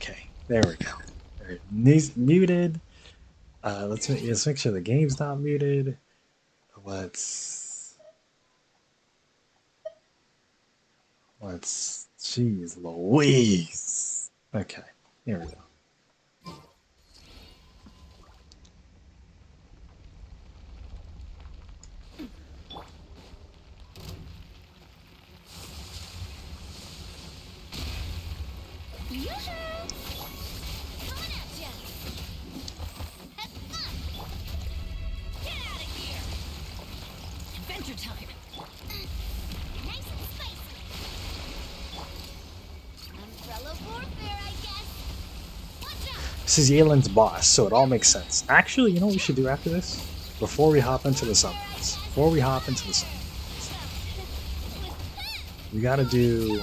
Okay, there we go. Alright, He's muted. Let's make sure the game's not muted. Let's jeez Louise. Okay, here we go. This is Yelan's boss, so it all makes sense. Actually, you know what we should do after this? Before we hop into the summons. We gotta do...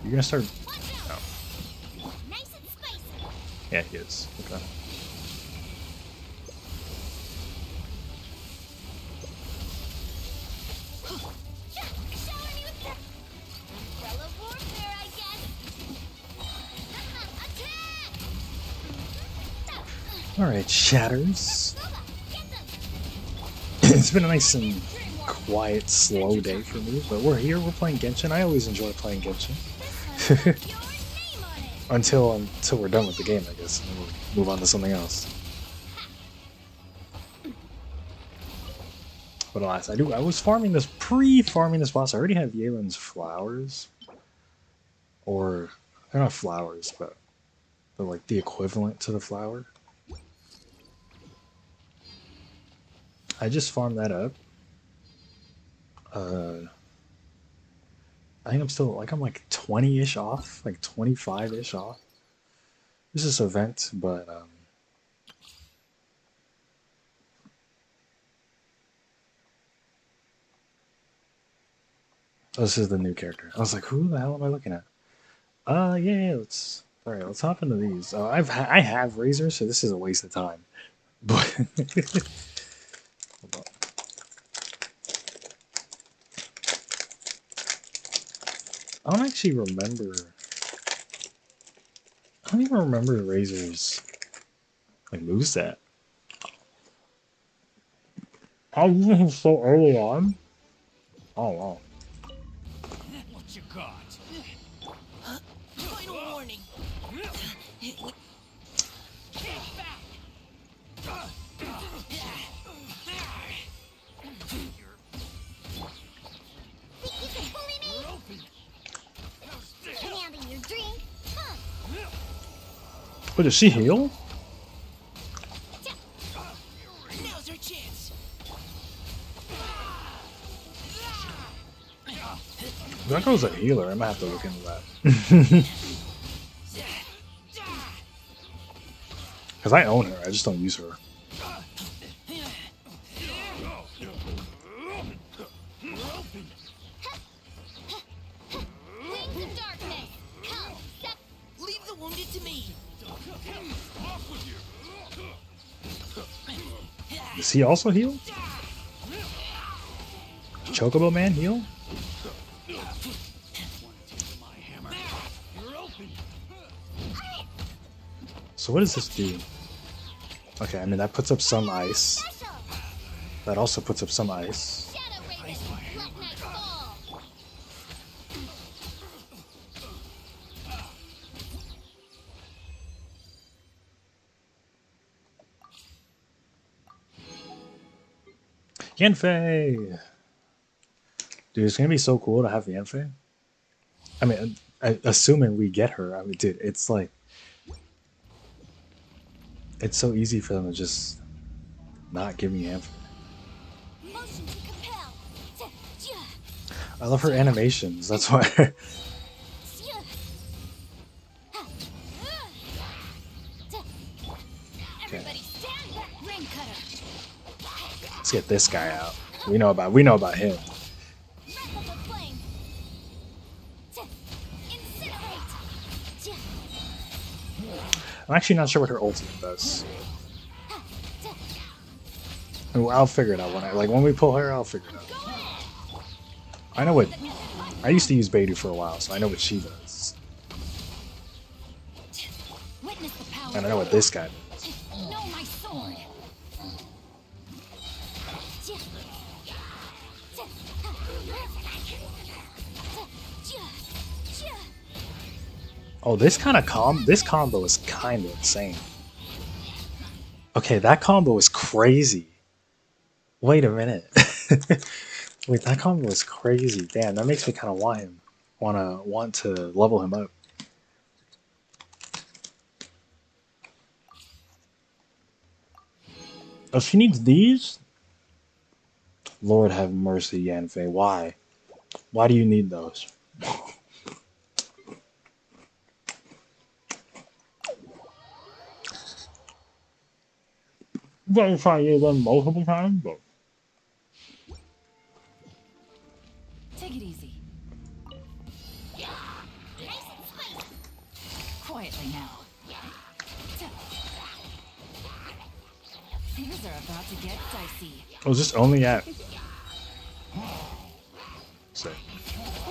You're gonna start... Oh. Yeah, he is. Okay. Alright, Shatters. It's been a nice and quiet, slow day for me, but we're here, we're playing Genshin. I always enjoy playing Genshin. until we're done with the game, I guess, and then we'll move on to something else. But alas, I was pre-farming this boss. I already have Yelan's flowers, or they're not flowers, but they're like the equivalent to the flower. I just farmed that up. I think I'm still I'm like 20-ish off, like 25-ish off. This is an event, but this is the new character. I was like, who the hell am I looking at? Yeah, let's hop into these. I have razors, so this is a waste of time. But hold on. I don't actually remember. I don't even remember Razor's like moveset. I was using so early on. Oh wow. What you got? Final warning. Wait, does she heal? Now's our chance. That girl's a healer. I might have to look into that. Because I own her, I just don't use her. Leave the wounded to me. Does he also heal? Chocobo Man heal? So what does this do? Okay, I mean that puts up some ice. That also puts up some ice. Yanfei! Dude, it's gonna be so cool to have Yanfei. I mean, assuming we get her, I mean, dude, it's like... It's so easy for them to just not give me Yanfei. I love her animations, that's why. Okay. Let's get this guy out. We know about him. I'm actually not sure what her ultimate does. I'll figure it out when we pull her. I'll figure it out. I know what. I used to use Beidou for a while, so I know what she does. And I know what this guy does. Oh, this combo is kind of insane. Okay, that combo is crazy. Wait a minute. Wait, that combo is crazy. Damn, that makes me kind of want to level him up. Oh, she needs these? Lord have mercy, Yanfei. Why? Why do you need those? Well, try them multiple times, but take it easy. Quietly now. Things are about to get dicey. I was just only at. So.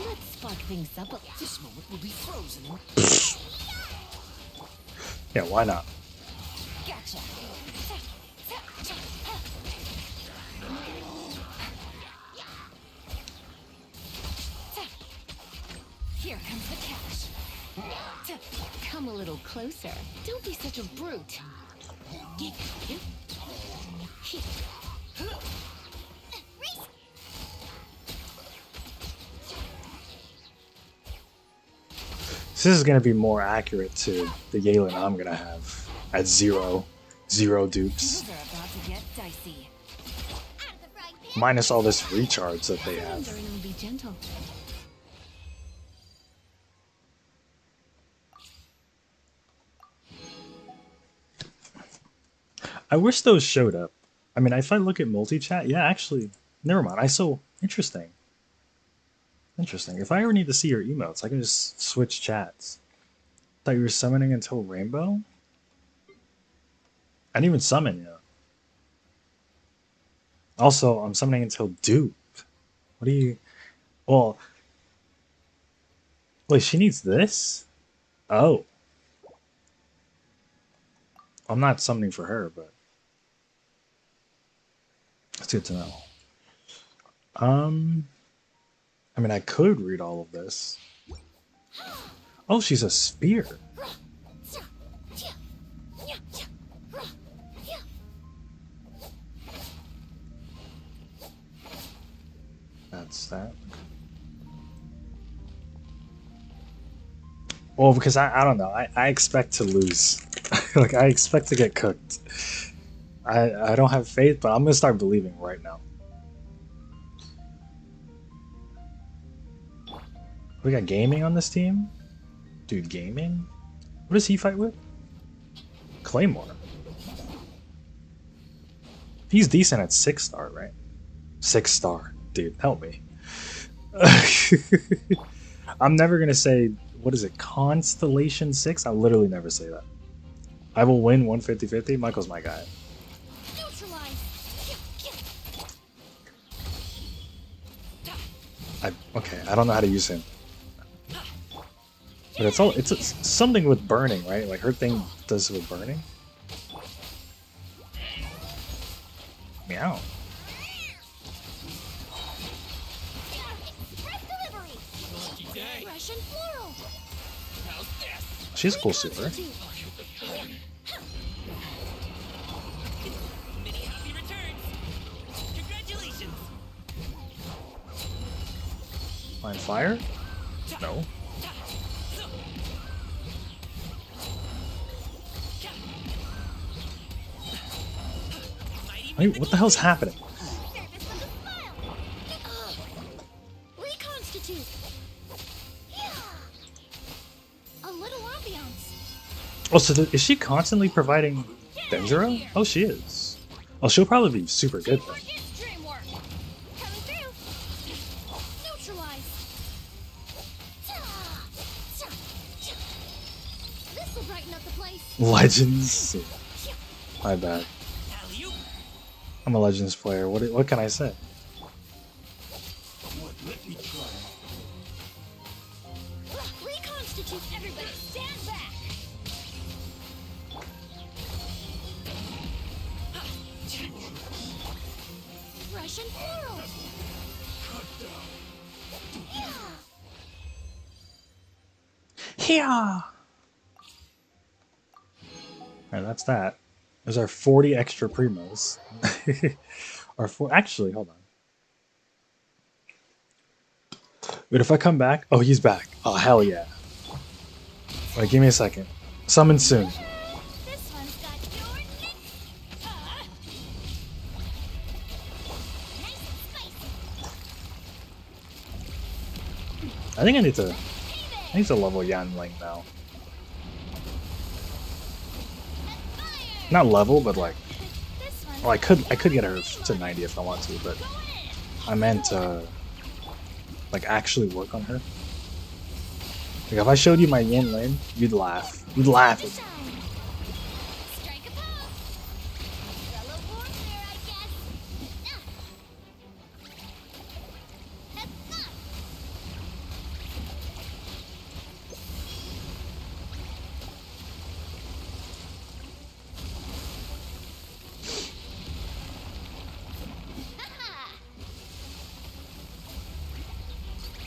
Let's spark things up. This moment will be frozen. Yeah, why not? Gotcha. Here comes the cash. Come a little closer. Don't be such a brute. This is going to be more accurate to the YELAN I'm going to have at zero dupes. Things are about to get dicey. Minus all this recharge that they have. Be gentle. I wish those showed up. I mean, if I look at multi-chat, yeah, actually, never mind. Interesting. Interesting. If I ever need to see your emotes, I can just switch chats. Thought you were summoning until Rainbow? I didn't even summon yet. Also, I'm summoning until Dupe. What do you... Well... Wait, she needs this? Oh. I'm not summoning for her, but... That's good to know. I mean, I could read all of this. Oh, she's a spear. That's that. Well, because I don't know. I expect to lose. Like, I expect to get cooked. I don't have faith, but I'm going to start believing right now. We got gaming on this team? Dude, gaming? What does he fight with? Claymore. He's decent at 6-star, right? 6-star. Dude, help me. I'm never going to say, what is it, Constellation 6? I'll literally never say that. I will win 150-50. Michael's my guy. Okay, I don't know how to use him. But it's something with burning, right? Like her thing does with burning. Meow. She's a cool super. Line fire? No. Wait, what the hell's happening? Reconstitute. A little ambiance. Oh, so is she constantly providing Denjiro? Oh, she is. Oh, she'll probably be super good then. brighten up the place. Legends. My bad. Alley-oop. I'm a Legends player. What can I say? Let me try. Reconstitute, everybody, stand back. Russian floral. Here. Alright, that's that. There's our 40 extra primos. Actually, hold on. But if I come back, oh, he's back. Oh, hell yeah. Wait, give me a second. Summon soon. This one's got your nick. Nice and spicy. I think I need to. Hey there. I need to level Yanling now. Fire. Not level, but like. This one's Well, I could get her to 90 if I want to, but go in. I meant like actually work on her. Like if I showed you my Yin Lane, you'd laugh. You'd laugh at me. Strike a pose. Fellow warfare, I guess.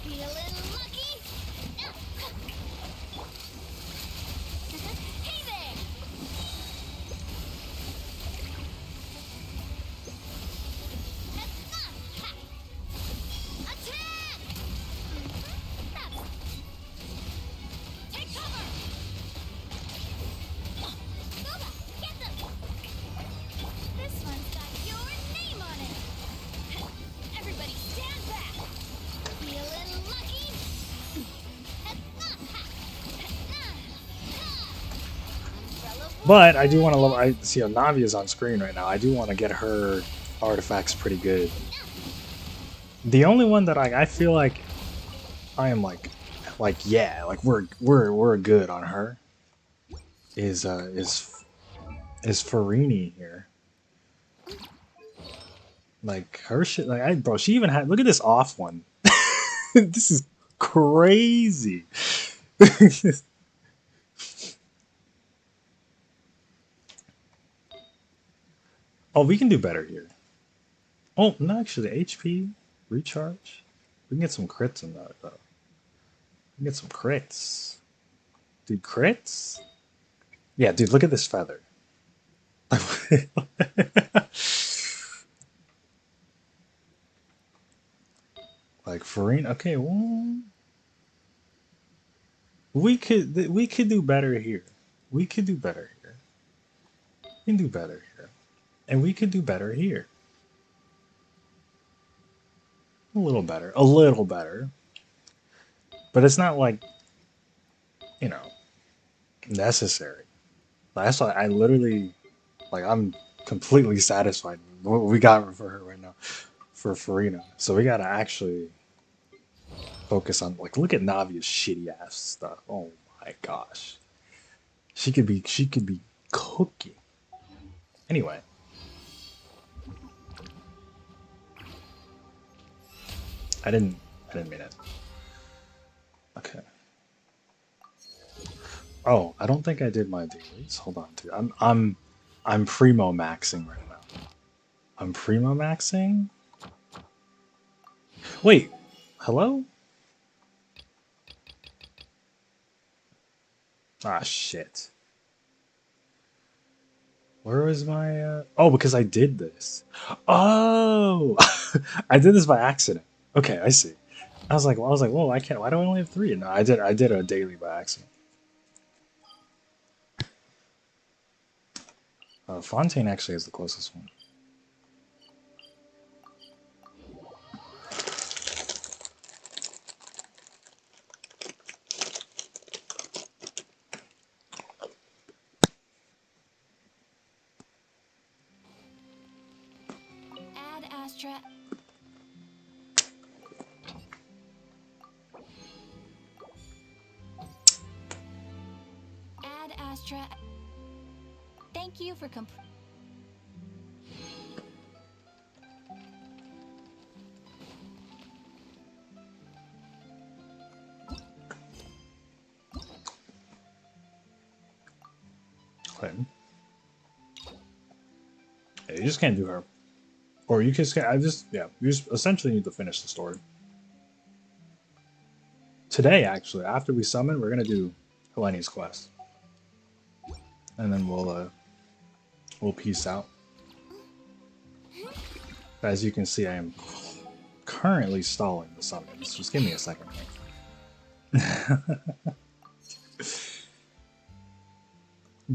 Feeling lucky? Hey there! Attack! Take cover! Get them! This one's got your name on it! Everybody stand back! Feeling lucky? But I do want to level. I see Navia's on screen right now. I do want to get her artifacts pretty good. The only one that I feel like I am like yeah, like we're good on her is Farini here. Like her shit, like bro, she even had, look at this off one. This is crazy. Oh, we can do better here. Oh, no, actually, HP recharge. We can get some crits in that though. We can get some crits. Dude, crits? Yeah, dude, look at this feather. Like Farine. Okay, well, we could do better here. We could do better here. We can do better here, and we could do better here. A little better, a little better. But it's not like, you know, necessary. That's why I literally, like, I'm completely satisfied with what we got for her right now, for Farina. So we gotta actually focus on, like, look at Navia's shitty ass stuff. Oh my gosh, she could be cooking. Anyway, I didn't mean it. Okay. Oh, I don't think I did my dailies. Hold on, dude. I'm primo maxing right now. I'm primo maxing. Wait, hello? Ah, shit. Where was my? Oh, because I did this. Oh, I did this by accident. Okay, I see. I was like, whoa, I can't. Why do I only have 3? No, I did a daily by accident. Fontaine actually is the closest one. Add Astra. Add Astra. Thank you for Clinton. Yeah, you just can't do her. Or you can, yeah, you just essentially need to finish the story. Today, actually, after we summon, we're gonna do Lyney's quest. And then we'll peace out. As you can see, I am currently stalling the summons. Just give me a second.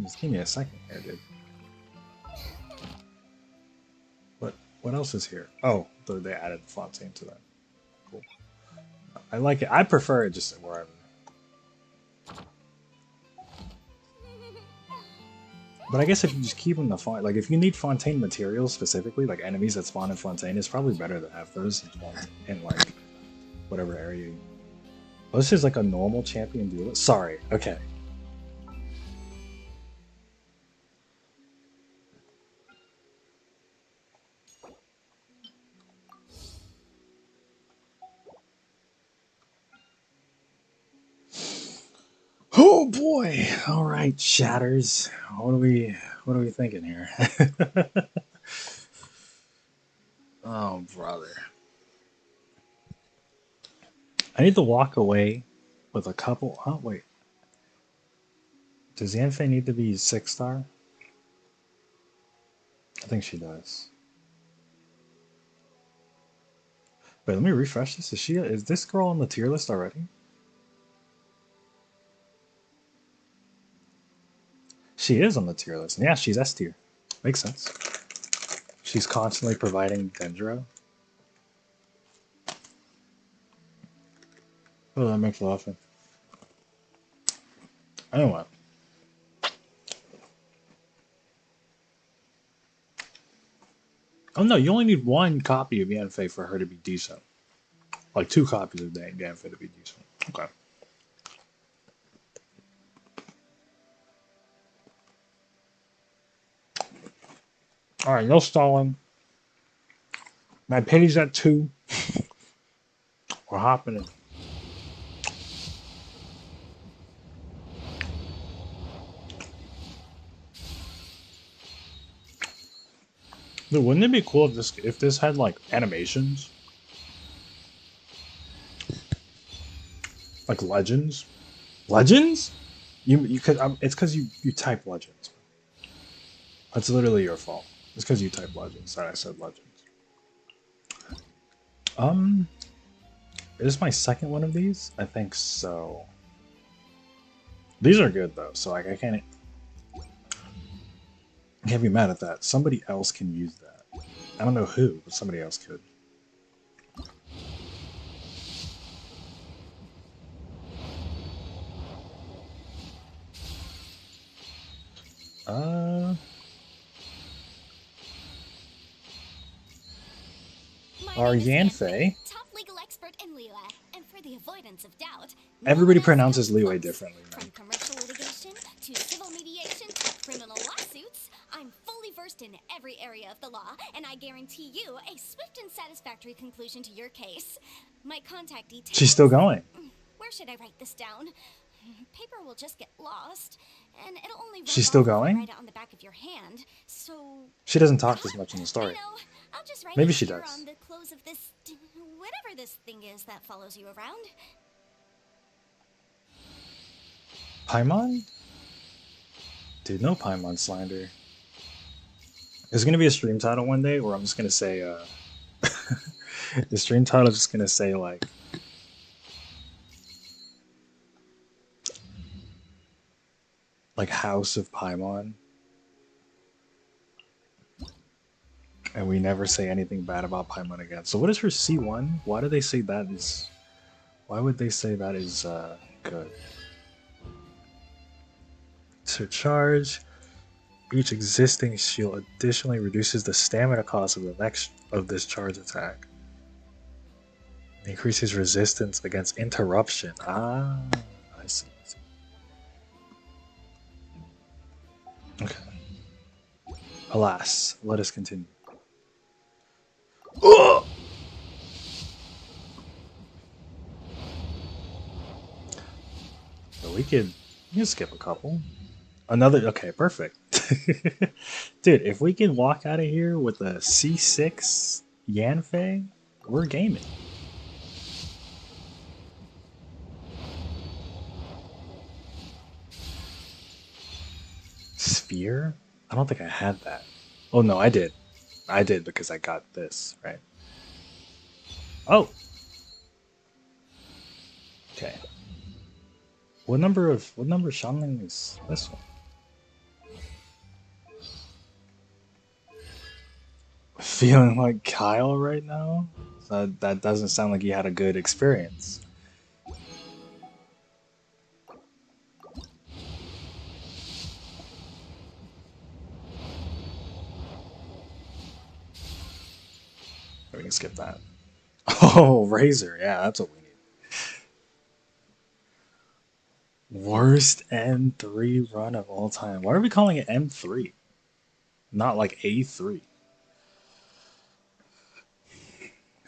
Just give me a second here, dude. What else is here? Oh, they added Fontaine to that. Cool. I like it. I prefer it just wherever. But I guess if you just keep them the font, like if you need Fontaine materials specifically, like enemies that spawn in Fontaine, it's probably better to have those in like whatever area. Oh, this is like a normal champion duelist. Sorry. Okay. Oh boy! All right, shatters. What are we thinking here? Oh brother! I need to walk away with a couple. Oh wait, does Yanfei need to be 6-star? I think she does. Wait, let me refresh this. Is this girl on the tier list already? She is on the tier list. And yeah, she's S tier. Makes sense. She's constantly providing Dendro. Oh, that makes a lot of sense. Anyway. Oh no, you only need one copy of Yanfei for her to be decent. Like 2 copies of Yanfei to be decent. Okay. Alright, no stalling. My pity's at 2. We're hopping in. Dude, wouldn't it be cool if this had like animations? Like legends? Legends? You could it's because you type legends. That's literally your fault. It's because you type legends that I said legends. Is this my second one of these? I think so. These are good though, so like I can't be mad at that. Somebody else can use that. I don't know who, but somebody else could. Our Yanfei. top legal expert in Liyue, and for the avoidance of doubt, Everybody pronounces Liyue differently, man. From commercial litigation to civil mediation to criminal lawsuits, I'm fully versed in every area of the law, and I guarantee you a swift and satisfactory conclusion to your case. My contact details. She's still going. Where should I write this down? Paper will just get lost, and it'll only. She's still going? Write it on the back of your hand, so. She doesn't talk as much in the story. I'll just write Maybe it she here does. on the close of this, whatever this thing is that follows you around. Paimon? Dude, no Paimon slander. There's gonna be a stream title one day where I'm just gonna say, the stream title is just gonna say like, House of Paimon. And we never say anything bad about Paimon again. So what is her C1? Why do they say that is... Why would they say that is good? To charge, each existing shield additionally reduces the stamina cost of the next of this charge attack. It increases resistance against interruption. Ah, I see. Okay. Alas, let us continue. Ugh! So we can skip a couple. Another, okay, perfect. Dude, if we can walk out of here with a C6 Yanfei, we're gaming. Sphere? I don't think I had that. Oh no, I did. I did because I got this, right? Oh! Okay. What number Shanling is this one? Feeling like Kyle right now? That doesn't sound like he had a good experience. We can skip that. Oh, Razor. Yeah, that's what we need. Worst M3 run of all time. Why are we calling it M3? Not like A3.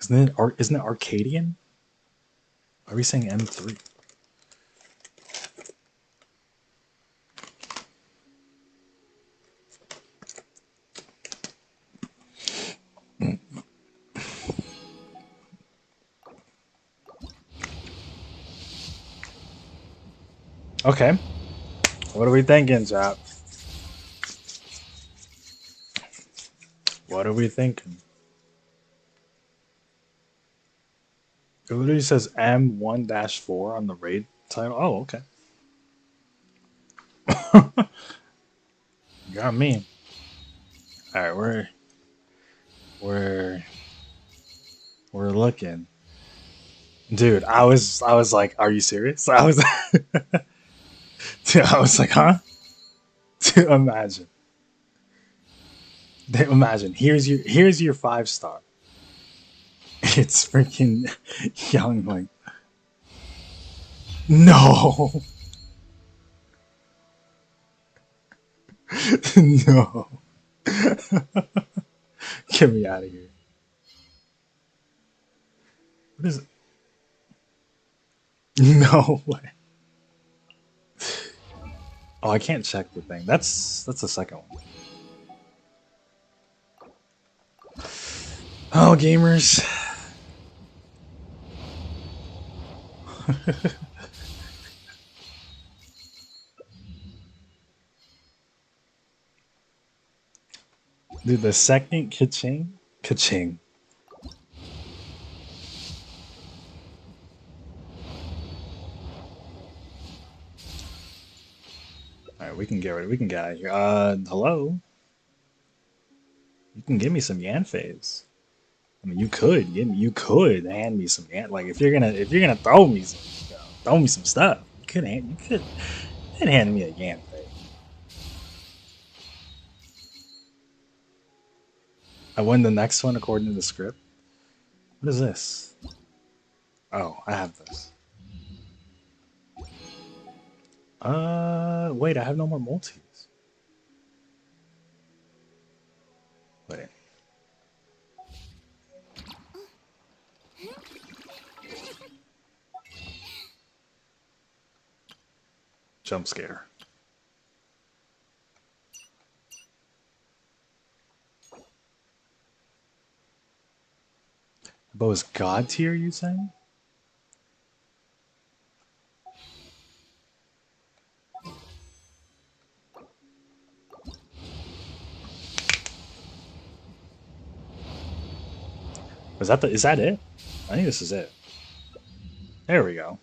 Isn't it Arcadian? Why are we saying M3? Okay. What are we thinking, Chap? What are we thinking? It literally says M1-4 on the raid title. Oh, okay. You got me. Alright, we're looking. Dude, I was like, are you serious? Dude, I was like, huh? Dude, imagine. Imagine. Here's your 5-star. It's freaking young, like no. No. Get me out of here. What is it? No way. Oh, I can't check the thing. That's the second one. Oh, gamers. Dude, the second ka-ching? Ka-ching. Alright, we can get out of here. Hello? You can give me some Yanfeis. I mean, you could hand me some Yan. Like if you're gonna throw me some stuff, you could hand me a Yanfei. I win the next one according to the script. What is this? Oh, I have this. Wait, I have no more multis. Wait. Jump scare. But was God tier, you saying? Is that it? I think this is it. There we go.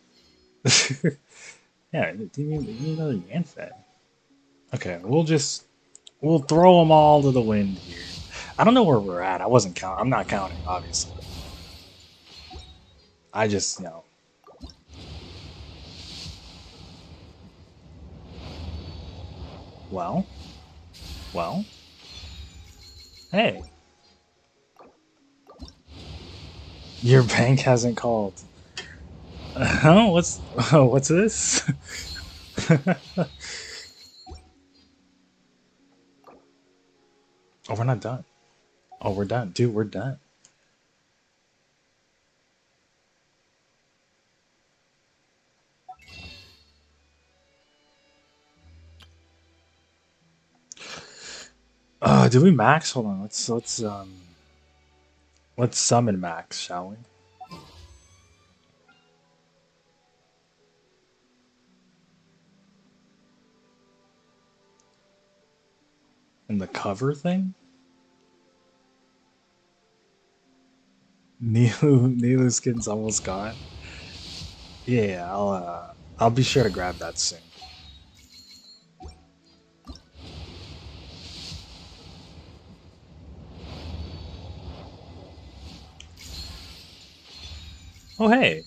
Yeah, do you need another Yanfei? Okay, we'll throw them all to the wind here. I don't know where we're at. I'm not counting, obviously. I just, Well. Hey. Your bank hasn't called. Huh? What's this? Oh, we're not done. Oh, we're done. Dude, we're done. Did we max? Hold on. Let's summon Max, shall we? In the cover thing? Nilu skin's almost gone. Yeah, I'll be sure to grab that soon. Oh hey,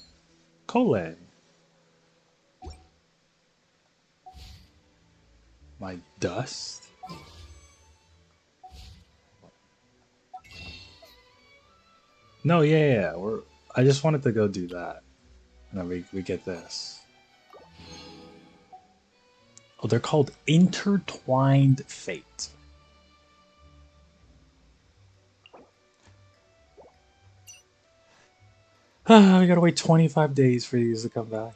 Cole. My dust? No, yeah. I just wanted to go do that. And then we get this. Oh, they're called Intertwined Fate. We gotta wait 25 days for these to come back.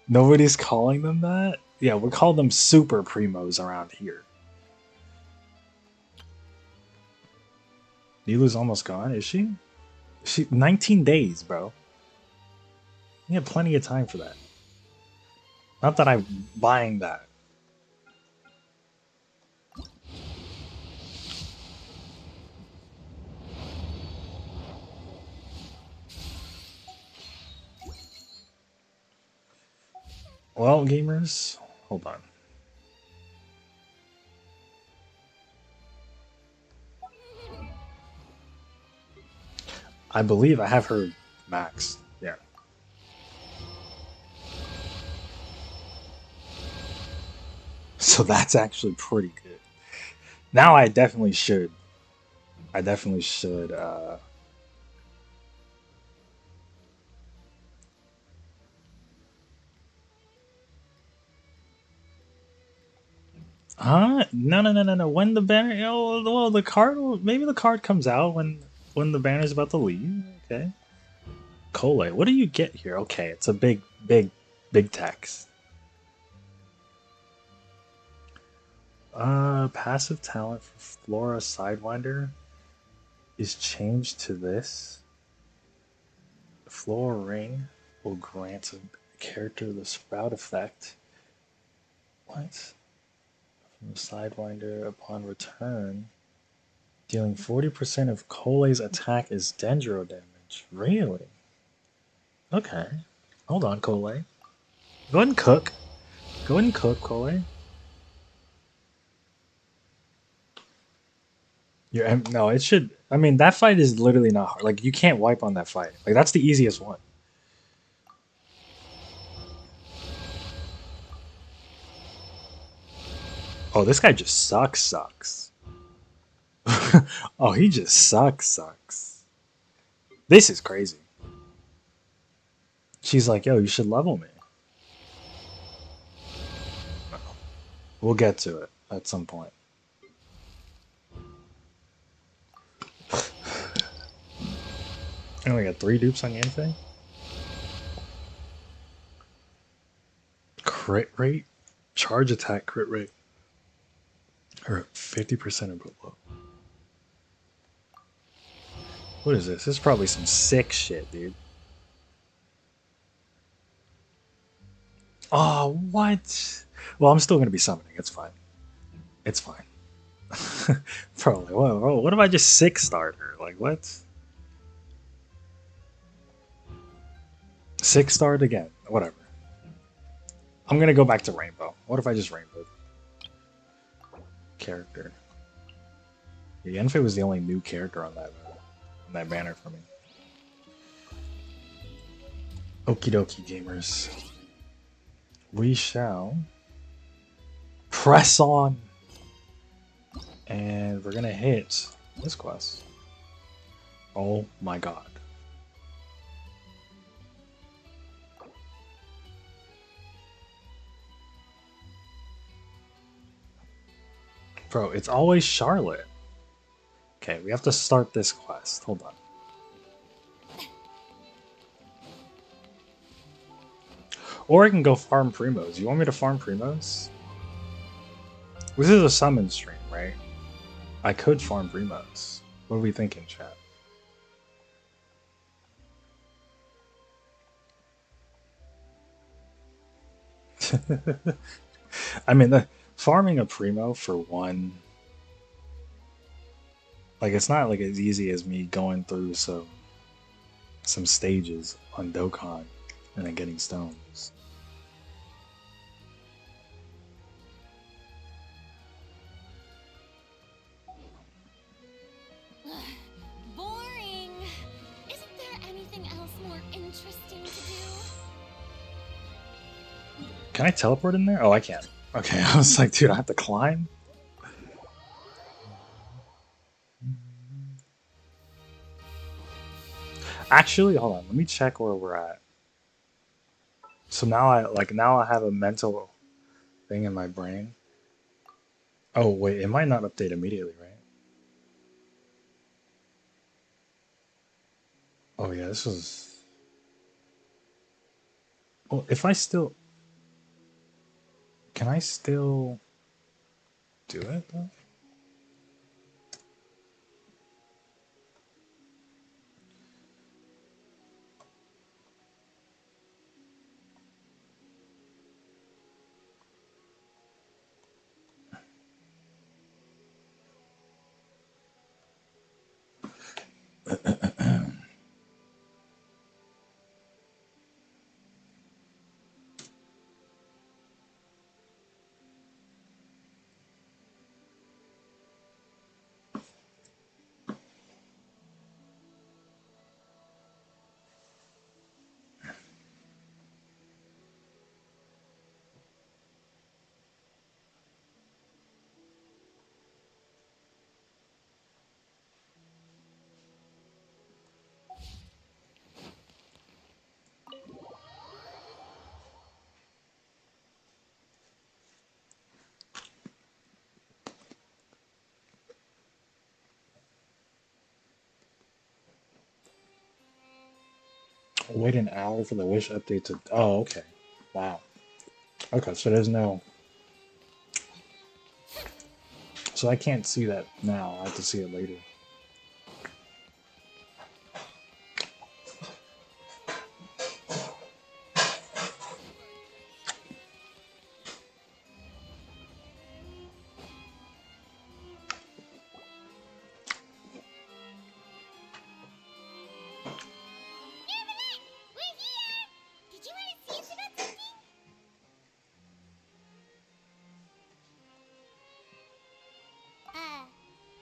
Nobody's calling them that? Yeah, we call them super primos around here. Nilu's almost gone, is she? 19 days, bro. You have plenty of time for that. Not that I'm buying that. Well, gamers, hold on. I believe I have her max. Yeah. So that's actually pretty good. Now I definitely should. I definitely should. Huh? No, no, no, no, no. When the banner, well, the card. Maybe the card comes out when the banner's about to leave. Okay. Cole, what do you get here? Okay, it's a big text. Passive talent for Flora Sidewinder is changed to this. Flora Ring will grant a character the Sprout effect. What? From the Sidewinder upon return, dealing 40% of Cole's attack is Dendro damage. Really? Okay. Hold on, Cole. Go ahead and cook. Go ahead and cook, Cole. No, it should. I mean, that fight is literally not hard. Like, you can't wipe on that fight. Like, that's the easiest one. Oh, this guy just sucks. Oh, he just sucks. This is crazy. She's like, yo, you should level me. We'll get to it at some point. I only got 3 dupes on Yanfei. Crit rate? Charge attack crit rate. Or 50% or below. What is this? This is probably some sick shit, dude. Oh, what? Well, I'm still going to be summoning. It's fine. It's fine. Probably. What if I just 6-starred her? Like, what? 6-starred again. Whatever. I'm going to go back to Rainbow. What if I just Rainbowed? Character. Yeah, Yenfei was the only new character on that banner for me. Okie dokie, gamers. We shall press on. And we're gonna hit this quest. Oh my god. Bro, it's always Charlotte. Okay, we have to start this quest. Hold on. Or I can go farm primos. You want me to farm primos? This is a summon stream, right? I could farm primos. What are we thinking, chat? I mean, farming a primo for one, like it's not like as easy as me going through some stages on Dokkan and then getting stones. Boring. Isn't there anything else more interesting to do? Can I teleport in there? Oh, I can. Okay, I was like, dude, I have to climb? Actually, hold on. Let me check where we're at. So now I have a mental thing in my brain. Oh, wait, it might not update immediately, right? Oh, yeah, this was... Well, if I still... Can I still do it, though? Wait an hour for the wish update to... Oh, okay. Wow. Okay, so there's no... So I can't see that now. I have to see it later. We're here! Did you want to see us about something?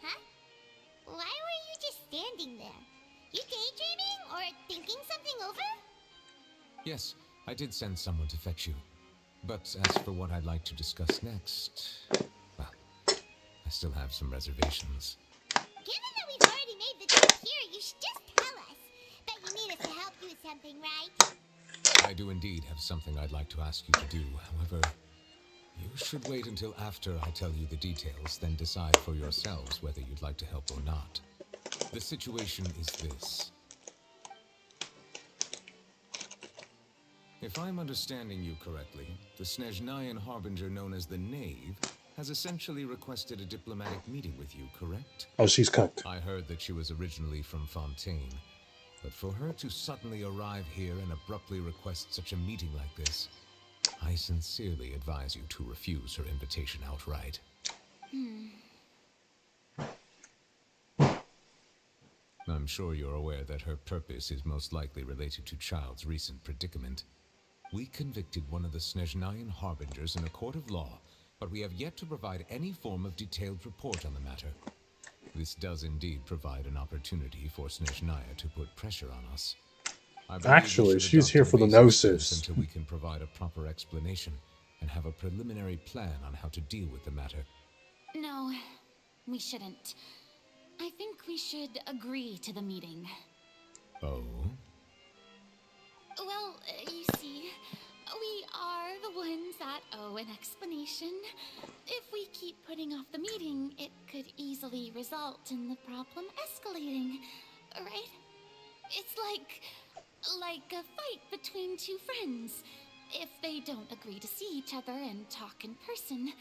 Huh? Why were you just standing there? You daydreaming or thinking something over? Yes, I did send someone to fetch you. But as for what I'd like to discuss next, well, I still have some reservations. Given that we've already made the trip here, you should just tell us. Bet you need us to help you with something, right? I do indeed have something I'd like to ask you to do. However, you should wait until after I tell you the details, then decide for yourselves whether you'd like to help or not. The situation is this. If I'm understanding you correctly, the Snezhnayan harbinger known as the Knave has essentially requested a diplomatic meeting with you, correct? Oh, she's cooked. I heard that she was originally from Fontaine, but for her to suddenly arrive here and abruptly request such a meeting like this, I sincerely advise you to refuse her invitation outright. I'm sure you're aware that her purpose is most likely related to Child's recent predicament. We convicted one of the Snezhnayan harbingers in a court of law, but we have yet to provide any form of detailed report on the matter. This does indeed provide an opportunity for Snezhnaya to put pressure on us. I believe Actually, we should she's adopt here a for the evasive stance gnosis. until we can provide a proper explanation and have a preliminary plan on how to deal with the matter. No, we shouldn't. I think we should agree to the meeting. Oh? Well, you see, we are the ones that owe an explanation. If we keep putting off the meeting, it could easily result in the problem escalating, right? It's like a fight between two friends. If they don't agree to see each other and talk in person,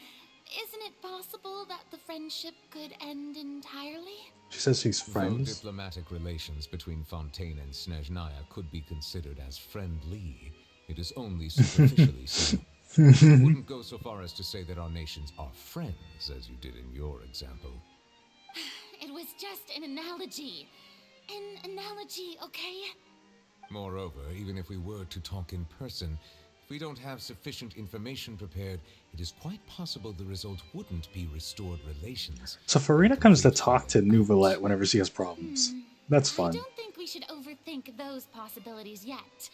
isn't it possible that the friendship could end entirely? She says she's Though friends. diplomatic relations between Fontaine and Snezhnaya could be considered as friendly, it is only superficially so. I wouldn't go so far as to say that our nations are friends, as you did in your example. It was just an analogy. An analogy, okay? Moreover, even if we were to talk in person, if we don't have sufficient information prepared, it is quite possible the result wouldn't be restored relations. So Farina comes to talk to Nouvellette whenever she has problems. That's I fun. don't think we should overthink those possibilities yet.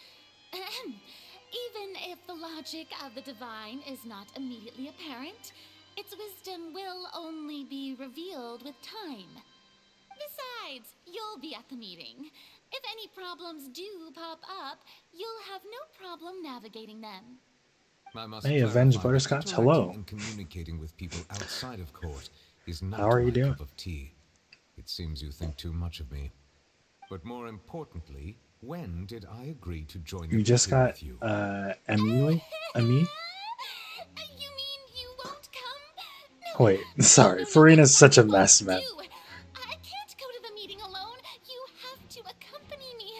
Even if the logic of the divine is not immediately apparent, its wisdom will only be revealed with time. Besides, you'll be at the meeting. If any problems do pop up, you'll have no problem navigating them. I must Hey, clarify Avenged that Butterscotch, interacting hello. and communicating with people outside of court is not How are you my doing? cup of tea. It seems you think too much of me. But more importantly, when did I agree to join the You just meeting got with you? Emily? Emmy? You mean you won't come? No. Wait, sorry. Farina's such a mess, man. I can't go to the meeting alone. You have to accompany me.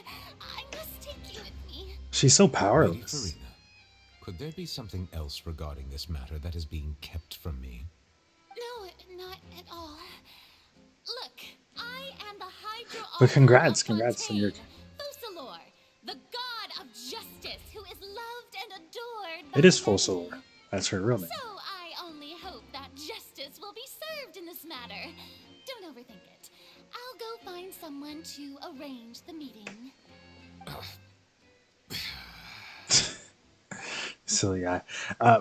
I must take you with me. She's so Lady powerless. Farina, could there be something else regarding this matter that is being kept from me? No, not at all. Look, I am the Hydra. But congrats on your... Focalor, the god of justice, who is loved and adored. It is Focalor. That's her real name. So I only hope that justice will be served in this matter. Don't overthink it. I'll go find someone to arrange the meeting. Silly guy.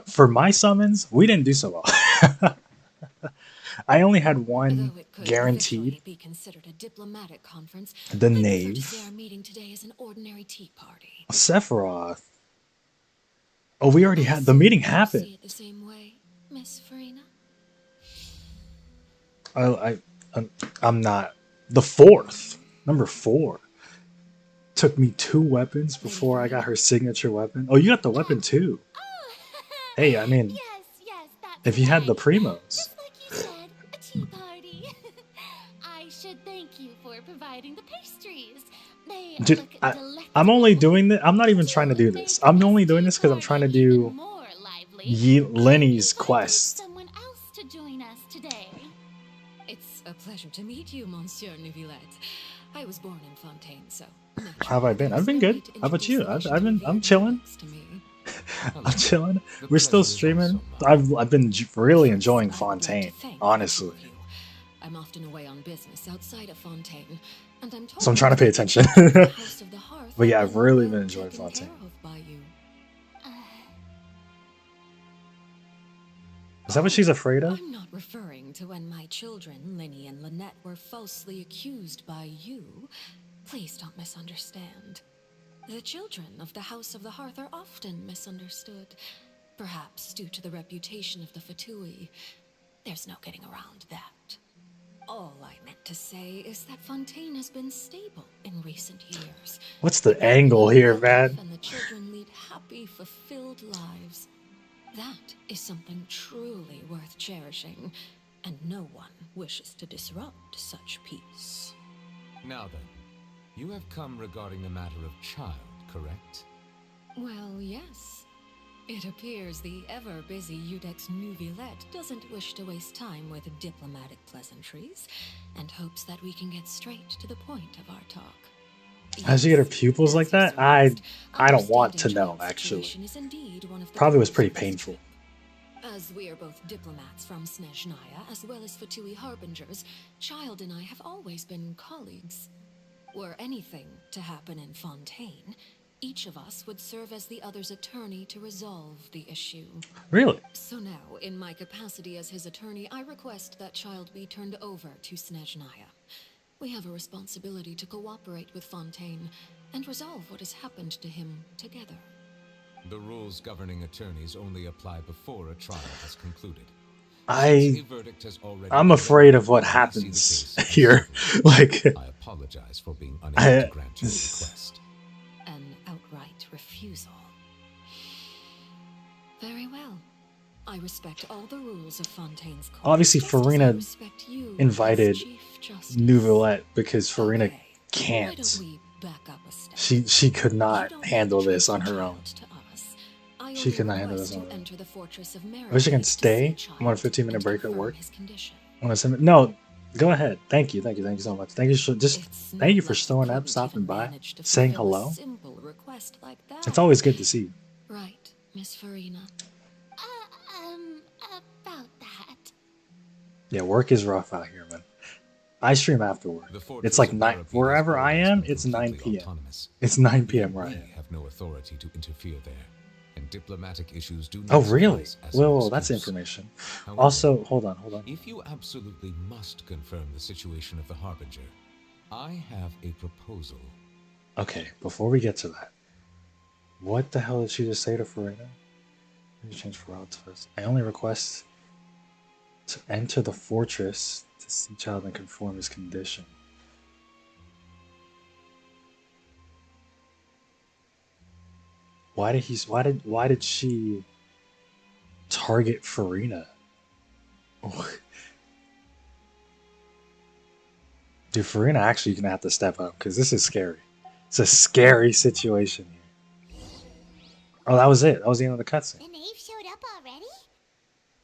For my summons, we didn't do so well. I only had one Though it could guaranteed. officially be considered a diplomatic conference, The I prefer to knave. see our meeting today as an ordinary tea party. Sephiroth. Oh, we already had the meeting See happened. it the same way, Miss Farina? I'm not the fourth. Number 4 took me 2 weapons before I got her signature weapon. Oh, you got the weapon too. Hey, I mean, Yes, that's if you had the right. primos. Just like you said, a tea party. I should thank you for providing the pastries. They Dude, look I'm only delectable. doing this. I'm not even trying to do this. I'm only doing this because I'm trying to do More lively. Lyney's Inviting quest. someone else to join us today. It's a pleasure to meet you, Monsieur Neuvillette. I was born in Fontaine, so... How have I been? I've been naturally, good. it's no How about need you? to introduce I'm Neuvillette chilling. next to me. I'm chilling. The We're still pleasure is streaming. also mine. I've been really First, enjoying I would like to Fontaine, thank honestly. all of you. I'm often away on business outside of Fontaine, and I'm told So I'm trying to pay that the attention. children of the House of the Hearth But yeah, have I've been really well been enjoying taken Fontaine. care of by you. Is that what she's afraid of? I'm not referring to when my children, Lyney and Lynette, were falsely accused by you. Please don't misunderstand. The children of the House of the Hearth are often misunderstood, perhaps due to the reputation of the Fatui. There's no getting around that. All I meant to say is that Fontaine has been stable in recent years. What's the angle here, man? And the children lead happy, fulfilled lives. That is something truly worth cherishing, and no one wishes to disrupt such peace. Now then, you have come regarding the matter of child, correct? Well, yes. It appears the ever-busy Udex Neuvillette doesn't wish to waste time with diplomatic pleasantries, and hopes that we can get straight to the point of our talk. Has she got her Yes, pupils like as that? you I surmised, don't want to understanding know, child's actually. situation is indeed one of the Probably was goals pretty of this painful. trip. As we are both diplomats from Snezhnaya, as well as Fatui Harbingers, Child and I have always been colleagues. Were anything to happen in Fontaine, each of us would serve as the other's attorney to resolve the issue. Really? So now, in my capacity as his attorney, I request that Child be turned over to Snezhnaya. We have a responsibility to cooperate with Fontaine and resolve what has happened to him together. The rules governing attorneys only apply before a trial has concluded. I Since a verdict has already I'm been afraid of rendered, what we see the happens case as here. civil. Like, I apologize for being unable I, to grant your request. An outright refusal. Very well. I respect all the rules of Fontaine's Court. obviously just as I Farina respect you invited as Chief Justice. Nouvellette because Farina Okay, why can't. don't we back up a step? She could You not don't handle need to this trace on the her own. child to us. I She only could not handle request this on you her own. enter the fortress of I wish I can Merry stay. to see I'm on a child 15-minute and break at confirm work. his condition. No, go ahead. Thank you so much. Thank you for It's thank you not for like you showing up, couldn't stopping even by, manage to saying fulfill a hello. simple request like that. It's always good to see you. Right, Miss Farina. About that. Yeah, work is rough out here, man. I stream after work. The It's fortress like of 9 Meripede has wherever I always am. been It's 9 completely p.m. autonomous. It's 9 p.m. Even where I we am. have no authority to interfere there, and diplomatic issues do not Oh, really? suffice as an Well, that's excuse. information. However, Also, hold on. if you absolutely must confirm the situation of the Harbinger, I have a proposal. Okay, before we get to that, what the hell did she just say to Farina? Let me change for routes first. I only request to enter the fortress to see child and conform his condition. Why did she target Farina? Dude, Farina actually gonna have to step up because this is scary. It's a scary situation here. Oh, that was it. That was the end of the cutscene. The knave showed up already?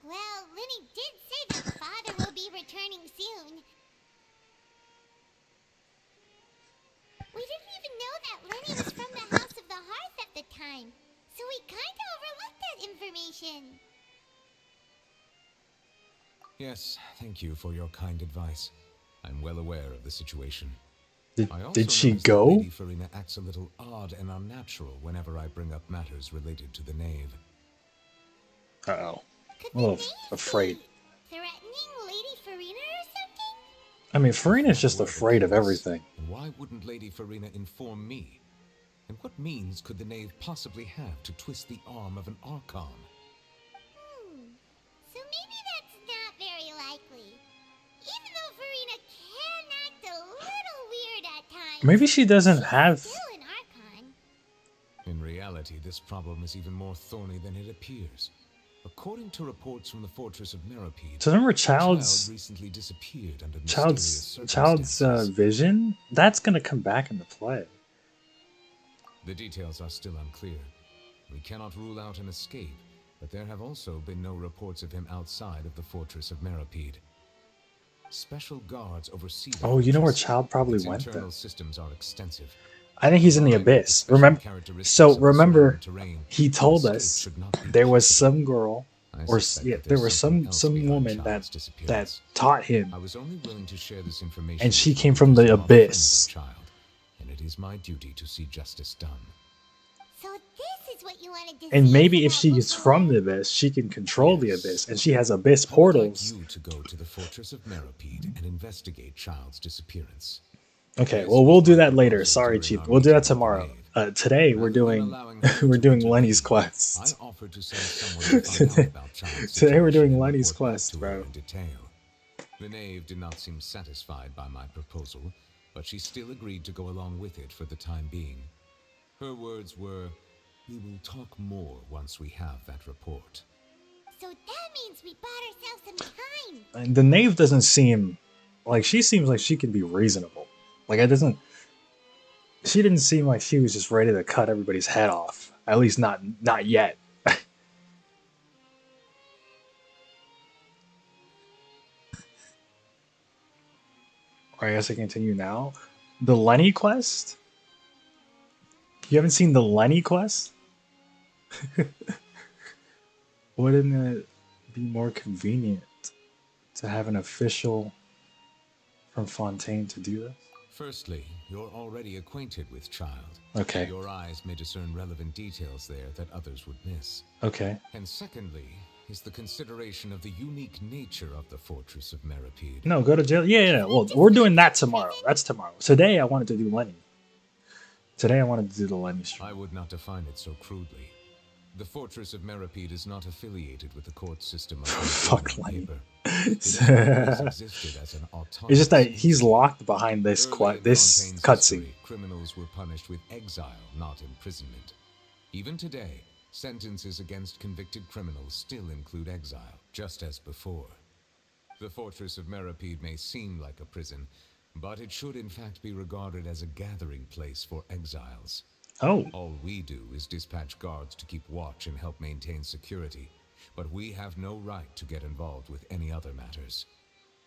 Well, Lyney did say that father will be returning soon. We didn't even know that Lyney was from the House of the Hearth at the time, so we kinda overlooked that information. Yes, thank you for your kind advice. I'm well aware of the situation. I also Did she notice that go? Lady Farina acts a little odd and unnatural whenever I bring up matters related to the knave. Uh-oh. Could I'm a the little knave afraid. be threatening Lady Farina or something? I mean, Farina's just Whoever afraid of it is, everything. And why wouldn't Lady Farina inform me? And what means could the knave possibly have to twist the arm of an Archon? So maybe that's not very likely. Even though Farina can act a little weird at times. Maybe she doesn't have... Still an Archon. In reality, this problem is even more thorny than it appears. According to reports from the fortress of Meripede, So remember a child Child's recently disappeared under mysterious Child's circumstances. vision? That's gonna come back into play. The details are still unclear. We cannot rule out an escape, but there have also been no reports of him outside of the fortress of Meripede. Special guards oversee the Oh, you know where fortress. Child probably Its went internal then? systems are extensive. I think he's in the Combined with abyss. special Remember? characteristics So of the remember, surrounding terrain, he an told escape us should not be there was possible. some girl, I or suspect yeah, that there there's was something some else some behind woman Child's that disappearance. taught him, I was only willing to share this information, and she with came you from because the you are friends abyss. of Child, and it is my duty to see justice done. So this is what you wanted to And see maybe if about she is before? from the abyss, she can control the Yes. abyss, and she has abyss I would like portals. you to go to the fortress of Meripede and investigate Child's disappearance. Okay, This well was we'll do my that later. proposal Sorry, during Chief. our We'll do meeting that with the tomorrow. knave. Today we're Rather than doing allowing her we're to doing intervene, Lenny's I quest. offered to send someone to find out about Child's Today we're doing situation and Lenny's report back quest, to her bro. in detail. The knave did not seem satisfied by my proposal, but she still agreed to go along with it for the time being. Her words were, "We will talk more once we have that report." So that means we bought ourselves some time. And the knave doesn't seem like she seems like she can be reasonable. Like it doesn't. She didn't seem like she was just ready to cut everybody's head off. At least not yet. I guess I continue now. The Lenny quest? You haven't seen the Lenny quest? Wouldn't it be more convenient to have an official from Fontaine to do this? Firstly, you're already acquainted with Child. Okay. Your eyes may discern relevant details there that others would miss. Okay. And secondly, is the consideration of the unique nature of the fortress of Meripede. No, go to jail. Yeah. Well, we're doing that tomorrow. That's tomorrow. Today I wanted to do Lenny. Today I wanted to do the Lenny stream. I would not define it so crudely. The Fortress of Meripede is not affiliated with the court system of Fuck on Lyney. paper. It has always existed as an autonomous It's just that he's entity. locked behind this Early in this Fontaine's cutscene. history, criminals were punished with exile, not imprisonment. Even today, sentences against convicted criminals still include exile, just as before. The Fortress of Meripede may seem like a prison, but it should in fact be regarded as a gathering place for exiles. Oh, All we do is dispatch guards to keep watch and help maintain security, but we have no right to get involved with any other matters.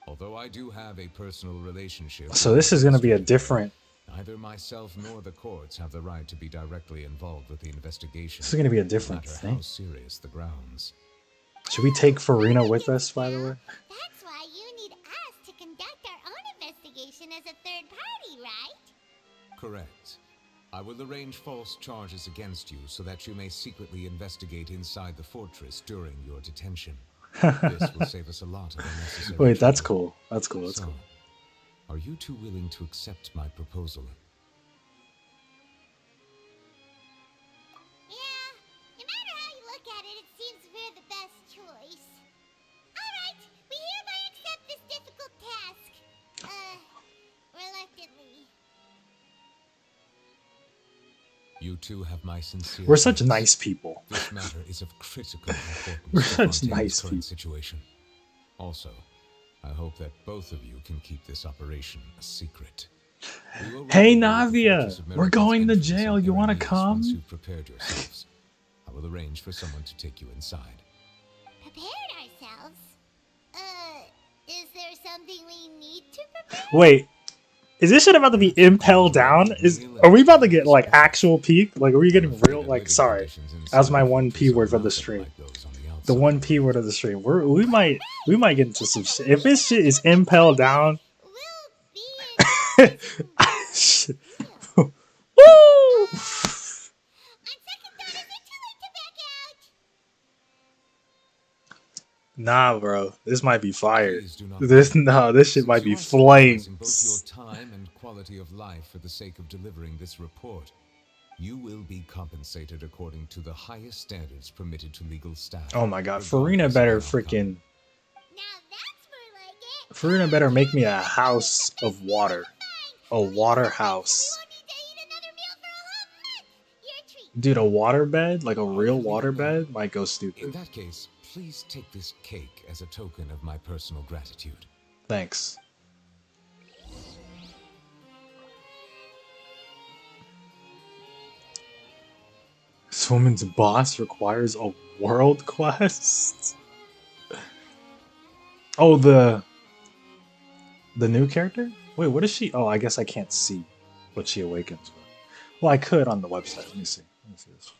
Although I do have a personal relationship so with this is going to be a Administrator different. Gray, neither myself nor the courts have the right to be directly involved with the investigation. This is going to be a no different matter thing. how serious the grounds. Should we take Farina with us, by the way? That's why you need us to conduct our own investigation as a third party, right? Correct. I will arrange false charges against you so that you may secretly investigate inside the fortress during your detention. This will save us a lot of unnecessary Wait, that's trouble. cool. That's cool. That's So, cool. are you two willing to accept my proposal? Yeah, no matter how you look at it, it seems we're the best choice. Alright, we hereby accept this difficult task. Reluctantly. You two have my sincere We're such thanks. nice people. This matter is of critical importance We're to such Fontaine's nice current people. situation. Also, I hope that both of you can keep this operation a secret. We will Hey, rendezvous at the Navia, Fortress of we're Meripede's going to entrance jail. at You want to Berenice come? Once you've prepared yourselves, I will arrange for someone to take you inside. Prepared ourselves? Is there something we need to prepare? Wait, is this shit about to be impelled down? Are we about to get like actual peak? Like, are we getting real? Like, sorry, that's my one P word for the stream. The one P word of the stream. We might get into some shit. If this shit is impelled down, We'll be in shit. jail. Woo! On second thought, is it too late to back out? Nah, bro, this might be fire. Please do not This shit might be Since you are sacrificing both your flames. time and quality of life for the sake of delivering this report, you will be compensated according to the highest standards permitted to legal staff. Oh my god, regardless Farina of better the outcome. freaking. Now that's more like it. Farina better make me a house of water. A water house. We won't need to eat another meal for a whole month. Your treat. Dude, a water bed? Like a real water bed? Might go In stupid. that case, please take this cake as a token of my personal gratitude. Thanks. This woman's boss requires a world quest? Oh, the new character? Wait, what is she? Oh, I guess I can't see what she awakens with. Well, I could on the website. Let me see. Let me see this.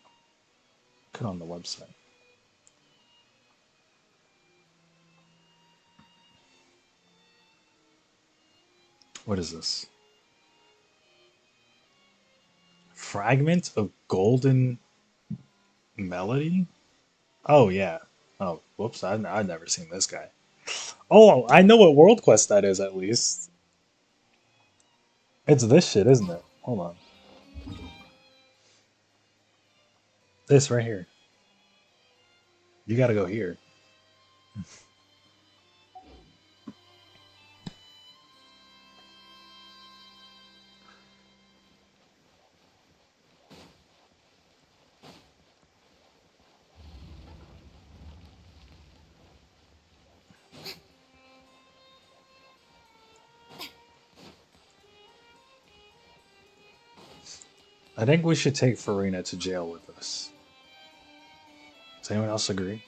Could on the website. What is this? Fragment of golden melody? Oh, yeah. Oh, whoops. I've never seen this guy. Oh, I know what world quest that is, at least. It's this shit, isn't it? Hold on. This right here. You gotta go here. I think we should take Farina to jail with us. Does anyone else agree?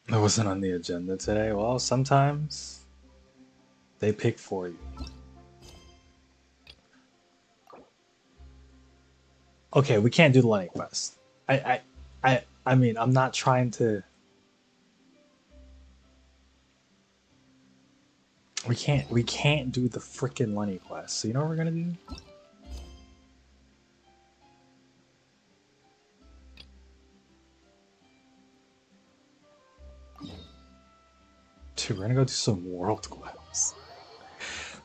That wasn't on the agenda today. Well, sometimes they pick for you. Okay, we can't do the Lyney quest. I mean, I'm not trying to. We can't do the freaking Lyney quest. So you know what we're gonna do? Dude, we're gonna go do some world quests.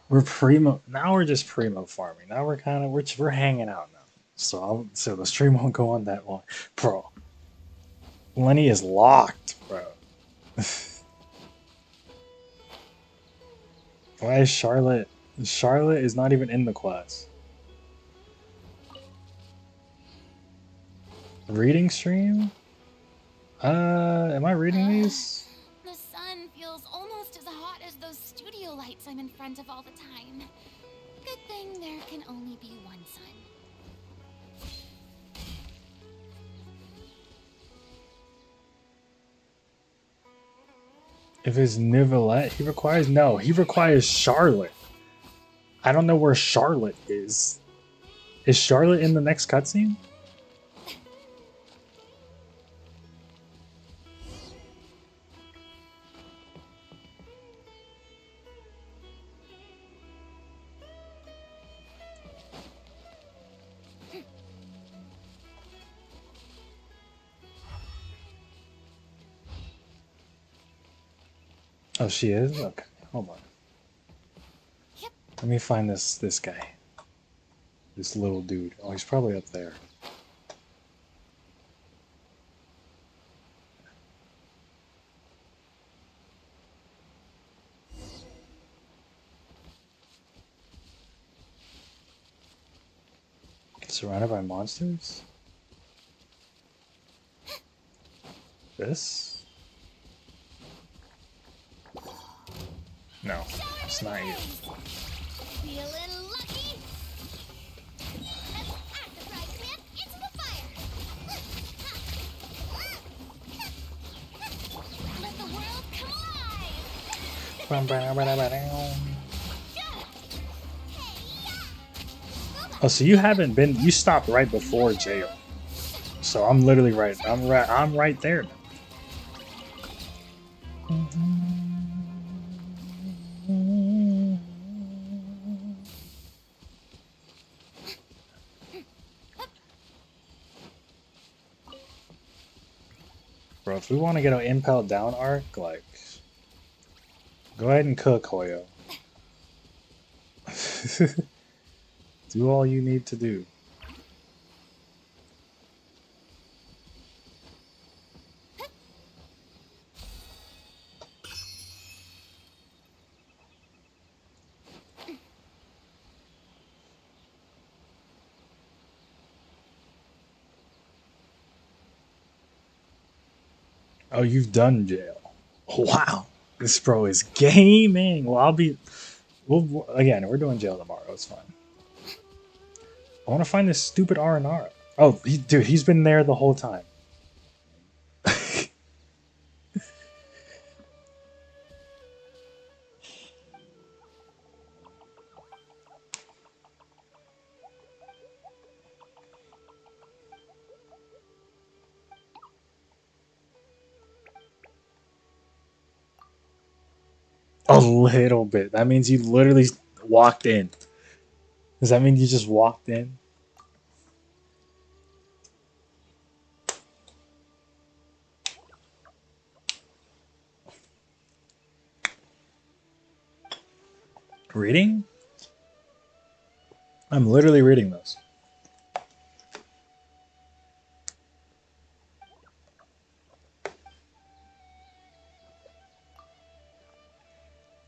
We're primo now. We're just primo farming. Now we're kind of we're hanging out now. So the stream won't go on that long, bro. Lyney is locked, bro. Why is Charlotte? Charlotte is not even in the quest. Reading stream? Am I reading these? The sun feels almost as hot as those studio lights I'm in front of all the time. Good thing there can only be one sun. If it's Nicolette, he requires no. He requires Charlotte. I don't know where Charlotte is. Is Charlotte in the next cutscene? Oh, she is? Okay, hold on. Yep. Let me find this guy. This little dude. Oh, he's probably up there. Surrounded by monsters? This? No, it's not you. Feeling lucky? Let's act the right whip into the fire. Let the world come alive. Oh, so you haven't been? You stopped right before jail. So I'm literally right. I'm right there. Bro, if we want to get an impel down arc, like, go ahead and cook, Hoyo. Do all you need to do. Oh, you've done jail. Wow. This bro is gaming. Well, I'll be... Well, again, we're doing jail tomorrow. It's fine. I want to find this stupid R&R. Oh, dude, he's been there the whole time. A little bit. That means you literally walked in. Does that mean you just walked in? Reading? I'm literally reading those.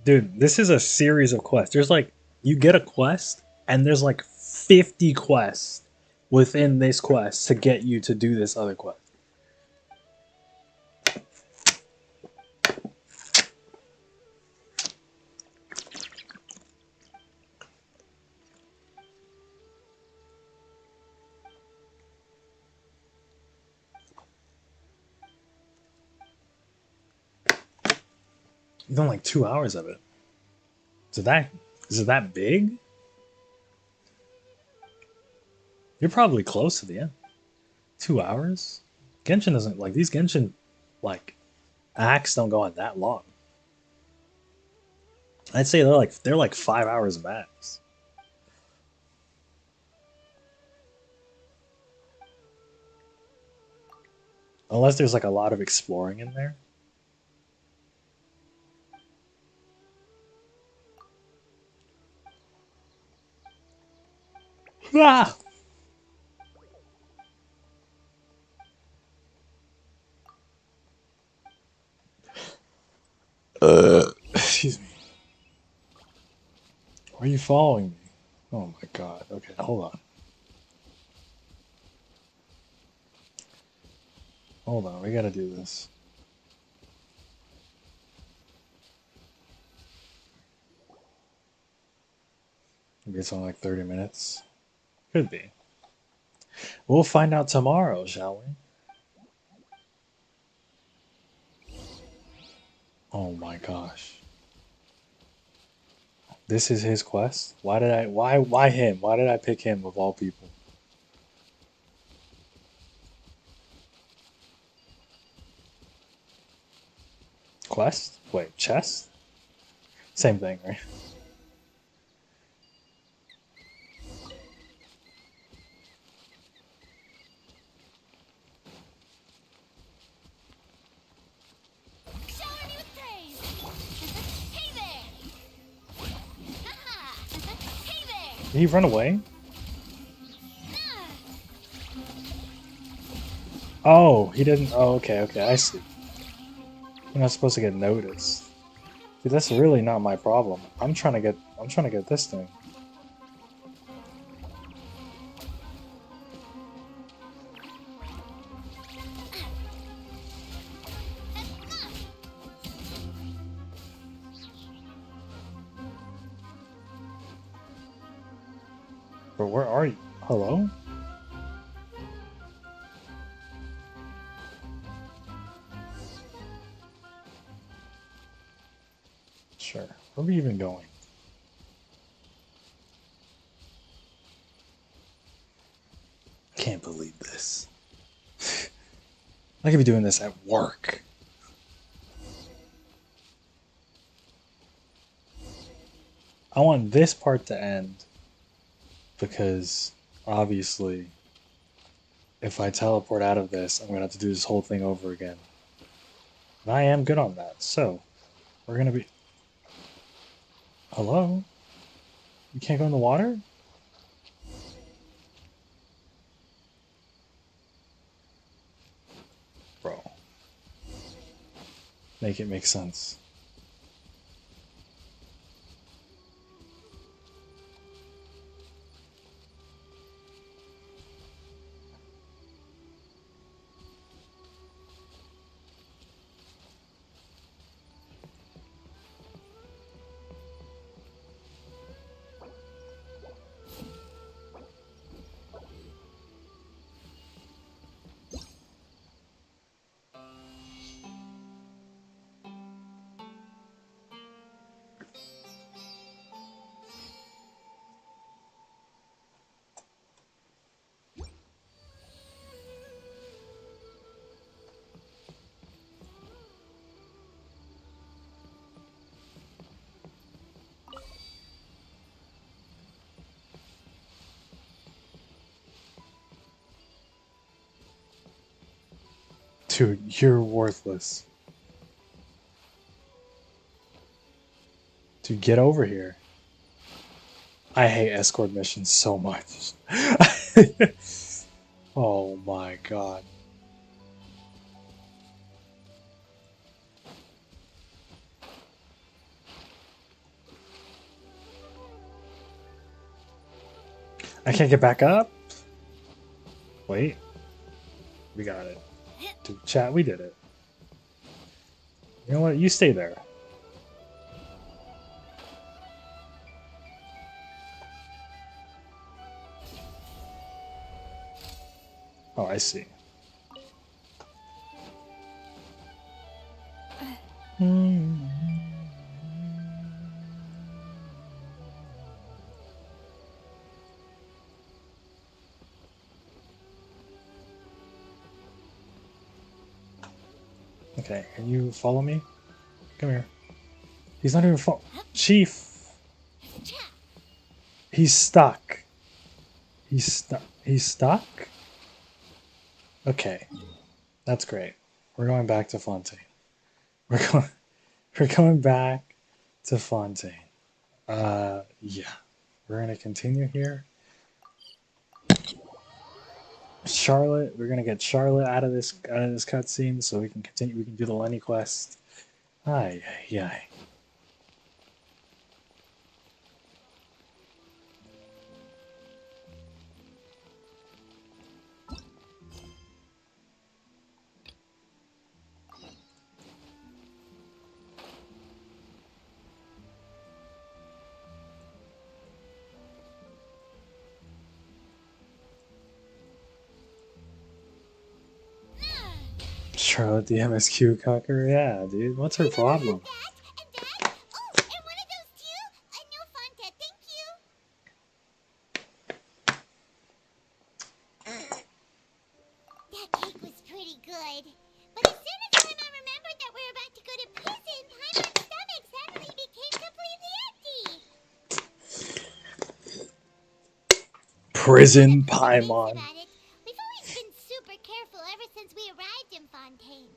Dude, this is a series of quests. There's like, you get a quest, and there's like 50 quests within this quest to get you to do this other quest. You've done like 2 hours of it. Is it that big? You're probably close to the end. 2 hours? Genshin doesn't like these Genshin like acts don't go on that long. I'd say they're like 5 hours max. Unless there's like a lot of exploring in there. Ah! Excuse me. Why are you following me? Oh my god. Okay, hold on. Hold on, we gotta do this. Maybe it's only like 30 minutes. Could be. We'll find out tomorrow, shall we? Oh my gosh. This is his quest? Why him? Why did I pick him of all people? Quest? Wait, chest? Same thing, right? Shower me with praise! Hey there! Hey there! Did he run away? Oh, he didn't. Oh, okay, okay, I see. You're not supposed to get noticed. Dude, that's really not my problem. I'm trying to get this thing. But where are you? Hello? Sure. Where are we even going? Can't believe this. I could be doing this at work. I want this part to end because obviously if I teleport out of this, I'm going to have to do this whole thing over again. And I am good on that. So, we're going to be... Hello? You can't go in the water? Bro. Make it make sense. Dude, you're worthless. Dude, get over here. I hate escort missions so much. Oh my god. I can't get back up? Wait. We got it. Dude, chat, we did it. You know what? You stay there. Oh, I see. Okay, can you follow me? Come here. He's not even Chief. He's stuck. He's stuck. He's stuck? Okay. That's great. We're going back to Fontaine. We're going back to Fontaine. Yeah. We're gonna continue here. Charlotte, we're gonna get Charlotte out of this cutscene so we can continue. We can do the Lyney quest. Aye, aye, aye. Charlotte the MSQ cocker? Yeah, dude. What's her problem? Prison Paimon. We've always been super careful ever since we arrived in Fontaine,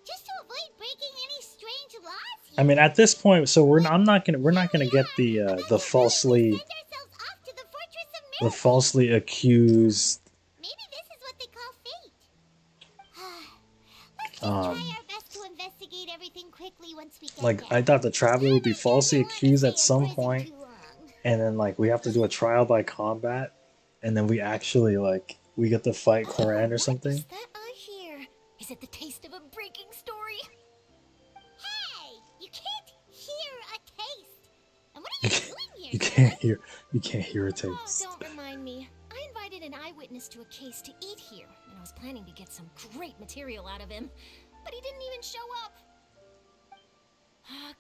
just to avoid breaking any strange laws here. I mean, at this point, so we're not gonna get the falsely accused. Maybe this is what they call fate. Let's try our best to investigate everything quickly once we get Like, there. I thought the traveler would be falsely accused at some point, and then like we have to do a trial by combat, and then we actually we get to fight Cloran or something. What is that I hear? Is it the taste of a breaking story? Hey, you can't hear a taste. And what are you doing here? You can't hear a Oh, taste. don't remind me. I invited an eyewitness to a case to eat here, and I was planning to get some great material out of him, but he didn't even show up.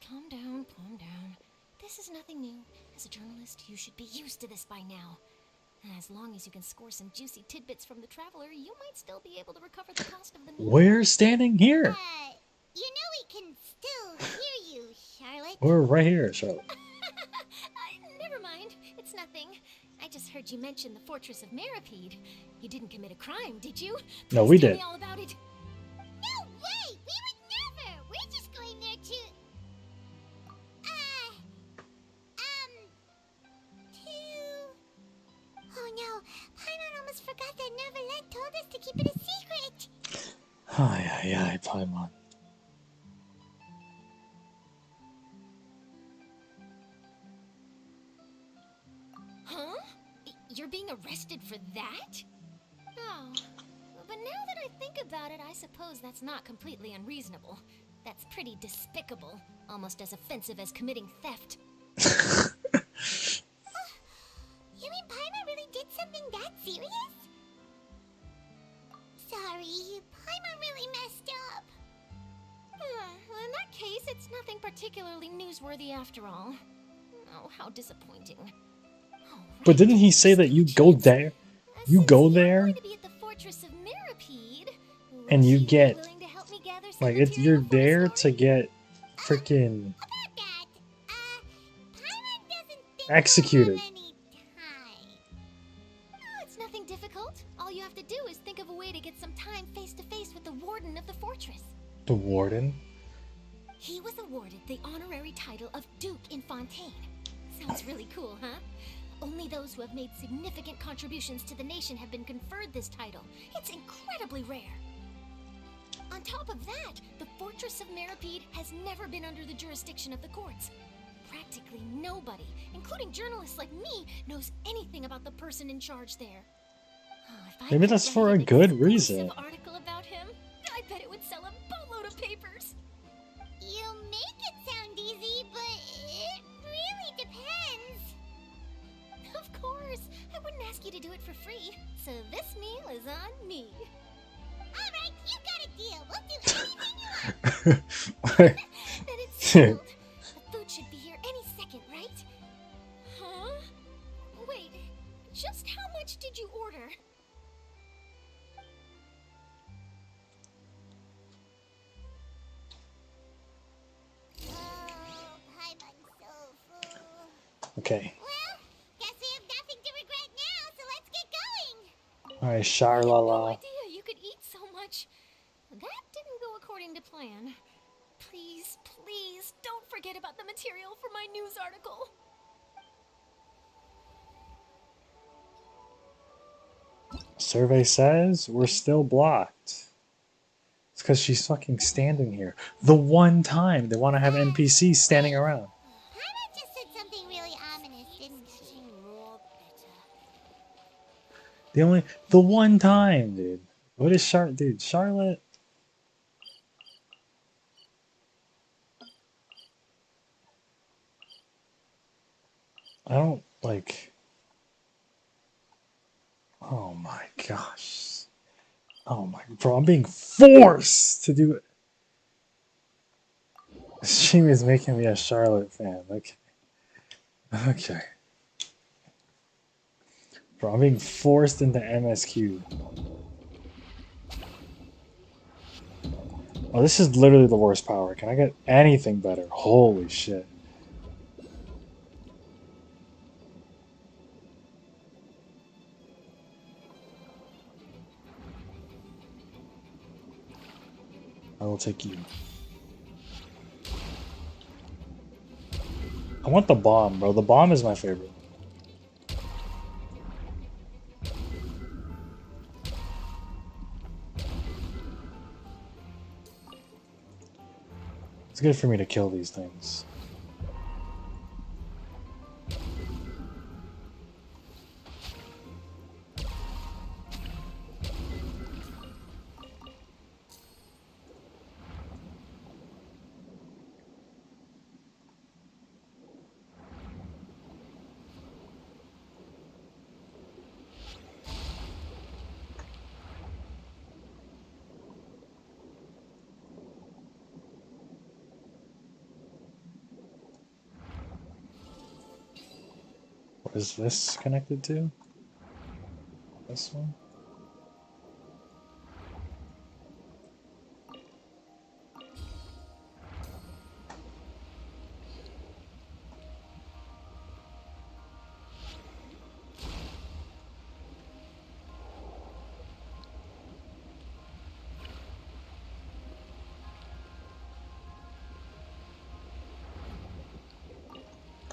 Calm down, calm down. This is nothing new. As a journalist, you should be used to this by now. And as long as you can score some juicy tidbits from the traveler, you might still be able to recover the cost of the meal. We're standing here. You know we can still hear you, Charlotte. We're right here, Charlotte. Never mind. It's nothing. I just heard you mention the Fortress of Meripede. You didn't commit a crime, did you? No, we Please tell did. me all about it. No way! We would never! We're just going there to... Oh no, Paimon almost forgot that Neverland told us to keep it a secret. Aye, aye, aye, Paimon. Huh? You're being arrested for that? Oh, but now that I think about it, I suppose that's not completely unreasonable. That's pretty despicable, almost as offensive as committing theft. You mean Paimon really did something that serious? Sorry, Paimon really messed up. Well, in that case, it's nothing particularly newsworthy after all. Oh, how disappointing. Oh, But didn't he say that you go there? You go there, going to be at the Fortress of Meripede, and you would get be willing to help me gather some like you're material for the there to story? get freaking About that, Paimon doesn't think executed. we'll have any time. Oh, it's nothing difficult. All you have to do is think of a way to get some time face to face with the warden of the fortress. The warden. He was awarded the honorary title of Duke in Fontaine. Sounds really cool, huh? Only those who have made significant contributions to the nation have been conferred this title. It's incredibly rare. On top of that, the Fortress of Meripede has never been under the jurisdiction of the courts. Practically nobody, including journalists like me, knows anything about the person in charge there. Oh, if I Maybe could that's write for a an good exclusive reason. article about him, I bet it would sell a boatload of papers. You make it sound easy, but it really depends. Of course, I wouldn't ask you to do it for free, so this meal is on me. All right, you got a deal. We'll do anything you want. Then it's settled. The food should be here any second, right? Huh? Wait, just how much did you order? Oh, Paimon Okay. Well, guess we have nothing to regret now, so let's get going. Alright, No Charlala. idea you could eat so much. That didn't go according to plan. Please, please, don't forget about the material for my news article. Survey says we're still blocked. It's because she's fucking standing here. The one time they want to have NPCs standing around. Hannah just said something really ominous, didn't she? The one time, dude. What is dude, Charlotte? I don't like. Oh my gosh. Oh my, bro, I'm being forced to do it. She is making me a Charlotte fan. Okay. Okay. Bro, I'm being forced into MSQ. Oh, this is literally the worst power. Can I get anything better? Holy shit. I will take you. I want the bomb, bro. The bomb is my favorite. It's good for me to kill these things. What is this connected to? This one?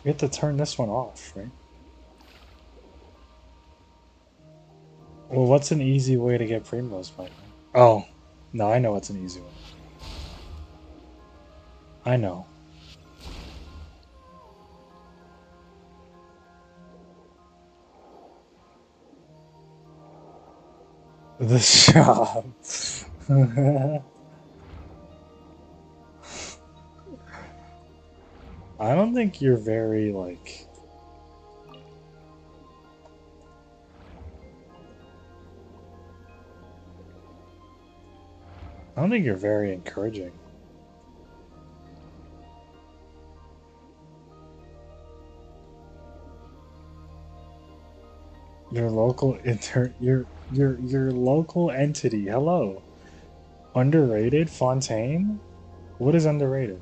We have to turn this one off, right? Well, what's an easy way to get Primrose Pike? Oh, no, I know what's an easy one. I know. The shop. I don't think you're very, like... I don't think you're very encouraging. Your local your local entity. Hello. Underrated Fontaine? What is underrated?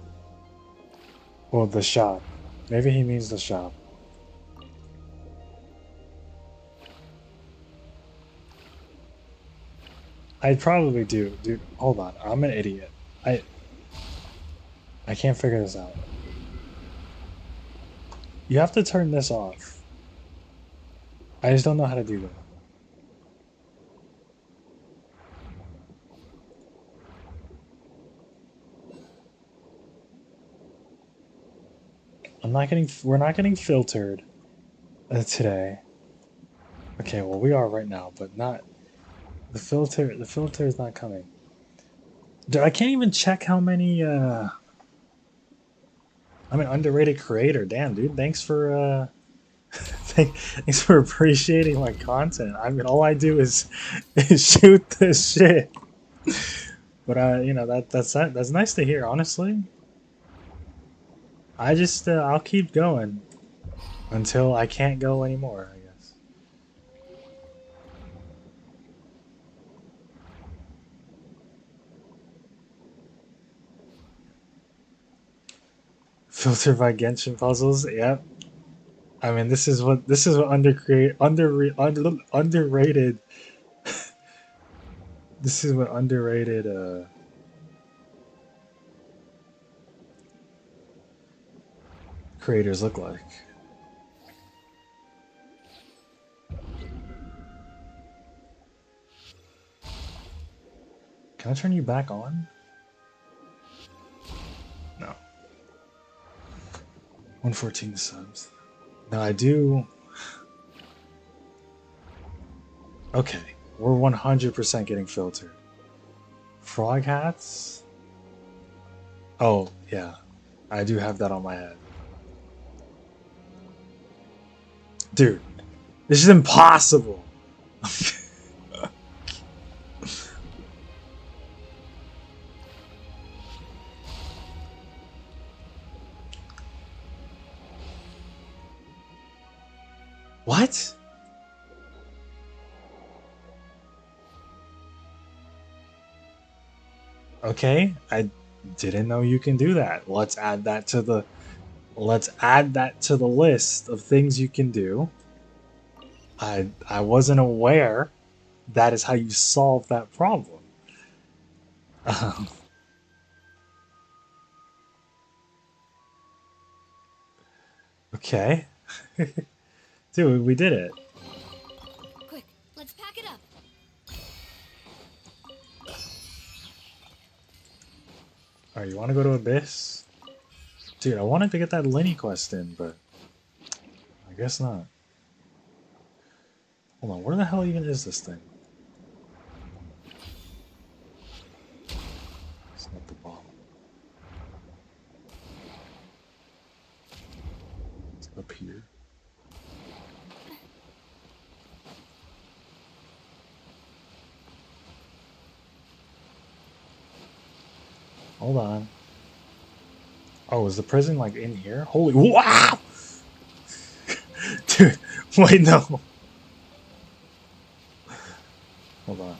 Well, the shop. Maybe he means the shop. I probably do. Dude, hold on. I'm an idiot. I can't figure this out. You have to turn this off. I just don't know how to do that. We're not getting filtered today. Okay, well we are right now, but not the filter is not coming. Dude, I can't even check how many I'm an underrated creator. Damn, dude. Thanks for thanks for appreciating my content. I mean, all I do is shoot this shit. But you know, that's nice to hear, honestly. I just I'll keep going until I can't go anymore, I guess. Filter by Genshin puzzles. Yep. I mean, this is what underrated. This is what underrated creators look like. Can I turn you back on? No. 114 subs. No, I do. Okay, we're 100% getting filtered. Frog hats? Oh, yeah. I do have that on my head. Dude, this is impossible. What? Okay, I didn't know you can do that. Let's add that to the list of things you can do. I wasn't aware that is how you solve that problem. Um, okay. Dude, we did it. Quick, let's pack it up. Alright, you want to go to Abyss? Dude, I wanted to get that Lyney quest in, but I guess not. Hold on, where the hell even is this thing? It's not the bottom. It's up here. Hold on. Oh, is the prison like in here? Holy wow! Dude, wait, no. Hold on.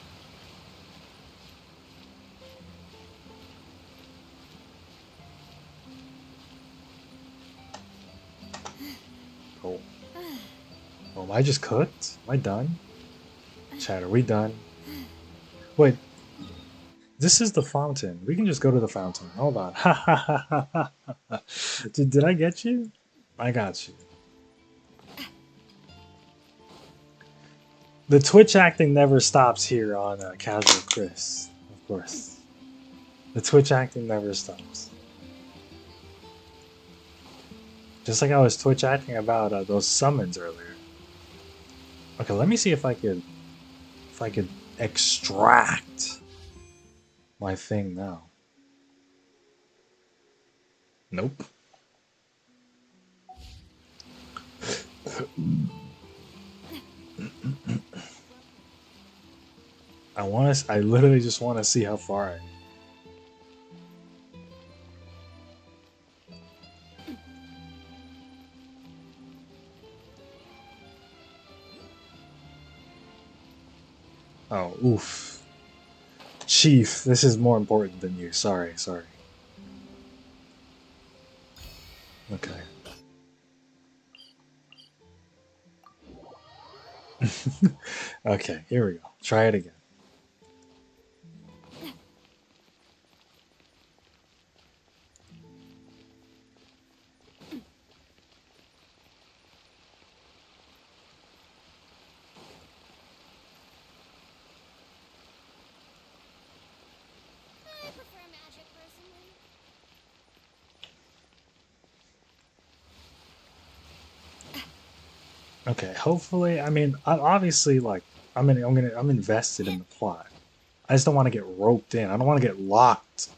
Cool. Oh, am I just cooked? Am I done? Chat, are we done? Wait. This is the fountain. We can just go to the fountain. Hold on. Ha ha ha ha ha. Did I get you? I got you. The Twitch acting never stops here on Casual Chris, of course. The Twitch acting never stops. Just like I was Twitch acting about those summons earlier. Okay, let me see if I could extract my thing now. Nope. I literally just want to see how far I. Oh, oof. Chief, this is more important than you. Sorry. Okay. Okay, here we go. Try it again. I prefer magic personally. Okay, hopefully, I mean, obviously, like, I'm invested in the plot. I just don't want to get roped in. I don't want to get locked.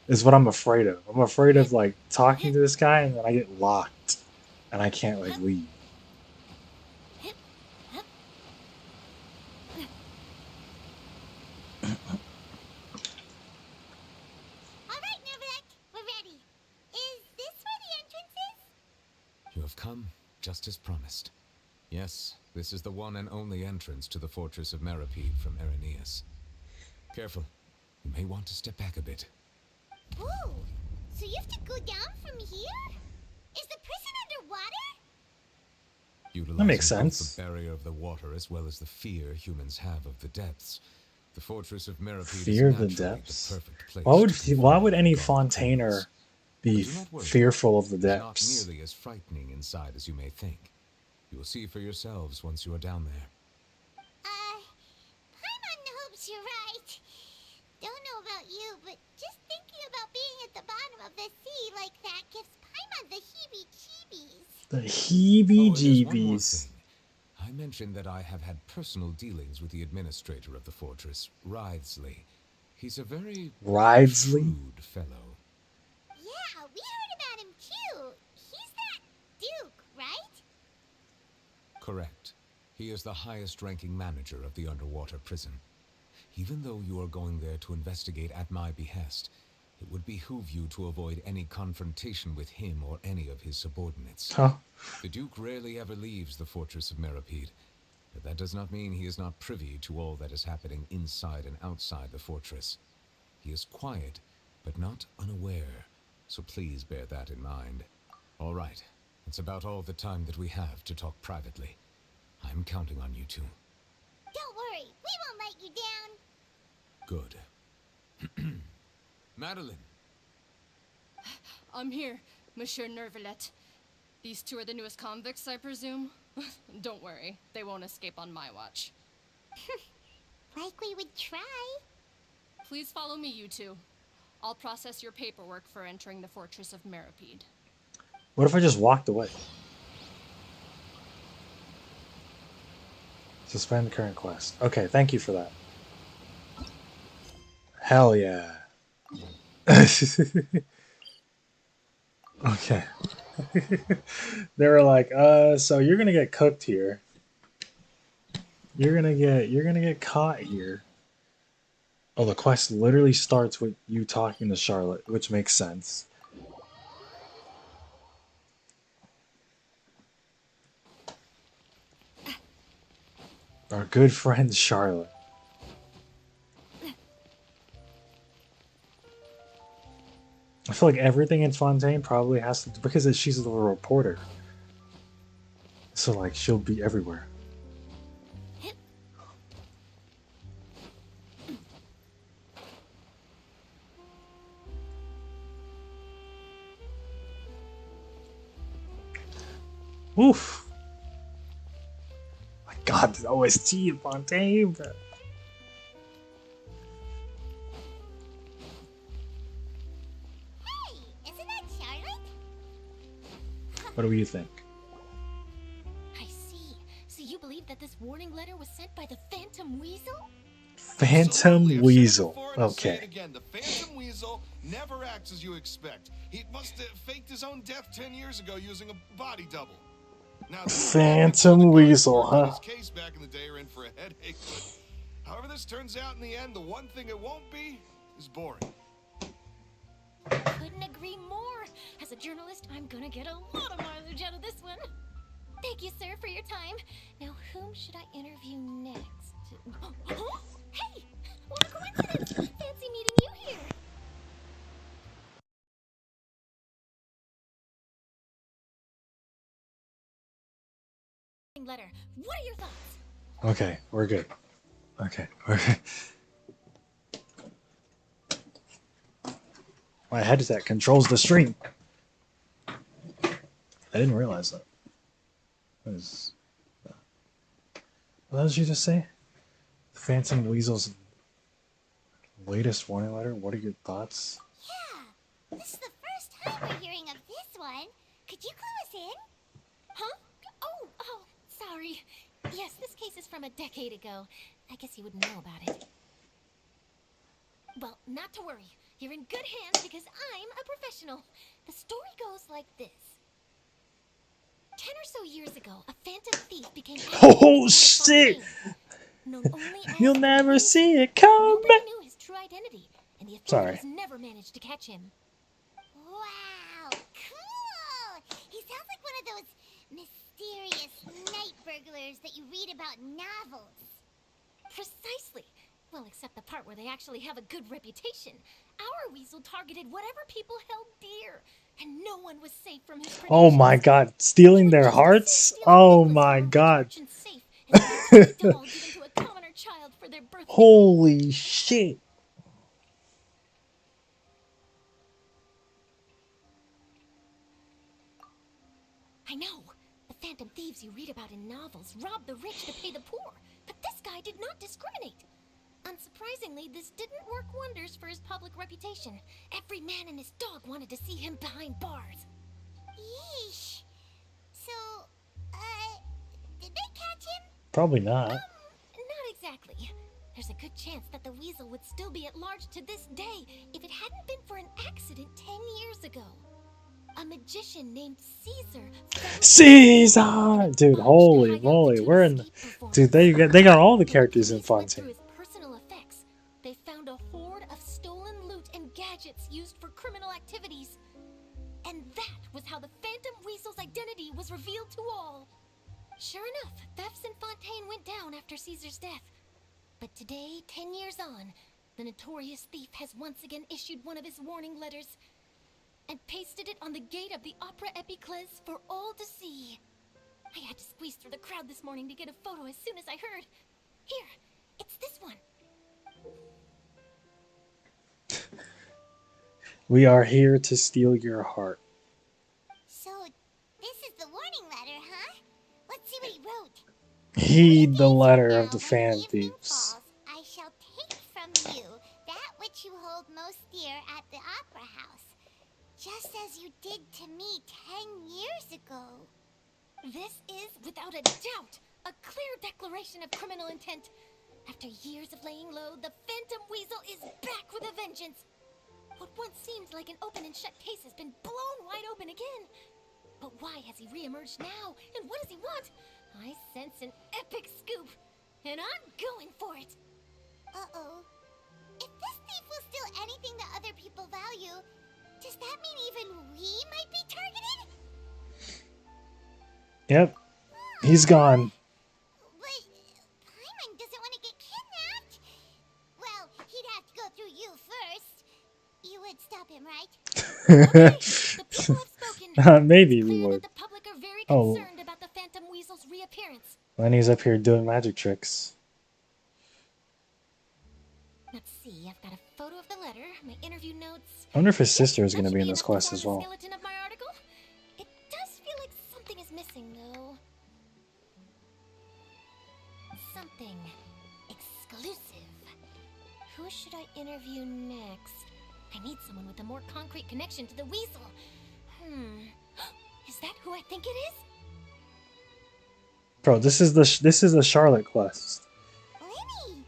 Is what I'm afraid of. I'm afraid of like talking to this guy and then I get locked and I can't like leave. Alright, Neverland, we're ready. Is this where the entrance is? You have come just as promised. Yes, this is the one and only entrance to the fortress of Meripede from Irenaeus. Careful, you may want to step back a bit. Ooh, so you have to go down from here? Is the prison underwater? Utilizing makes both sense. the barrier of the water as well as the fear humans have of the depths, the fortress of Meripede Fear is the naturally depths. the perfect place Why would to why would confine any the gauntlet criminals. Fontainer be But do not worry. fearful of the It's not depths? nearly as frightening inside as you may think. You will see for yourselves once you are down there. Paimon hopes you're right. Don't know about you, but just thinking about being at the bottom of the sea like that gives Paimon the heebie-jeebies. The Oh, there's one more heebie-jeebies. thing. I mentioned that I have had personal dealings with the administrator of the fortress, Wriothesley. He's a very Ridesley? shrewd fellow. Yeah, we heard about him too. He's that Duke, right? Correct. He is the highest-ranking manager of the underwater prison. Even though you are going there to investigate at my behest, it would behoove you to avoid any confrontation with him or any of his subordinates. Huh? The Duke rarely ever leaves the fortress of Meripede, but that does not mean he is not privy to all that is happening inside and outside the fortress. He is quiet, but not unaware, so please bear that in mind. All right, that's about all the time that we have to talk privately. I'm counting on you two. Don't worry, we won't let you down. Good. Madeline! I'm here, Monsieur Nervalet. These two are the newest convicts, I presume? Don't worry, they won't escape on my watch. Like we would try. Please follow me, you two. I'll process your paperwork for entering the fortress of Meripede. What if I just walked away? Suspend current quest. Okay, thank you for that. Hell yeah. Okay. They were like, so you're gonna get cooked here. You're gonna get caught here. Oh, the quest literally starts with you talking to Charlotte, which makes sense. Our good friend Charlotte. I feel like everything in Fontaine probably has to, because she's the reporter. So like she'll be everywhere. Oof. My God, the OST in Fontaine. Bro. Hey, isn't that Charlotte? What do you think? I see. So you believe that this warning letter was sent by the Phantom Weasel? Phantom Absolutely. I've said it Weasel. before and I'll say it Okay. again. The Phantom Weasel never acts as you expect. He must have faked his own death 10 years ago using a body double. Now, the Phantom guys who Weasel, worked on huh? his case back in the day are in for a headache. But however this turns out in the end, the one thing it won't be is boring. Couldn't agree more. As a journalist, I'm gonna get a lot of mileage out of this one. Thank you, sir, for your time. Now, whom should I interview next? Hey! What a coincidence! Fancy meeting you here. Letter. What are your thoughts? Okay, we're good. Okay, we're good. My headset controls the stream. I didn't realize that. What is that? What did you just say? Phantom Weasel's latest warning letter? What are your thoughts? Yeah, this is the first time we're hearing of this one. Could you clue us in? Huh? Oh, sorry. Yes, this case is from a decade ago. I guess you wouldn't know about it. Well, not to worry. You're in good hands because I'm a professional. The story goes like this. 10 or so years ago, a phantom thief became... Oh, shit! Known only as You'll the never Phantom. see it come Nobody back. knew his true identity, and the Sorry. authorities never managed to catch him. Wow, cool! He sounds like one of those mysterious night burglars that you read about in novels. Precisely. Well, except the part where they actually have a good reputation. Our weasel targeted whatever people held dear, and no one was safe from his Oh predictions. my god, He stealing would their just as soon hearts? steal a Oh necklace my from a rich god. merchant's safe as a toy doll given to a commoner child for their birthday. Holy shit. I know. The phantom thieves you read about in novels rob the rich to pay the poor. But this guy did not discriminate. Unsurprisingly, this didn't work wonders for his public reputation. Every man and his dog wanted to see him behind bars. Yeesh. So, did they catch him? Probably not. Not exactly. There's a good chance that the weasel would still be at large to this day if it hadn't been for an accident 10 years ago. A magician named Caesar. Caesar! Dude, holy moly. We're in... Dude, they got all the characters in Fontaine. His personal effects, they found a hoard of stolen loot and gadgets used for criminal activities. And that was how the Phantom Weasel's identity was revealed to all. Sure enough, thefts in Fontaine went down after Caesar's death. But today, 10 years on, the notorious thief has once again issued one of his warning letters and pasted it on the gate of the Opera Epiclese for all to see. I had to squeeze through the crowd this morning to get a photo as soon as I heard. Here, it's this one. We are here to steal your heart. So, this is the warning letter, huh? Let's see what he wrote. Heed the letter of the fan thieves. I shall take from you that which you hold most dear at the Opera House, just as you did to me 10 years ago. This is, without a doubt, a clear declaration of criminal intent. After years of laying low, the Phantom Weasel is back with a vengeance. What once seemed like an open and shut case has been blown wide open again. But why has he reemerged now? And what does he want? I sense an epic scoop, and I'm going for it. Uh-oh. If this thief will steal anything that other people value, does that mean even we might be targeted? Yep. He's gone. But Paimon doesn't want to get kidnapped. Well, he'd have to go through you first. You would stop him, right? Okay, the people have spoken. Maybe It's we clear would. that the public are very Oh. concerned about the Phantom Weasel's reappearance. Lenny's up here doing magic tricks. Let's see, I've got a photo of the letter, my interview notes. I wonder if his Yep, sister is that going to should be in enough this to quest form as the well. skeleton of my article. It does feel like something is missing, though. Something exclusive. Who should I interview next? I need someone with a more concrete connection to the weasel. Is that who I think it is? Bro, this is the Charlotte quest. Lyney!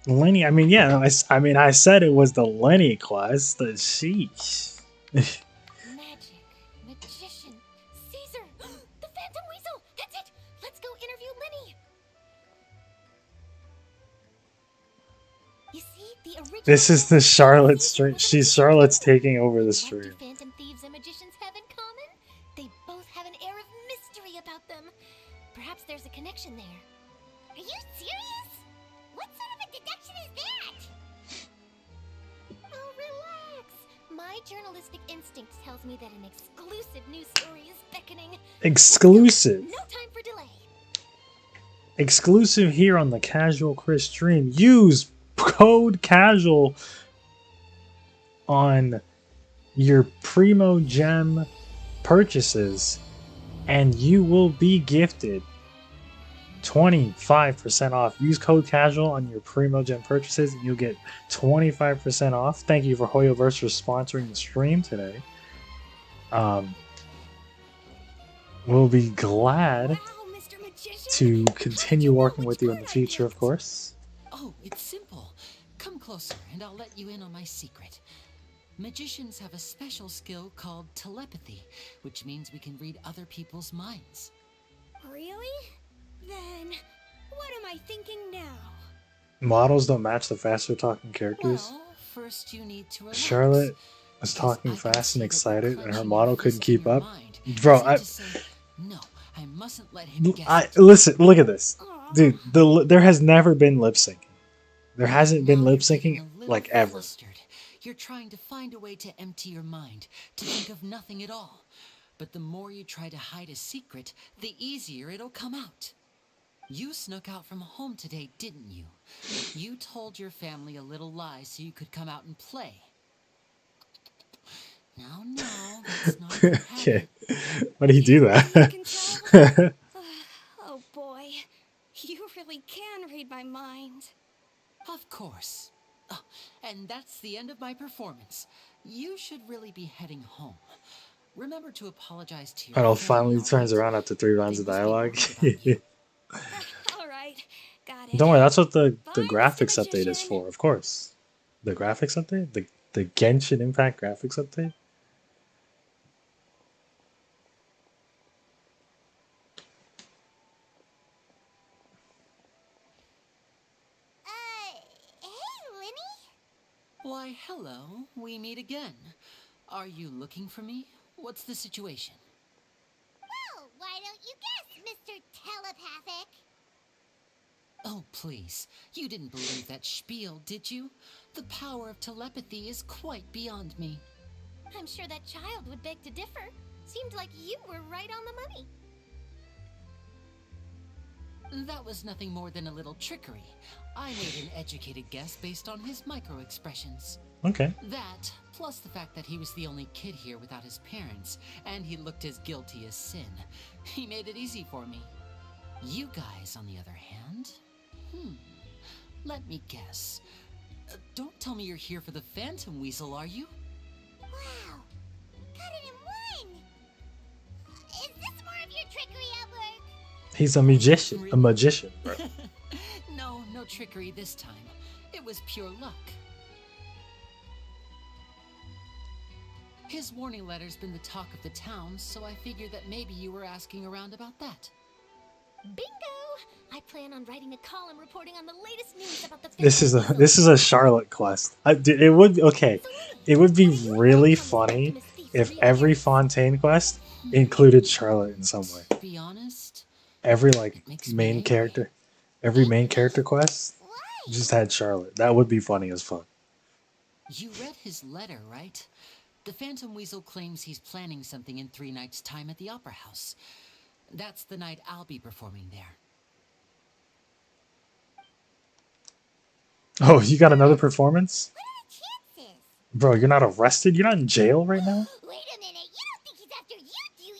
Lenny, I mean, yeah, I said it was the Lenny quest. The sheesh. Magic, magician, Caesar, the Phantom Weasel. That's it. Let's go interview Lyney. You see, the original. This is the Charlotte stream. Charlotte's taking over the What stream. do Phantom Thieves and magicians have in common? They both have an air of mystery about them. Perhaps there's a connection there. Are you serious? What sort of a deduction is that? Oh, relax. My journalistic instinct tells me that an exclusive news story is beckoning. Exclusive. No time for delay. Exclusive here on the Casual Chris stream. Use code CASUAL on your Primo Gem purchases and you will be gifted 25% off. Use code CASUAL on your Primo Gem purchases and you'll get 25% off. Thank you for Hoyoverse for sponsoring the stream today. We'll be glad Wow, Mr. Magician. to continue working with you in the future, of course. Oh, it's simple. Come closer and I'll let you in on my secret. Magicians have a special skill called telepathy, which means we can read other people's minds. Really? Then, what am I thinking now? Models don't match the faster talking characters. Well, first you need to relax. Charlotte was because talking I can fast see and that the excited, and her crunching model of couldn't this in keep your up. mind Bro, seemed I to say, no, I mustn't let him guess it. listen. Look at this. Aw, Dude, there has never been lip syncing. There hasn't been Now lip you're getting syncing a little like ever. flustered. You're trying to find a way to empty your mind, to think of nothing at all. But the more you try to hide a secret, the easier it'll come out. You snuck out from home today, didn't you? You told your family a little lie so you could come out and play. No, that's not a good Okay, habit. why do you do You that? can tell? Oh boy, you really can read my mind. Of course. Oh, and that's the end of my performance. You should really be heading home. Remember to apologize to your Arnold family, finally turns all right? around after 3 rounds They of must be dialogue. worried about you. All right, got it. Don't worry, that's what the Bye, Mr. graphics update is Magician. for, of course. The graphics update? The Genshin Impact graphics update? Hey, Lyney? Why, hello. We meet again. Are you looking for me? What's the situation? Well, why don't you guess, Mr. Telepathic? Oh, please. You didn't believe that spiel, did you? The power of telepathy is quite beyond me. I'm sure that child would beg to differ. Seemed like you were right on the money. That was nothing more than a little trickery. I made an educated guess based on his micro-expressions. Okay. That, plus the fact that he was the only kid here without his parents, and he looked as guilty as sin. He made it easy for me. You guys, on the other hand... Let me guess. Don't tell me you're here for the Phantom Weasel, are you? Wow, got it in one. Is this more of your trickery at work? He's a magician. A magician, bro. No trickery this time. It was pure luck. His warning letter's been the talk of the town, so I figured that maybe you were asking around about that. Bingo! I plan on writing a column reporting on the latest news about the This is a Charlotte quest. It would okay. It would be really funny if every Fontaine quest included Charlotte in some way. To be honest, Every like it makes me main angry. character, every main character quest just had Charlotte. That would be funny as fuck. You read his letter, right? The Phantom Weasel claims he's planning something in 3 nights' time at the Opera House. That's the night I'll be performing there. Oh, you got another performance? What are the chances? Bro, you're not arrested? You're not in jail right now? Wait a minute, you don't think he's after you, do you?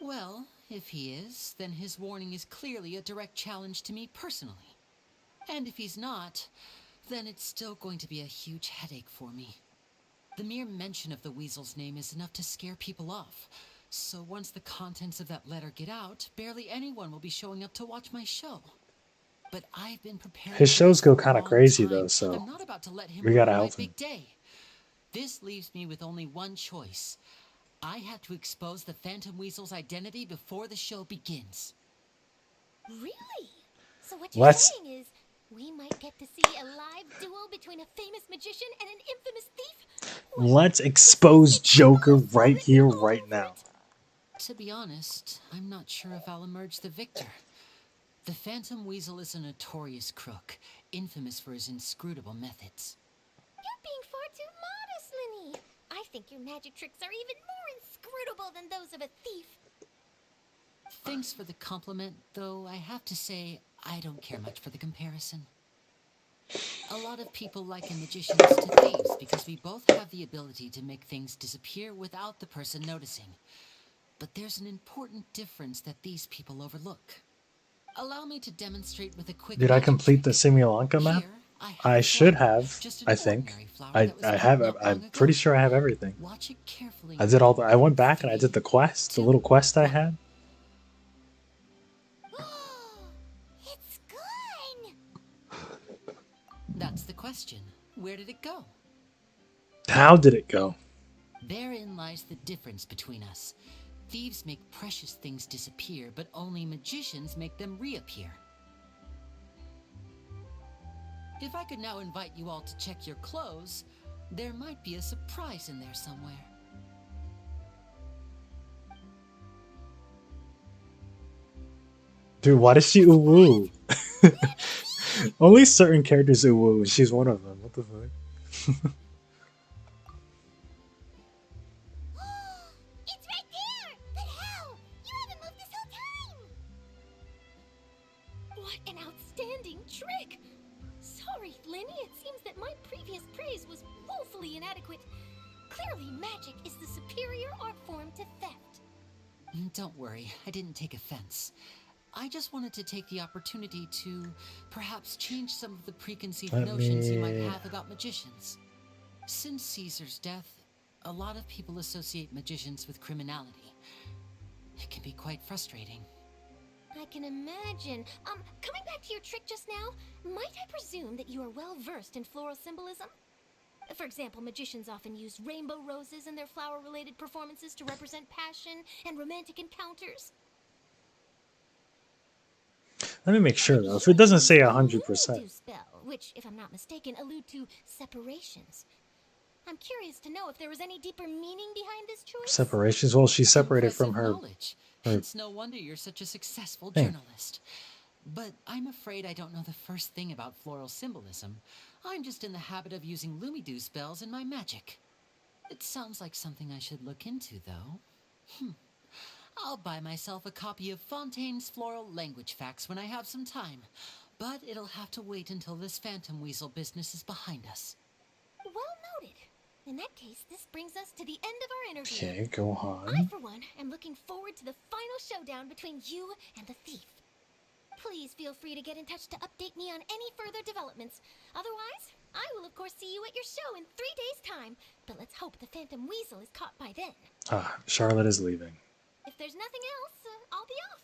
Well, if he is, then his warning is clearly a direct challenge to me personally. And if he's not, then it's still going to be a huge headache for me. The mere mention of the Weasel's name is enough to scare people off. So once the contents of that letter get out, barely anyone will be showing up to watch my show. But I've been preparing. His shows go kind kind of crazy though, so I'm not about to let him we gotta ruin my help him. big day. This leaves me with only one choice. I have to expose the Phantom Weasel's identity before the show begins. Really? So what you're Let's- saying is we might get to see a live duel between a famous magician and an infamous thief? Let's expose Joker right here, right now. To be honest, I'm not sure if I'll emerge the victor. The Phantom Weasel is a notorious crook, infamous for his inscrutable methods. You're being far too modest, Lyney. I think your magic tricks are even more inscrutable than those of a thief. Thanks for the compliment, though I have to say I don't care much for the comparison. A lot of people liken magicians to thieves because we both have the ability to make things disappear without the person noticing. But there's an important difference that these people overlook. Allow me to demonstrate with a quick Did I magic complete the trick. Simulanka map? Here, I a should flower, have, just an I think. ordinary flower I that was have. found not long I'm ago. pretty sure I have everything. Watch it carefully. I did all the. I went back and I did the quest, the little quest I had. It's gone! That's the question. Where did it go? How did it go? Therein lies the difference between us. Thieves make precious things disappear, but only magicians make them reappear. If I could now invite you all to check your clothes, there might be a surprise in there somewhere. Dude, why does she ooh woo? Only certain characters ooh woo. She's one of them. What the fuck? It's right there! But how? You haven't moved this whole time! What an outstanding trick! Sorry, Lyney, it seems that my previous praise was woefully inadequate. Clearly, magic is the superior art form to theft. Don't worry, I didn't take offense. I just wanted to take the opportunity to perhaps change some of the preconceived notions you might have about magicians. Since Caesar's death, a lot of people associate magicians with criminality. It can be quite frustrating. I can imagine. Coming back to your trick just now, might I presume that you are well versed in floral symbolism? For example, magicians often use rainbow roses in their flower-related performances to represent passion and romantic encounters. Let me make sure though. If it doesn't say 100%. Spell, which, if I'm not mistaken, allude to separations. I'm curious to know if there was any deeper meaning behind this choice. Separations? Well, she's separated from her. Knowledge. It's no wonder you're such a successful thing. Journalist. But I'm afraid I don't know the first thing about floral symbolism. I'm just in the habit of using Lumidu spells in my magic. It sounds like something I should look into, though. I'll buy myself a copy of Fontaine's Floral Language Facts when I have some time. But it'll have to wait until this phantom weasel business is behind us. Well noted. In that case, this brings us to the end of our interview. Okay, go on. I, for one, am looking forward to the final showdown between you and the thief. Please feel free to get in touch to update me on any further developments. Otherwise, I will of course see you at your show in 3 days' time. But let's hope the Phantom Weasel is caught by then. Charlotte is leaving. If there's nothing else, I'll be off.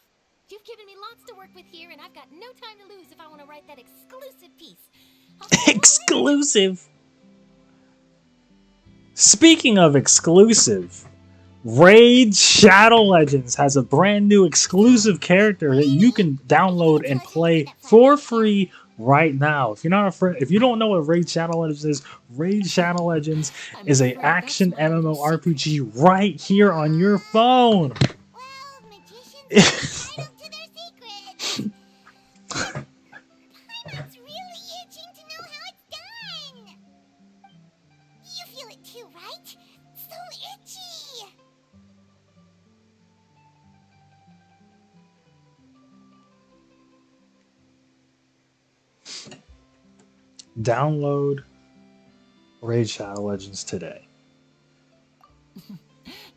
You've given me lots to work with here, and I've got no time to lose if I want to write that exclusive piece. Exclusive! Speaking of exclusive, Raid Shadow Legends has a brand new exclusive character that you can download and play for free right now. If you're not if you don't know what Raid Shadow Legends is, Raid Shadow Legends is an action MMORPG right here on your phone. Well, magicians are entitled to their secrets. Paimon's really itching to know how it's done. You feel it too, right? So itchy. Download Raid Shadow Legends today.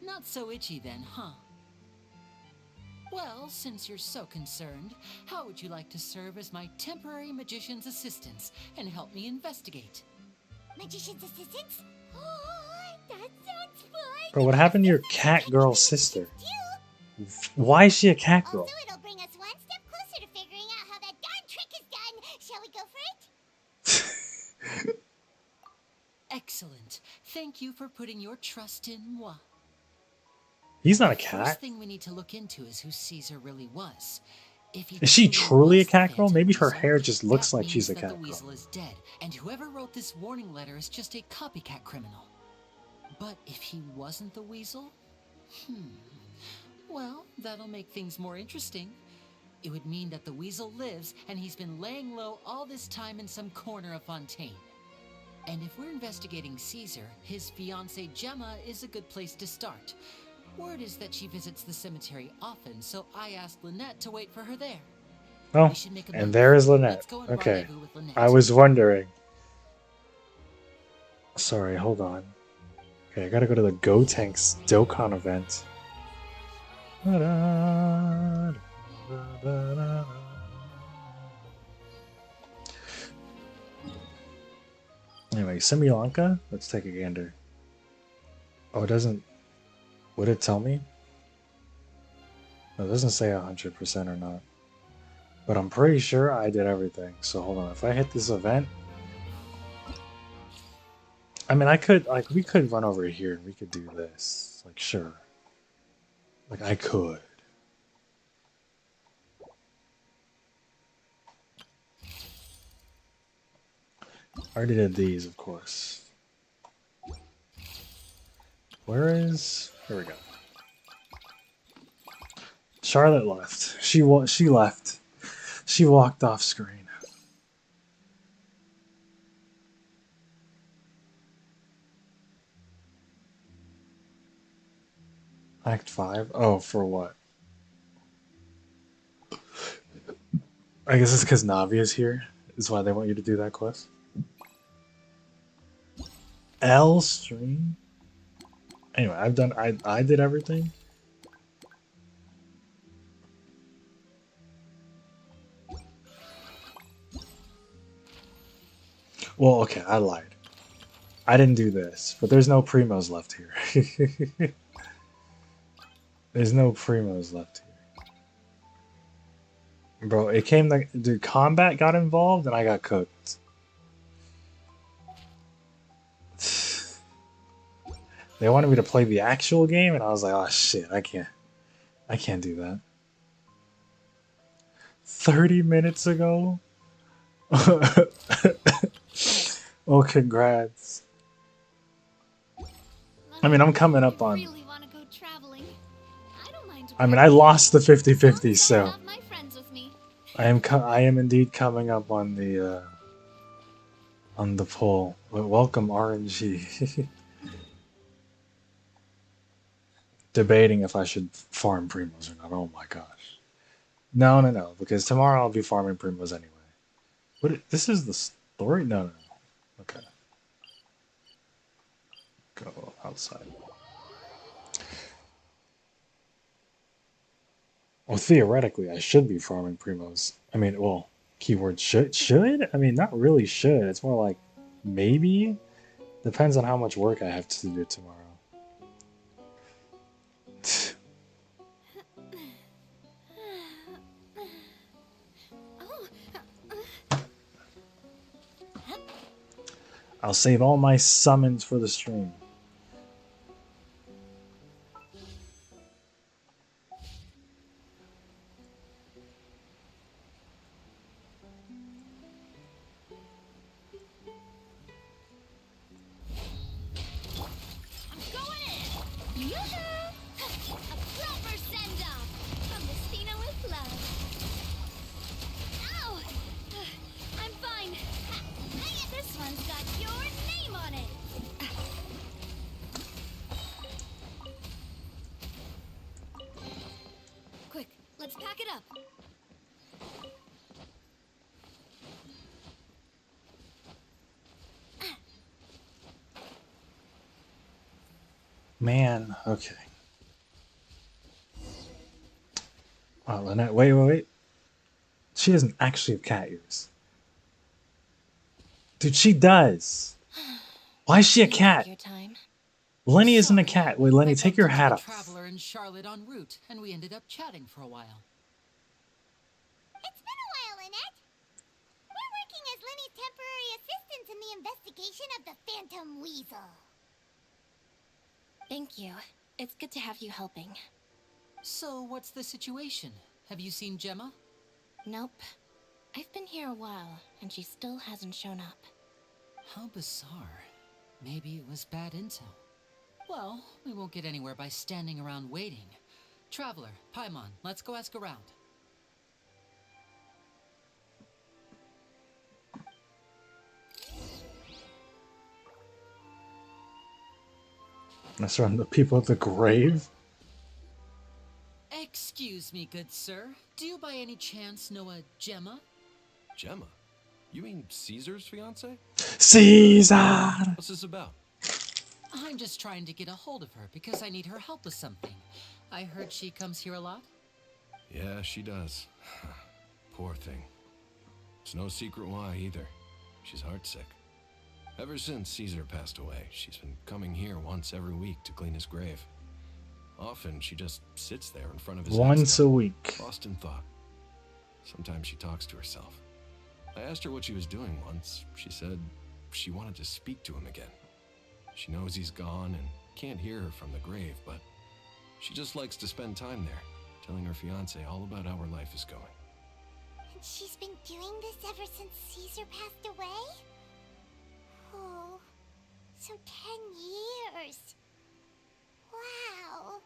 Not so itchy then, huh? Well, since you're so concerned, how would you like to serve as my temporary magician's assistants and help me investigate? Magician's assistants? Oh, that sounds fun. Bro, what happened to your cat girl sister? Why is she a cat girl? Also, it'll bring us one step closer to figuring out how that darn trick is done. Shall we go for it? Excellent. Thank you for putting your trust in moi. He's not a The cat. first thing we need to look into is who Caesar really was. If he Is she truly a was cat girl? Phantom Maybe her Weasel, hair just looks that like she's a means that cat the girl. weasel is dead, and whoever wrote this warning letter is just a copycat criminal. But if he wasn't the weasel, well, that'll make things more interesting. It would mean that the weasel lives, and he's been laying low all this time in some corner of Fontaine. And if we're investigating Caesar, his fiancée Gemma is a good place to start. Word is that she visits the cemetery often, so I asked Lynette to wait for her there. Oh, We should make a and move. there is Lynette. Let's go and Okay, rendezvous with Lynette. I was wondering. Sorry, hold on. Okay, I gotta go to the Gotenks Dokkan event. Anyway, Sri-Lanka? Let's take a gander. Oh, it doesn't... Would it tell me? No, it doesn't say 100% or not. But I'm pretty sure I did everything. So hold on, if I hit this event... I mean, I could, like, we could run over here and we could do this. Like, sure. Like, I could. I already did these, of course. Where is... Here we go. Charlotte left. She left. She walked off screen. Act 5? Oh, for what? I guess it's because Navi is here. Is why they want you to do that quest. L stream? Anyway, I did everything. Well, okay, I lied. I didn't do this, but there's no primos left here. There's no primos left here. Bro, it came like, dude, combat got involved and I got cooked. They wanted me to play the actual game and I was like, oh shit, I can't do that. 30 minutes ago? Oh, congrats. I mean, I'm coming up on... Really want to go traveling. I don't mind. I mean, I lost the 50-50, so... Have my friends with me. I am indeed coming up on the poll. Well, welcome, RNG. Debating if I should farm primos or not. Oh my gosh. No, because tomorrow I'll be farming primos anyway. What? This is the story? No. Okay. Go outside. Well, theoretically, I should be farming primos. I mean, well, keyword should? Should? I mean, not really should. It's more like maybe. Depends on how much work I have to do tomorrow. I'll save all my summons for the stream. Let's pack it up. Man, okay. Oh, Lynette, wait. She doesn't actually have cat ears. Dude, she does. Why is she a cat? Lyney isn't a cat. Wait, Lyney, take your hat off. Traveler in Charlotte en route, and we ended up chatting for a while. It's been a while, Lynette. We're working as Lyney's temporary assistants in the investigation of the Phantom Weasel. Thank you. It's good to have you helping. So, what's the situation? Have you seen Gemma? Nope. I've been here a while, and she still hasn't shown up. How bizarre. Maybe it was bad intel. Well, we won't get anywhere by standing around waiting. Traveler, Paimon, let's go ask around. That's from the people at the grave? Excuse me, good sir. Do you by any chance know a Gemma? Gemma? You mean Caesar's fiance? Caesar! What's this about? I'm just trying to get a hold of her because I need her help with something. I heard she comes here a lot. Yeah, she does. Poor thing. It's no secret why either. She's heartsick. Ever since Caesar passed away, she's been coming here once every week to clean his grave. Often she just sits there in front of his once a week. Lost in thought. Sometimes she talks to herself. I asked her what she was doing once. She said she wanted to speak to him again. She knows he's gone and can't hear her from the grave, but she just likes to spend time there, telling her fiancé all about how her life is going. And she's been doing this ever since Caesar passed away? Oh, so 10 years. Wow.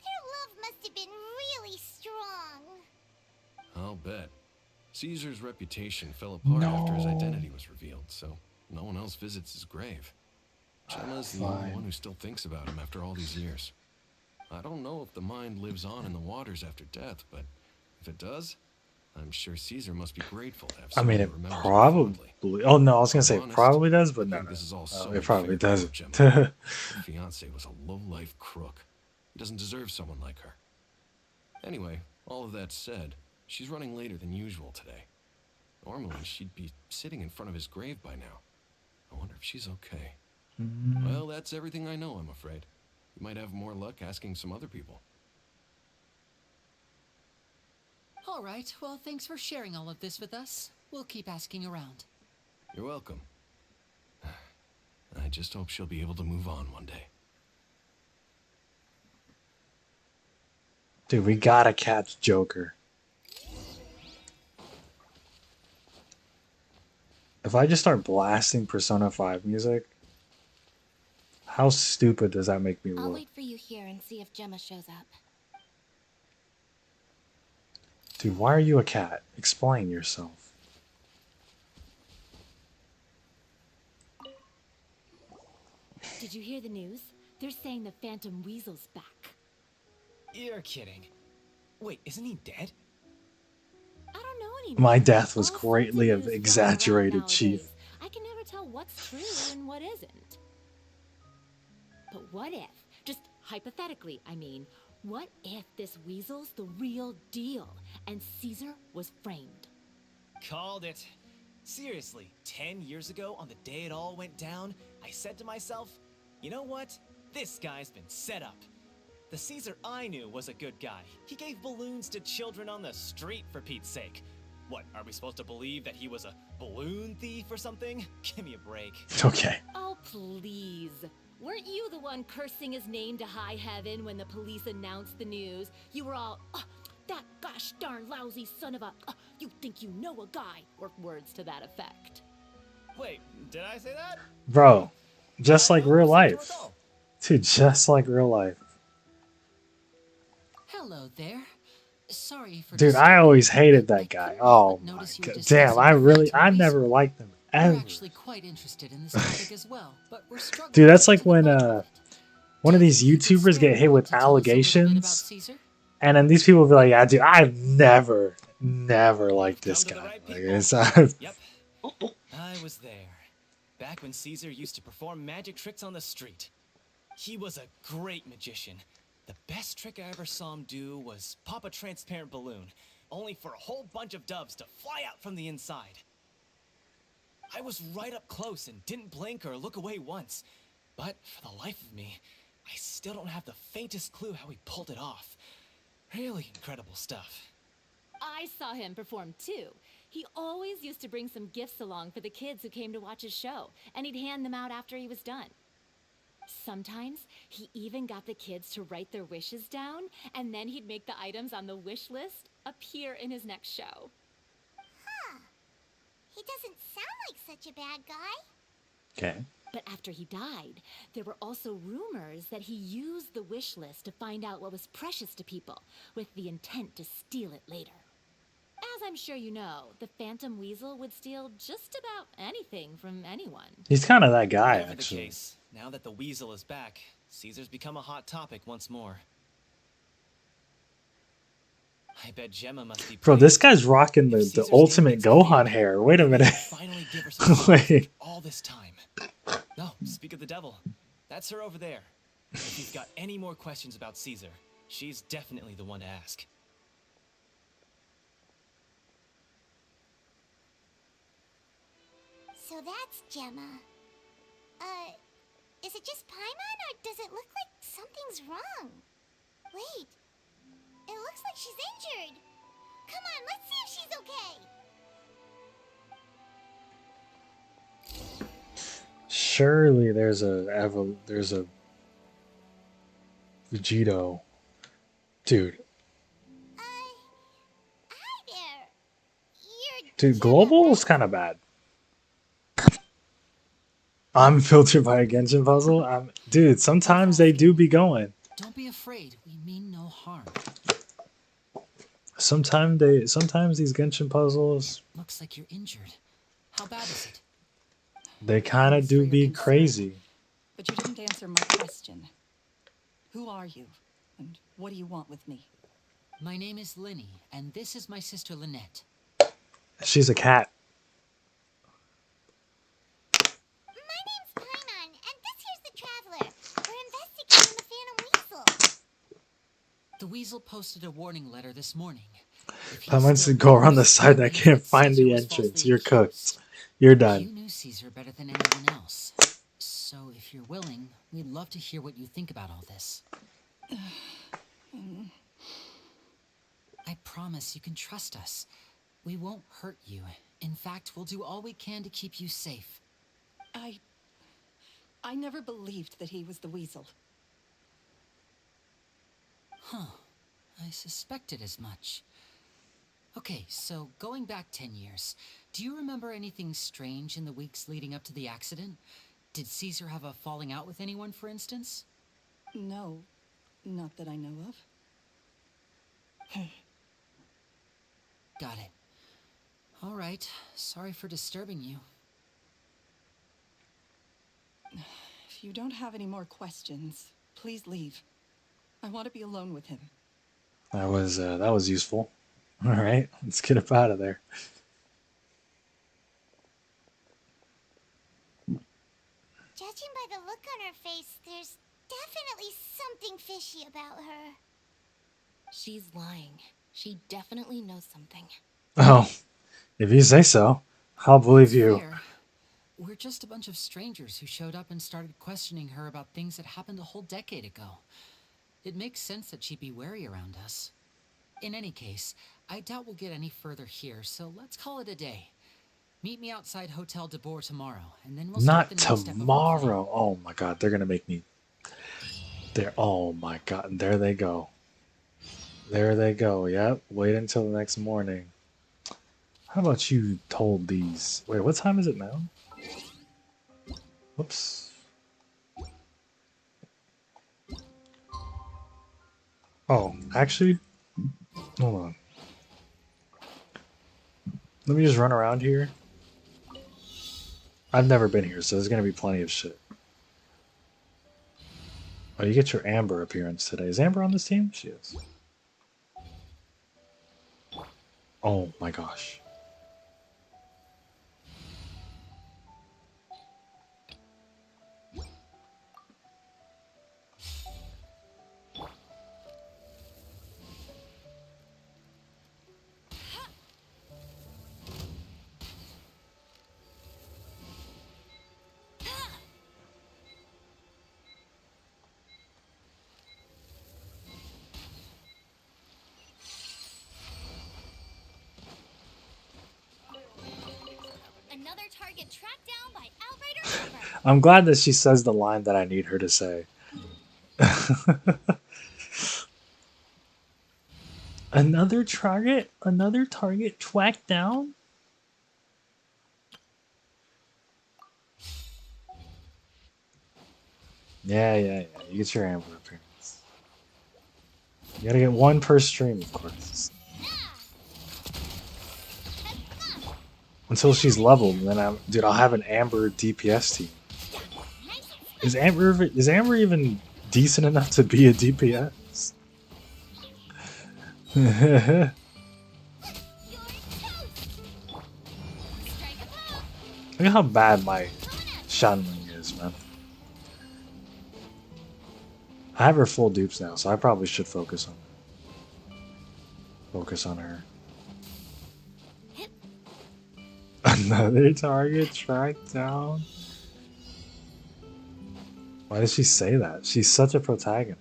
Their love must have been really strong. Caesar's reputation fell apart after his identity was revealed, so no one else visits his grave. Gemma's the only one who still thinks about him after all these years. I don't know if the mind lives on in the waters after death, but if it does, I'm sure Caesar must be grateful to have I someone mean, who it remembers him probably. fondly. Oh no, I was gonna say it Honest, probably does, but I no, think no, this is all no, so it probably unfair for doesn't. Gemma. Her fiance was a low-life crook. He doesn't deserve someone like her. Anyway, all of that said, she's running later than usual today. Normally, she'd be sitting in front of his grave by now. I wonder if she's okay. Well, that's everything I know, I'm afraid. You might have more luck asking some other people. All right, well, thanks for sharing all of this with us. We'll keep asking around. You're welcome. I just hope she'll be able to move on one day. Dude, we gotta catch Joker. If I just start blasting Persona 5 music, how stupid does that make me I'll look? wait for you here and see if Gemma shows up. Dude, why are you a cat? Explain yourself. Did you hear the news? They're saying the Phantom Weasel's back. You're kidding. Wait, isn't he dead? I don't know anymore. My death was All sorts of greatly news flying around exaggerated, Chief. nowadays. I can never tell what's true and what isn't. But what if, just hypothetically, I mean, what if this weasel's the real deal and Caesar was framed? Called it. Seriously, 10 years ago, on the day it all went down, I said to myself, you know what? This guy's been set up. The Caesar I knew was a good guy. He gave balloons to children on the street, for Pete's sake. What, are we supposed to believe that he was a balloon thief or something? Give me a break. Okay. Oh, please. Weren't you the one cursing his name to high heaven when the police announced the news? You were all, oh, that gosh darn lousy son of a, you think you know a guy, or words to that effect. Wait, did I say that? Bro, just I like know, real so life. don't. Dude, just like real life. Hello there. Sorry for Dude, I disturbing always you. hated I that guy. couldn't Oh help but my notice you were god. discussing Damn, I the really, Phantom I Weasel. never liked them We're ever. actually quite interested in this topic as well, but we're struggling Dude, that's to like get to the when bottom of it. one of Do these you think it's YouTubers get fair hit with to tell us a little bit about allegations, Caesar? and then these people will be like, yeah, dude, I've never liked this Come to the guy. right Like, people. it's, Yep. I was there. Back when Caesar used to perform magic tricks on the street. He was a great magician. The best trick I ever saw him do was pop a transparent balloon, only for a whole bunch of doves to fly out from the inside. I was right up close and didn't blink or look away once. But for the life of me, I still don't have the faintest clue how he pulled it off. Really incredible stuff. I saw him perform too. He always used to bring some gifts along for the kids who came to watch his show, and he'd hand them out after he was done. Sometimes he even got the kids to write their wishes down, and then he'd make the items on the wish list appear in his next show. Huh. He doesn't sound like such a bad guy. okay. But after he died, there were also rumors that he used the wish list to find out what was precious to people, with the intent to steal it later. As I'm sure you know, the Phantom Weasel would steal just about anything from anyone. He's kind of that guy, Whatever the actually. case, now that the weasel is back, Caesar's become a hot topic once more. I bet Gemma must be Bro, pleased. this guy's rocking the Caesar's ultimate name gets Gohan big, hair. Wait a maybe minute. he'll finally give her some Wait. after all this time. No, speak of the devil. That's her over there. If you've got any more questions about Caesar, she's definitely the one to ask. So that's Gemma. Is it just Paimon, or does it look like something's wrong? Wait, it looks like she's injured. Come on, let's see if she's okay. Surely there's a Vegito. Dude. Hi there. You're Dude, Global is kind of bad. I'm filtered by a Genshin puzzle. Dude, sometimes they do be going. Don't be afraid. We mean no harm. Sometimes these Genshin puzzles, Looks like you're injured. How bad is it? they kind of Thanks for do your be concern. crazy. But you didn't answer my question. Who are you? And what do you want with me? My name is Lyney, and this is my sister Lynette. She's a cat. My name's Paimon, and this here's the Traveler. We're investigating the Phantom Weasel. The Weasel posted a warning letter this morning. If I he's meant still to go around the loose, side it that means can't that find Caesar the was entrance. falsely You're accused. cooked. You're You done. knew Caesar better than anyone else. So if you're willing, we'd love to hear what you think about all this. I promise you can trust us. We won't hurt you. In fact, we'll do all we can to keep you safe. I never believed that he was the Weasel. Huh. I suspected as much. Okay, so going back 10 years, do you remember anything strange in the weeks leading up to the accident? Did Caesar have a falling out with anyone, for instance? No, not that I know of. Got it. All right. Sorry for disturbing you. If you don't have any more questions, please leave. I want to be alone with him. That was useful. All right, let's get up out of there. Judging by the look on her face, there's definitely something fishy about her. She's lying. She definitely knows something. Oh, if you say so, I'll believe That's you. fair. We're just a bunch of strangers who showed up and started questioning her about things that happened a whole decade ago. It makes sense that she'd be wary around us. In any case, I doubt we'll get any further here, so let's call it a day. Meet me outside Hotel de Boer tomorrow, and then we'll start Not the next step of our plan. tomorrow. Oh my god, they're gonna make me. Oh my god, there they go. There they go. Yep. Wait until the next morning. How about you hold these? Wait, what time is it now? Whoops. Oh, actually, hold on. Let me just run around here. I've never been here, so there's gonna be plenty of shit. Oh, you get your Amber appearance today. Is Amber on this team? She is. Oh my gosh. Another target tracked down by Outrider Amber. I'm glad that she says the line that I need her to say. Another target tracked down? Yeah. You get your Amber appearance. You gotta get one per stream, of course. Until she's leveled, and then I'll have an Amber DPS team. Is Amber even decent enough to be a DPS? Look at how bad my Shanling is, man. I have her full dupes now, so I probably should focus on her. Another target tracked down? Why does she say that? She's such a protagonist.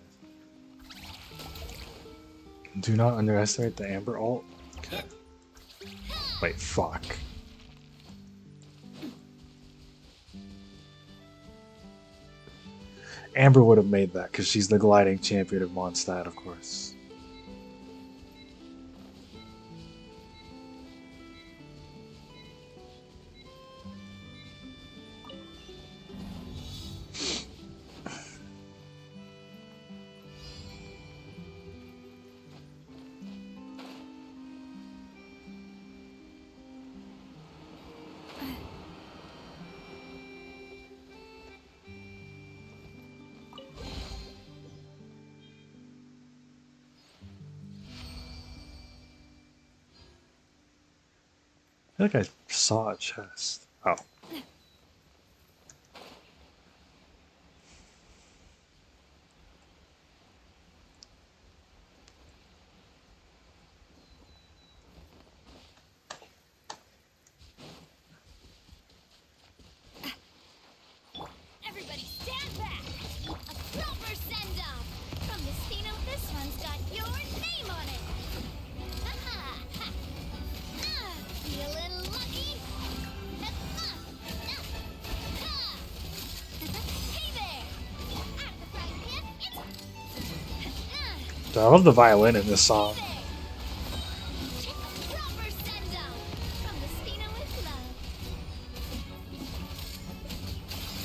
Do not underestimate the Amber ult. Okay. Wait, fuck. Amber would have made that because she's the gliding champion of Mondstadt, of course. I feel like I saw a chest. Oh. Everybody stand back! A proper send-off! From Destino, this one's got your name on it! Ha-ha! Ha! Feeling lucky? Ha! Ha! Hey there! Out the frying pan, Dude, I love the violin in this song. a proper send-off! From Destino with love.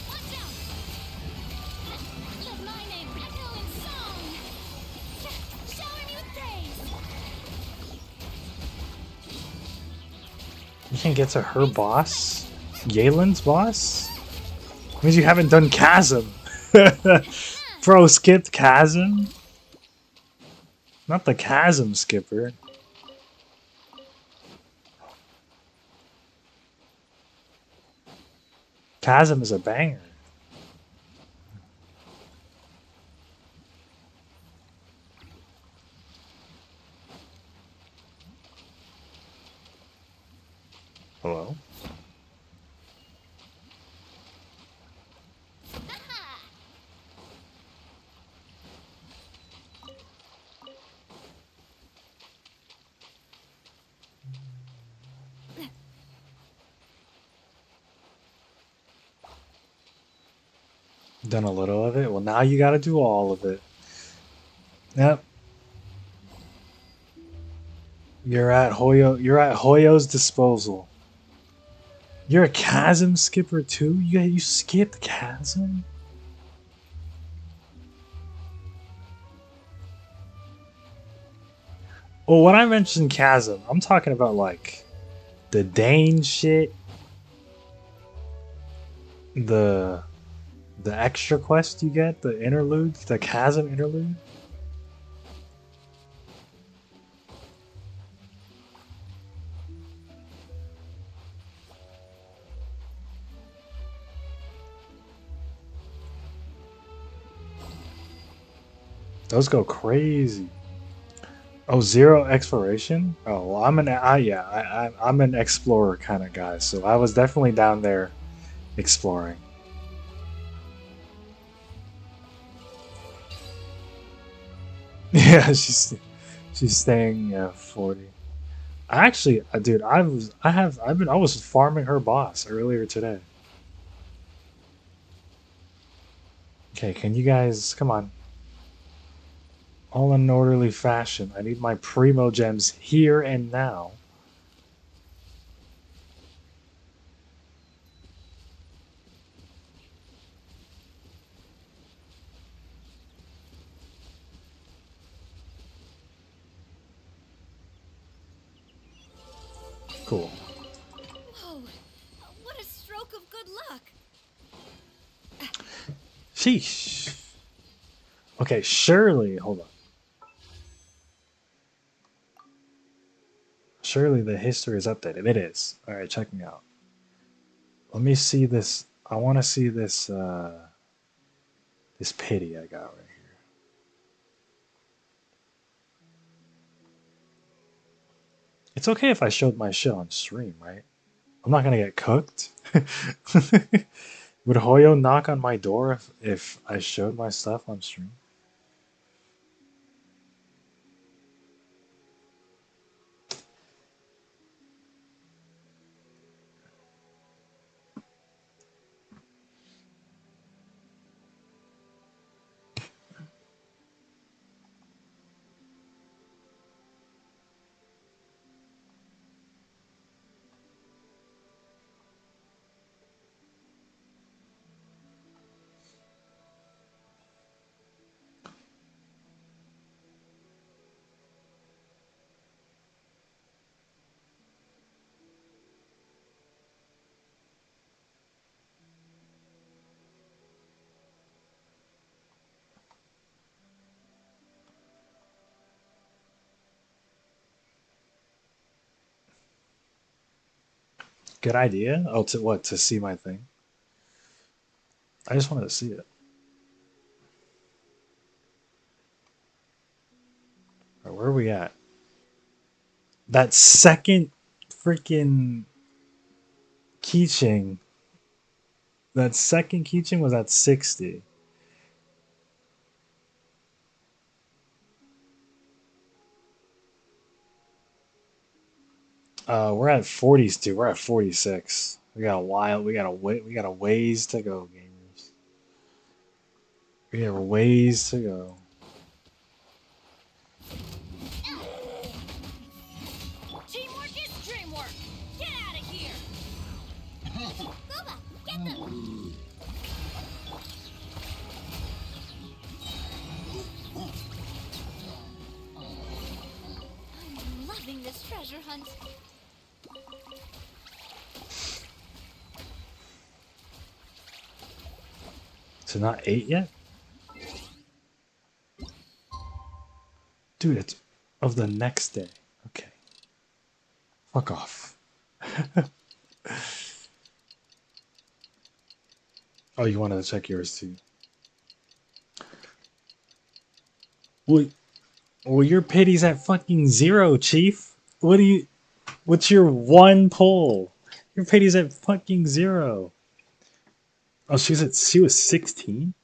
Watch out! Let my name echo in song! Shower me with praise! You can get to her boss? Yelan's boss? Means you haven't done Chasm. Bro, skipped Chasm? Not the Chasm skipper. Chasm is a banger. Hello? Done a little of it? Well, now you gotta do all of it. Yep. You're at Hoyo's disposal. You're a Chasm skipper too? You skipped Chasm? Well, when I mentioned Chasm, I'm talking about like the Dane shit, the extra quest you get, the interlude, the Chasm interlude. Those go crazy. Oh, zero exploration. Oh, well, I'm an explorer kind of guy, so I was definitely down there exploring. Yeah, she's staying 40. Actually, dude, I was farming her boss earlier today. Okay, can you guys come on? All in an orderly fashion. I need my primo gems here and now. Cool. Whoa! What a stroke of good luck! Sheesh. Okay, surely, hold on. Surely the history is updated. It is. Alright, check me out. Let me see this. I want to see this, this pity I got right here. It's okay if I showed my shit on stream, right? I'm not gonna get cooked. Would Hoyo knock on my door if I showed my stuff on stream? Good idea. Oh, to what? To see my thing? I just wanted to see it. Right, where are we at? That second freaking keychain. That second keychain was at 60. We're at 40s too. We're at 46. We got a while. We got a ways to go, gamers. We got a ways to go. Teamwork is dreamwork. Get out of here. Booba, get them. I'm loving this treasure hunt. So not 8 yet? Dude, it's of the next day. Okay. Fuck off. Oh, you wanted to check yours too. Well, your pity's at fucking 0, Chief. What's your one pull? Your pity's at fucking 0. Oh, she was 16?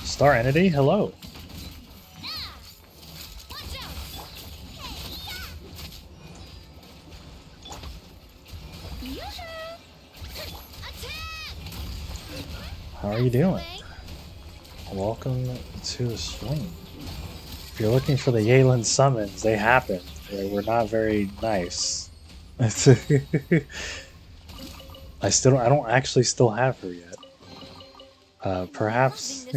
Star Entity, hello. How are you doing? Welcome to the stream. If you're looking for the YELAN summons, they happened. They were not very nice. I don't actually still have her yet. Perhaps.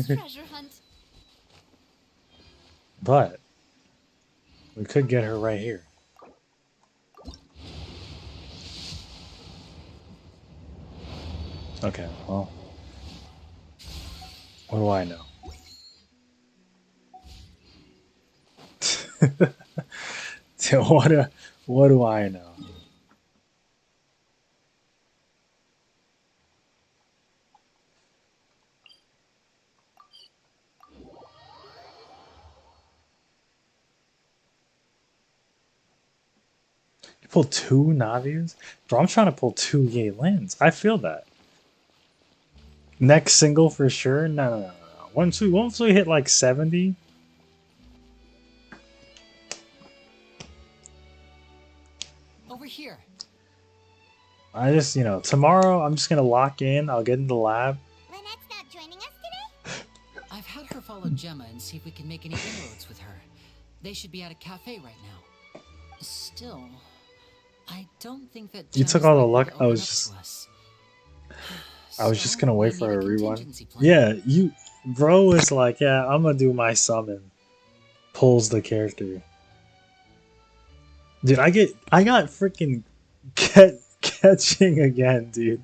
But we could get her right here. Okay, well. What do I know? What do I know? You pull 2 Navias? Bro, I'm trying to pull 2 YELANs. I feel that. Next single for sure? No. Once we hit like 70. Over here. I just, tomorrow I'm just gonna lock in. I'll get in the lab. Lynette's not joining us today? I've had her follow Gemma and see if we can make any inroads with her. They should be at a cafe right now. Still, I don't think that You took all the luck. I was just gonna wait for a rerun. Yeah, bro was like, yeah, I'm gonna do my summon. Pulls the character. Dude, I got freaking catching again, dude.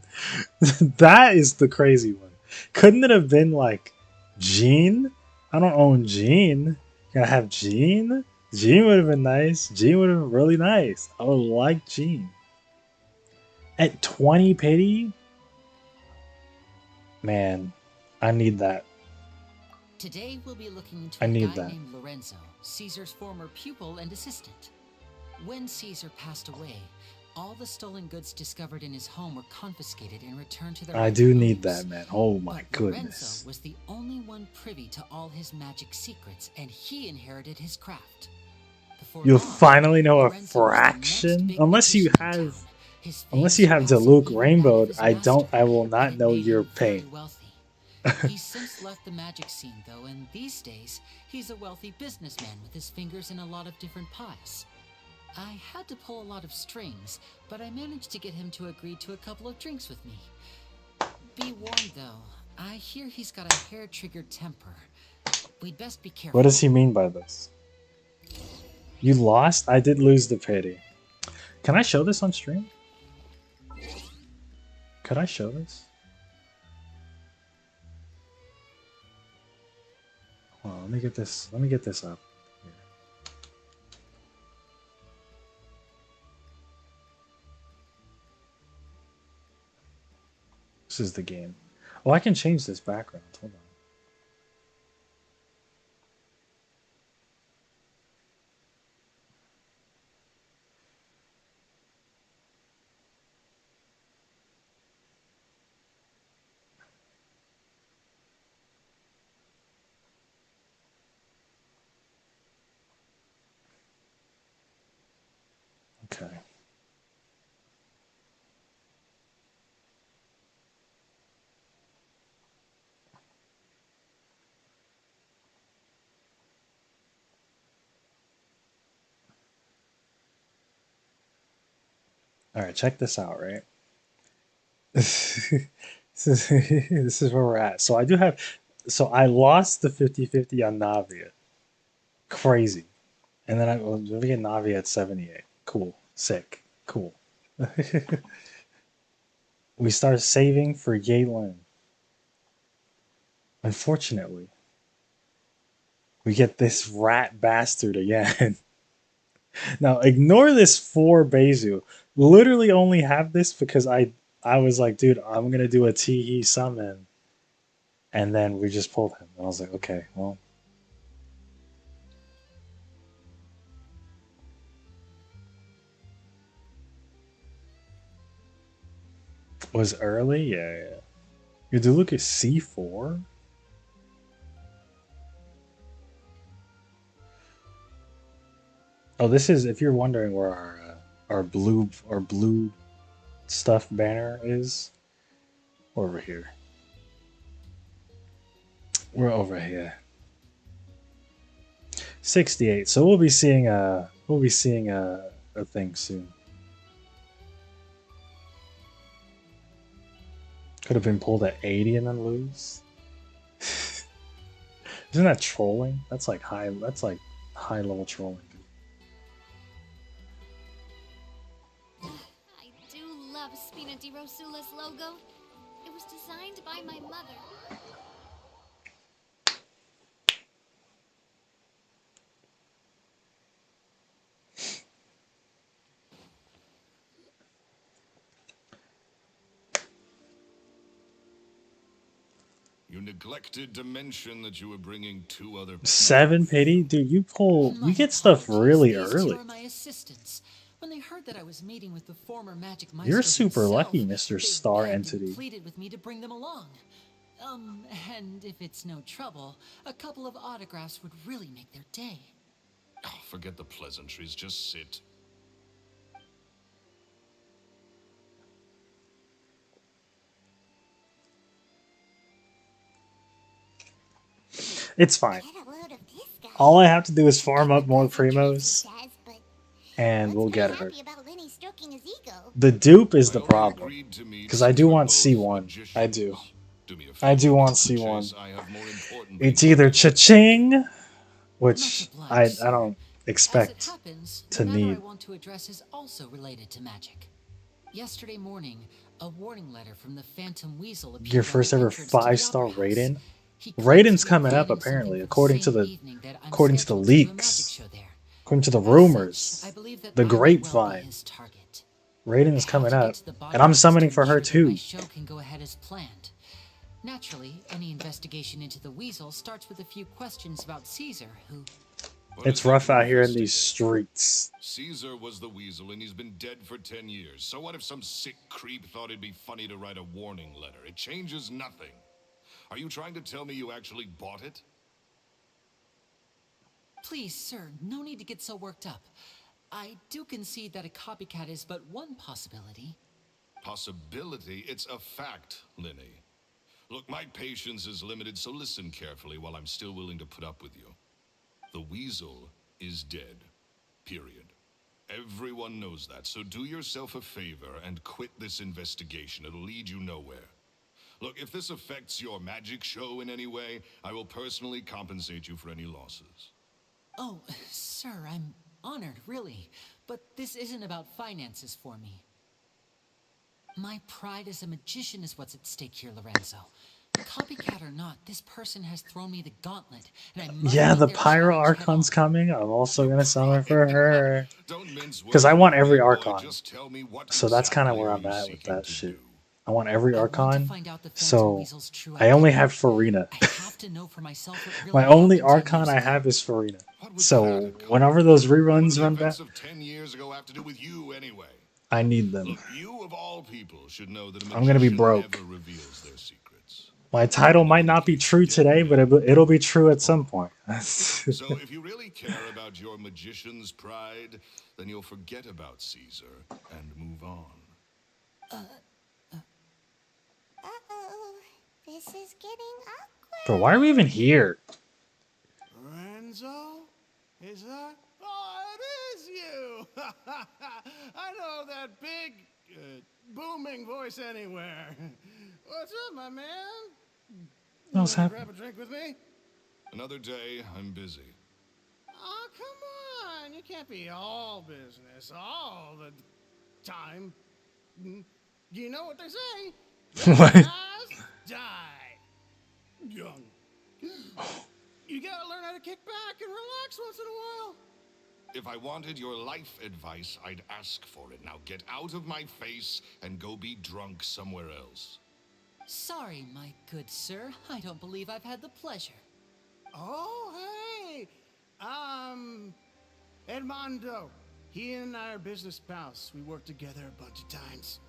That is the crazy one. Couldn't it have been like Jean? I don't own Jean. Can I have Jean? Jean would have been nice. Jean would have been really nice. I would like Jean. At 20 pity? Man, I need that. Today we'll be looking into I a need guy that. named Lorenzo, Caesar's former pupil and assistant. When Caesar passed away, all the stolen goods discovered in his home were confiscated and returned to their I do rightful need owners. that, man. Oh my But goodness. Lorenzo was the only one privy to all his magic secrets, and he inherited his craft. Before You'll long, finally know a Lorenzo was the next fraction? big Unless you magician in have town. His Unless fame you have surpassing Diluc even that of Rainbowed, his I will master, not and it know made your him very pain. wealthy. He's since left the magic scene though, and these days he's a wealthy businessman with his fingers in a lot of different pies. I had to pull a lot of strings, but I managed to get him to agree to a couple of drinks with me. Be warned though, I hear he's got a hair-triggered temper. We'd best be careful. What does he mean by this? You lost? I did lose the pity. Can I show this on stream? Could I show this? Hold on, let me get this. Let me get this up. Here. This is the game. Oh, I can change this background. Hold on. Okay. All right, check this out, right? this is where we're at. So I do have, so I lost the 50-50 on Navia. Crazy. And then I'm get Navi at 78. Cool. Sick. Cool. We start saving for YELAN. Unfortunately, we get this rat bastard again. Now, ignore this 4 Bezu. Literally only have this because I was like, dude, I'm going to do a Teehee summon. And then we just pulled him. And I was like, okay, well. Was early? Yeah. You do look at C4? Oh, this is, if you're wondering where our blue stuff banner is, over here. We're over here. 68. So we'll be seeing a thing soon. Could have been pulled at 80 and then lose. Isn't that trolling? That's like high level trolling. I do love Spina di Rosula's logo. It was designed by my mother. You neglected to mention that you were bringing 2 other people. 7 pity? Dude, you get stuff really early. My assistants. When they heard that I was meeting with the former Magic Meister You're super himself, lucky, Mr. Star Entity. Pleaded with me to bring them along. And if it's no trouble, a couple of autographs would really make their day. Oh, forget the pleasantries, just sit. It's fine. All I have to do is farm up more primos, and we'll get her. The dupe is the problem, because I do want C1. I do. I do want C1. It's either cha-ching, which I don't expect to need. I want to address is also related to magic. Yesterday morning, a warning letter from the Phantom Weasel appeared. Your first ever 5-star Raiden? Raiden's coming up apparently, according to the leaks, according to the rumors, the grapevine. Raiden is coming up, and I'm summoning for her too. Show can go ahead as planned. Naturally, any investigation into the Weasel starts with a few questions about Caesar, who... It's rough out here in these streets. Caesar was the Weasel, and he's been dead for 10 years. So what if some sick creep thought it'd be funny to write a warning letter? It changes nothing. Are you trying to tell me you actually bought it? Please, sir, no need to get so worked up. I do concede that a copycat is but one possibility. Possibility? It's a fact, Lyney. Look, my patience is limited, so listen carefully while I'm still willing to put up with you. The Weasel is dead. Period. Everyone knows that, so do yourself a favor and quit this investigation. It'll lead you nowhere. Look, if this affects your magic show in any way, I will personally compensate you for any losses. Oh, sir, honored, really. But this isn't about finances for me. My pride as a magician is what's at stake here, Lorenzo. Copycat or not, this person has thrown me the gauntlet, and I must Yeah, meet the their Pyro challenge head Archon's on. coming. I'm also gonna summon for her. Don't mince Because I words want with every me, boy. Archon. Just tell me what So that's kind of exactly where are I'm you at with seeking that to shit. do? I want every I want to Archon. find out the Phantom So Weasel's true I only identity. have Farina. I have to know for myself what really My only happened 10 Archon years I ago. have is Farina. What would So that accomplish? whenever those What reruns do the run back, events of 10 years ago have to do with you anyway? I need them. Look, you of all people should know that a I'm gonna be magician broke. never reveals their secrets. My title might not be true today, but it'll be true at some point. So if you really care about your magician's pride, then you'll forget about Caesar and move on. Uh-oh. This is getting awkward. Bro, why are we even here? Lorenzo? Is that? Oh, it is you! I know that big, booming voice anywhere. What's up, my man? What's Wanna happening? grab a drink with me? Another day, I'm busy. Oh, come on. You can't be all business all the time. You know what they say? What? Just die. Young. You gotta learn how to kick back and relax once in a while. If I wanted your life advice, I'd ask for it. Now get out of my face and go be drunk somewhere else. Sorry, my good sir. I don't believe I've had the pleasure. Oh, hey. Edmondo. He and I are business pals. We worked together a bunch of times.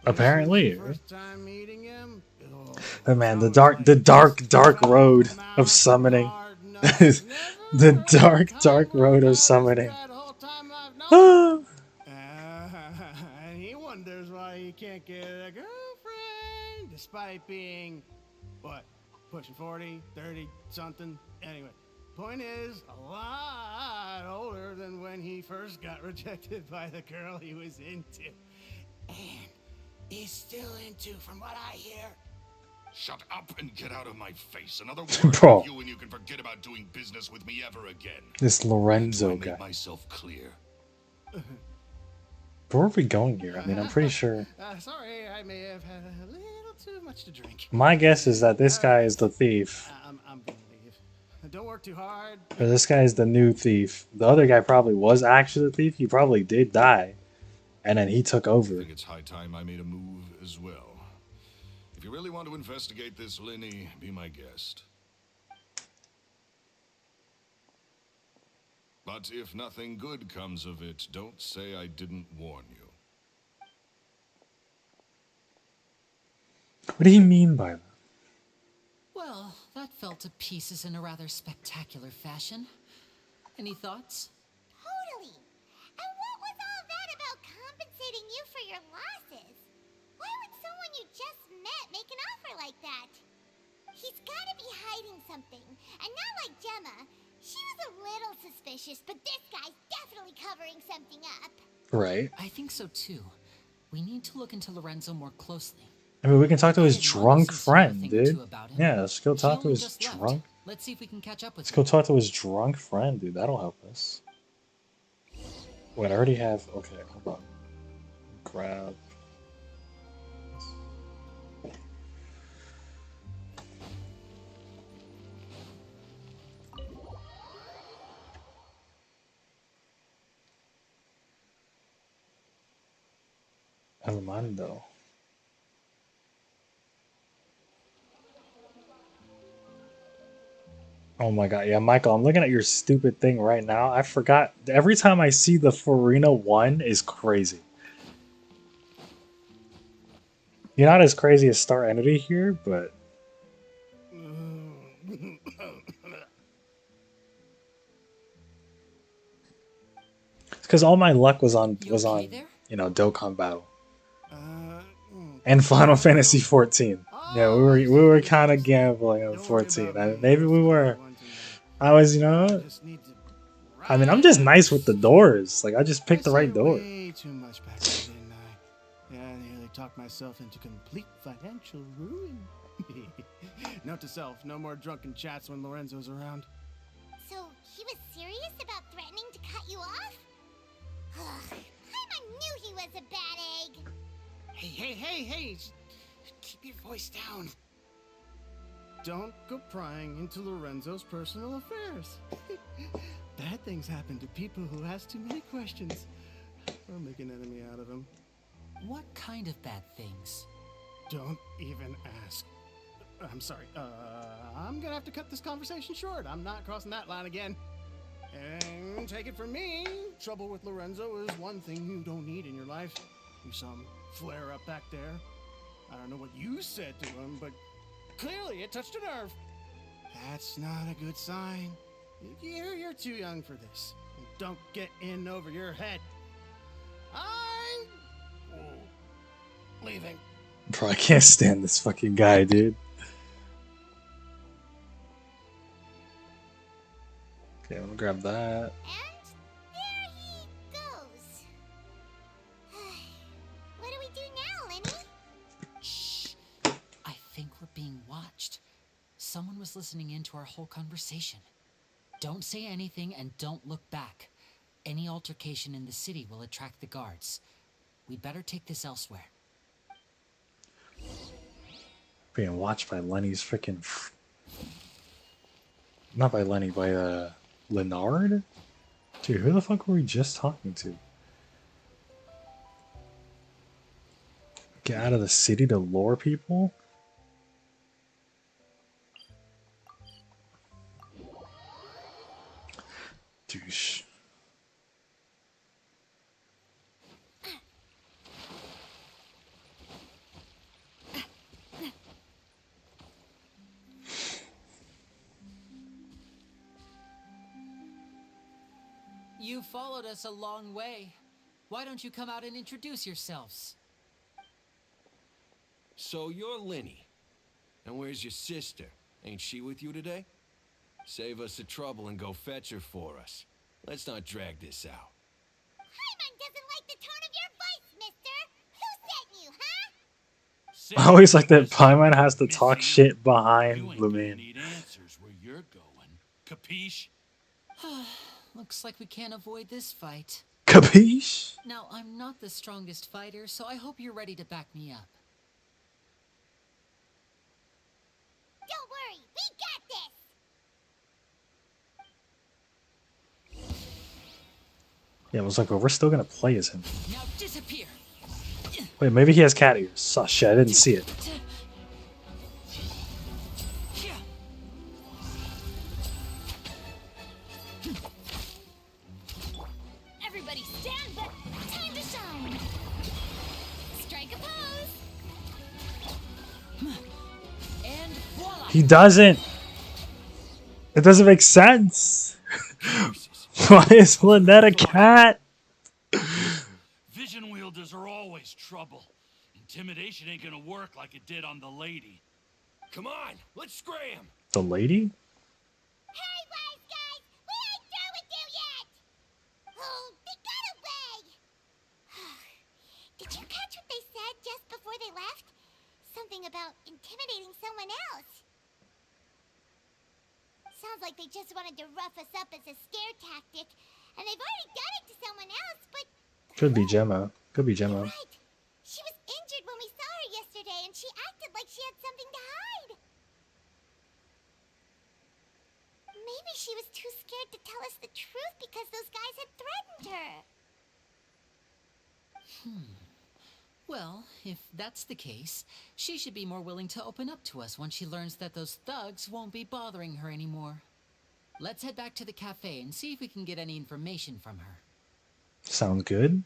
Apparently. First time meeting him. Oh man, the dark road of summoning. The dark road of summoning. And he wonders why he can't get a girlfriend despite being, what, pushing 40, 30, something. Anyway, point is, a lot older than when he first got rejected by the girl he was into. And is still into, from what I hear. Shut up and get out of my face. Another word Bro. from you and you can forget about doing business with me ever again. This Lorenzo Do I make guy. myself clear? Where are we going here? I mean, I'm pretty sure. Sorry, I may have had a little too much to drink. My guess is that this guy is the thief. I'm gonna leave. Don't work too hard. Or this guy is the new thief. The other guy probably was actually the thief. He probably did die. And then he took I over. think it's high time I made a move as well. If you really want to investigate this, Lyney, be my guest. But if nothing good comes of it, don't say I didn't warn you. What do you mean by that? Well, that fell to pieces in a rather spectacular fashion. Any thoughts? Totally. And what was all that about compensating you for your losses? Why would someone you just met make an offer like that? He's gotta be hiding something. And not like Gemma. She was a little suspicious, but this guy's definitely covering something up. Right. I think so too. We need to look into Lorenzo more closely. I mean, we can talk to his Hey, Mondo drunk seems to know a friend, thing or two dude. about him. Yeah, let's go She talk to only his just left. drunk. Let's see if we can catch up with Let's him. go talk to his drunk friend, dude. That'll help us. Wait, I already have. Okay, hold on. Grab. Armando. Oh my god, yeah, Michael, I'm looking at your stupid thing right now. I forgot. Every time I see the Farina 1 is crazy. You're not as crazy as Star Entity here, but... It's because all my luck was on, you know, Dokkan Battle. And Final Fantasy 14. Yeah, we were kind of gambling on 14. Maybe we were. I was, you know. I mean, I'm just nice with the doors. Like, I just picked the right door. Way too much back then, didn't I? Yeah, I nearly talked myself into complete financial ruin. Note to self: no more drunken chats when Lorenzo's around. So, he was serious about threatening to cut you off? Ugh, Paimon knew he was a bad egg. Hey! Keep your voice down. Don't go prying into Lorenzo's personal affairs. Bad things happen to people who ask too many questions. Or make an enemy out of him. What kind of bad things? Don't even ask. I'm sorry. I'm gonna have to cut this conversation short. I'm not crossing that line again. And take it from me, trouble with Lorenzo is one thing you don't need in your life. You saw him flare up back there. I don't know what you said to him, but clearly it touched a nerve. That's not a good sign. You're too young for this. Don't get in over your head. I'm leaving. Bro, I can't stand this fucking guy, dude. Okay, I'm gonna grab that. And there he goes. What do we do now, Lyney? Shh. I think we're being watched. Someone was listening in to our whole conversation. Don't say anything and don't look back. Any altercation in the city will attract the guards. We'd better take this elsewhere. Being watched by Lenny's freaking. Not by Lyney, by Leonard? Dude, who the fuck were we just talking to? Get out of the city to lure people? Douche. You followed us a long way. Why don't you come out and introduce yourselves? So you're Lyney. And where's your sister? Ain't she with you today? Save us the trouble and go fetch her for us. Let's not drag this out. Paimon doesn't like the tone of your voice, mister. Who sent you, huh? I always like that Paimon has to talk shit behind the man. Need answers where you're going. Capiche? Looks like we can't avoid this fight. Capiche? Now, I'm not the strongest fighter, so I hope you're ready to back me up. Don't worry, we got this. Yeah, I was like, well, we're still gonna play as him. Now disappear. Wait, maybe he has cat ears. Oh shit, I didn't see it. Everybody stand back. Time to shine. Strike a pose. And voila. He doesn't. It doesn't make sense. Why is Lynette a cat? Vision wielders are always trouble. Intimidation ain't gonna work like it did on the lady. Come on, let's scram. The lady? Hey, wise guys, we ain't through with you yet. Oh, they got away. Did you catch what they said just before they left? Something about intimidating someone else. Sounds like they just wanted to rough us up as a scare tactic, and they've already done it to someone else, but... Could be Gemma. Could be Gemma. Right. She was injured when we saw her yesterday, and she acted like she had something to hide. Maybe she was too scared to tell us the truth because those guys had threatened her. Well, if that's the case, she should be more willing to open up to us once she learns that those thugs won't be bothering her anymore. Let's head back to the cafe and see if we can get any information from her. Sounds good.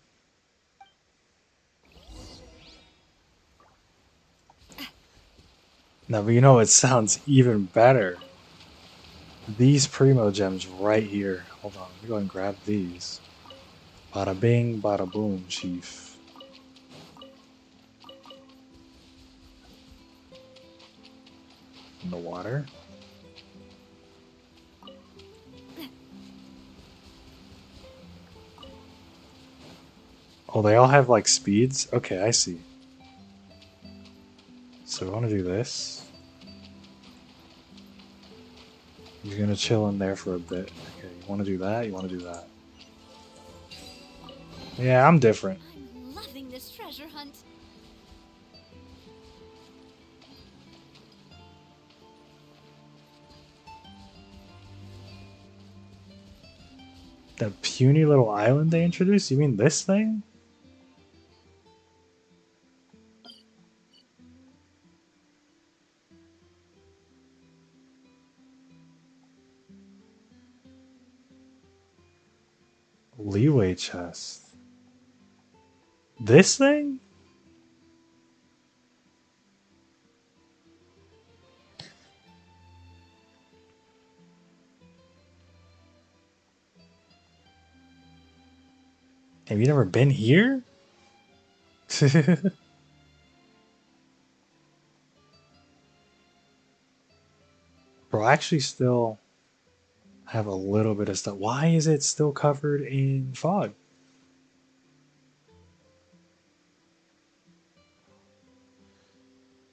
Now, but you know, it sounds even better. These Primo Gems right here. Hold on, let me go and grab these. Bada bing, bada boom, chief. In the water. Oh, they all have like speeds? Okay, I see. So we want to do this. You're gonna chill in there for a bit. Okay, you want to do that? You want to do that? Yeah, I'm different. I'm loving this treasure hunt. That puny little island they introduced? You mean this thing? Leeway chest. This thing? Have you never been here? Bro, I actually still have a little bit of stuff. Why is it still covered in fog?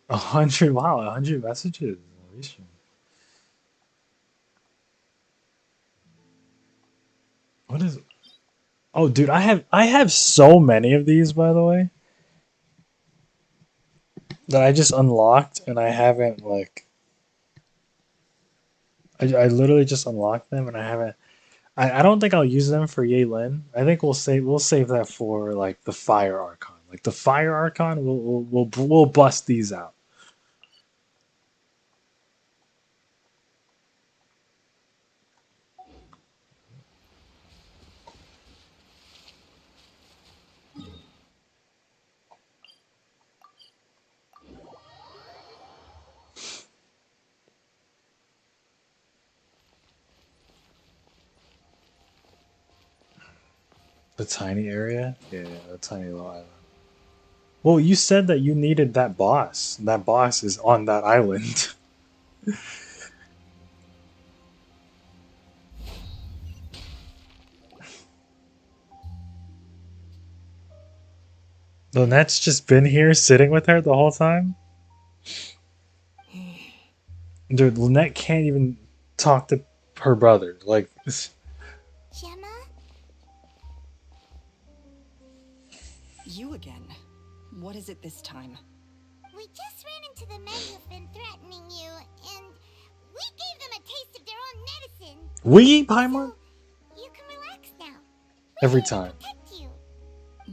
100, wow, 100 messages. What is? Oh, dude, I have so many of these, by the way, that I just unlocked and I haven't like. I literally just unlocked them and I haven't. I don't think I'll use them for YELAN. I think we'll save that for like the Fire Archon. Like the Fire Archon, we'll bust these out. The tiny area? Yeah, the tiny little island. Well, you said that you needed that boss. That boss is on that island. Lynette's just been here sitting with her the whole time? Dude, Lynette can't even talk to her brother. Like, Gemma? You again. What is it this time? We just ran into the men who've been threatening you, and we gave them a taste of their own medicine. we, Paimon? You can relax now. Every time. Protect you.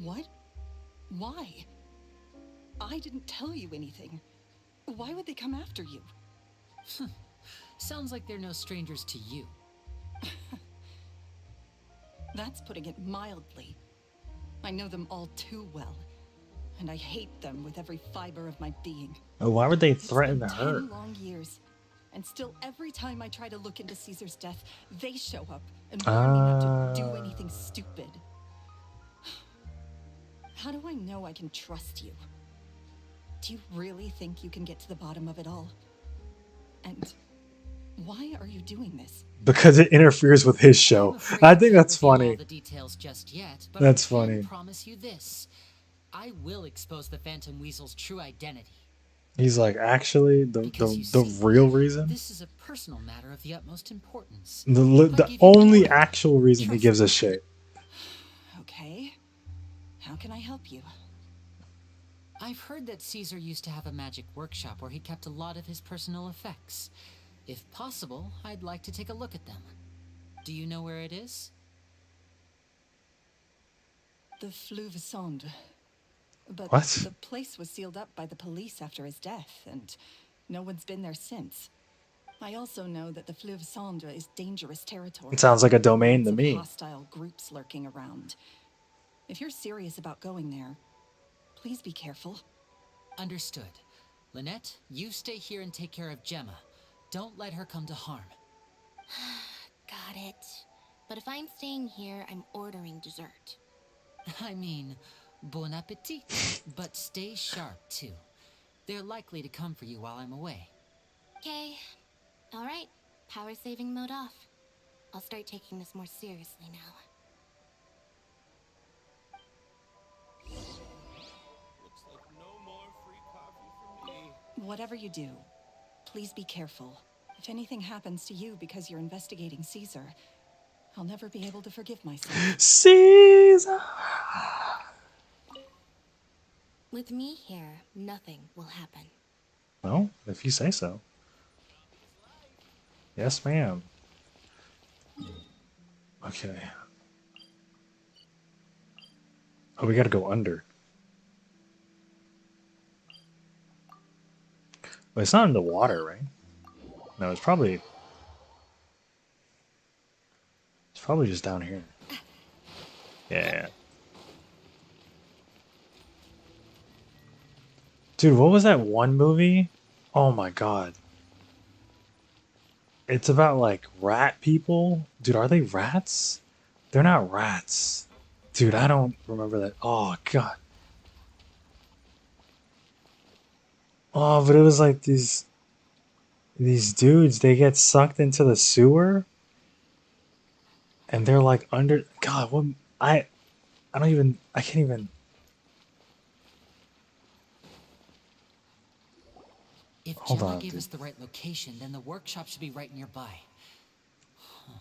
What? Why? I didn't tell you anything. Why would they come after you? Sounds like they're no strangers to you. That's putting it mildly. I know them all too well, and I hate them with every fiber of my being. Oh, why would they It's threaten been her? 10 long years, and still every time I try to look into Caesar's death, they show up and warn me not to do anything stupid. How do I know I can trust you? Do you really think you can get to the bottom of it all? And why are you doing this? Because it interferes with his show. I think that's funny. All the details just yet, but That's I can funny. promise you this: I will expose the Phantom Weasel's true identity. He's like, actually, the Because you the see, real reason? This is a personal matter of the utmost importance. The only actual reason he gives a shit. Okay. How can I help you? I've heard that Caesar used to have a magic workshop where he kept a lot of his personal effects. If possible, I'd like to take a look at them. Do you know where it is? The Fleuve Sonde. But What? the place was sealed up by the police after his death, and no one's been there since. I also know that the Fleuve Sonde is dangerous territory. It sounds like a domain to Lots of me. hostile groups lurking around. If you're serious about going there, please be careful. Understood. Lynette, you stay here and take care of Gemma. Don't let her come to harm. Got it. But if I'm staying here, I'm ordering dessert. I mean, bon appetit. But stay sharp, too. They're likely to come for you while I'm away. Okay. Alright. Power saving mode off. I'll start taking this more seriously now. Looks like no more free coffee for me. Whatever you do, please be careful. If anything happens to you because you're investigating Caesar, I'll never be able to forgive myself. Caesar! With me here, nothing will happen. Well, if you say so. Yes, ma'am. Okay. Oh, we gotta go under. But it's not in the water, right? No, it's probably just down here. Yeah. Dude, what was that one movie? Oh my god. It's about like rat people. Dude, are they rats? They're not rats. Dude, I don't remember that. Oh god. Oh, but it was like these dudes, they get sucked into the sewer and they're like under god, what I can't even. If Hold Gemma on, gave dude. us the right location, then the workshop should be right nearby. Huh.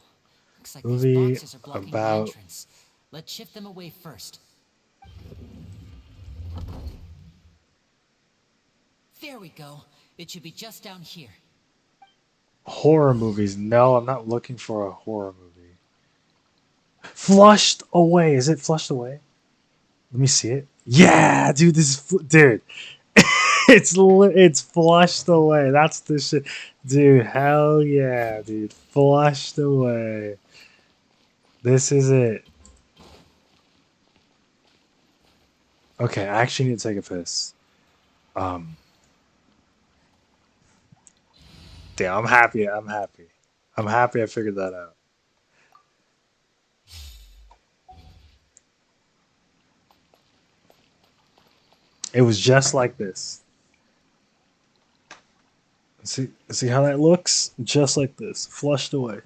Looks like these Movie boxes are blocking the about entrance. Let's shift them away first. There we go. It should be just down here. horror movies. No, I'm not looking for a horror movie. Flushed away. Is it flushed away? Let me see it. Yeah, dude, this is dude. It's flushed away. That's the shit, dude. Hell yeah, dude. Flushed away. This is it. Okay, I actually need to take a piss. Um, damn, I'm happy. I'm happy. I'm happy I figured that out. It was just like this. See how that looks? Just like this, flushed away.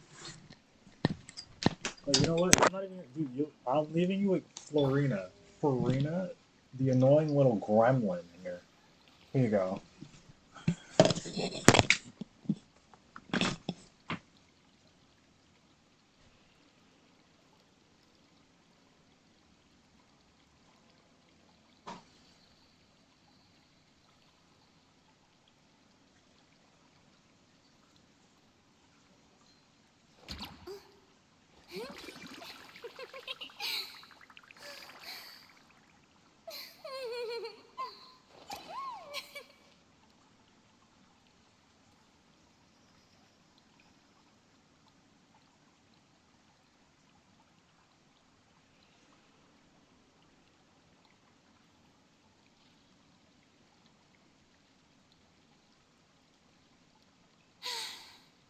Oh, you know what? I'm not even. Dude, I'm leaving you with Florina. Florina, the annoying little gremlin here. Here you go.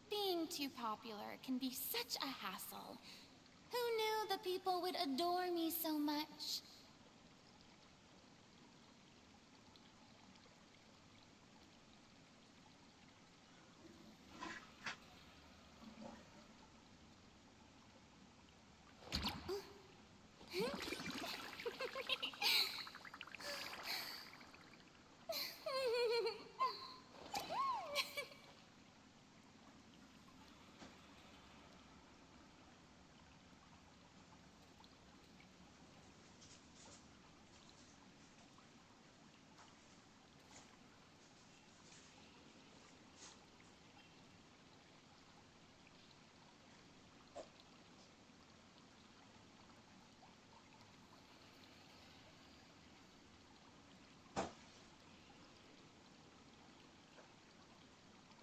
Being too popular can be such a hassle. Who knew the people would adore me so much?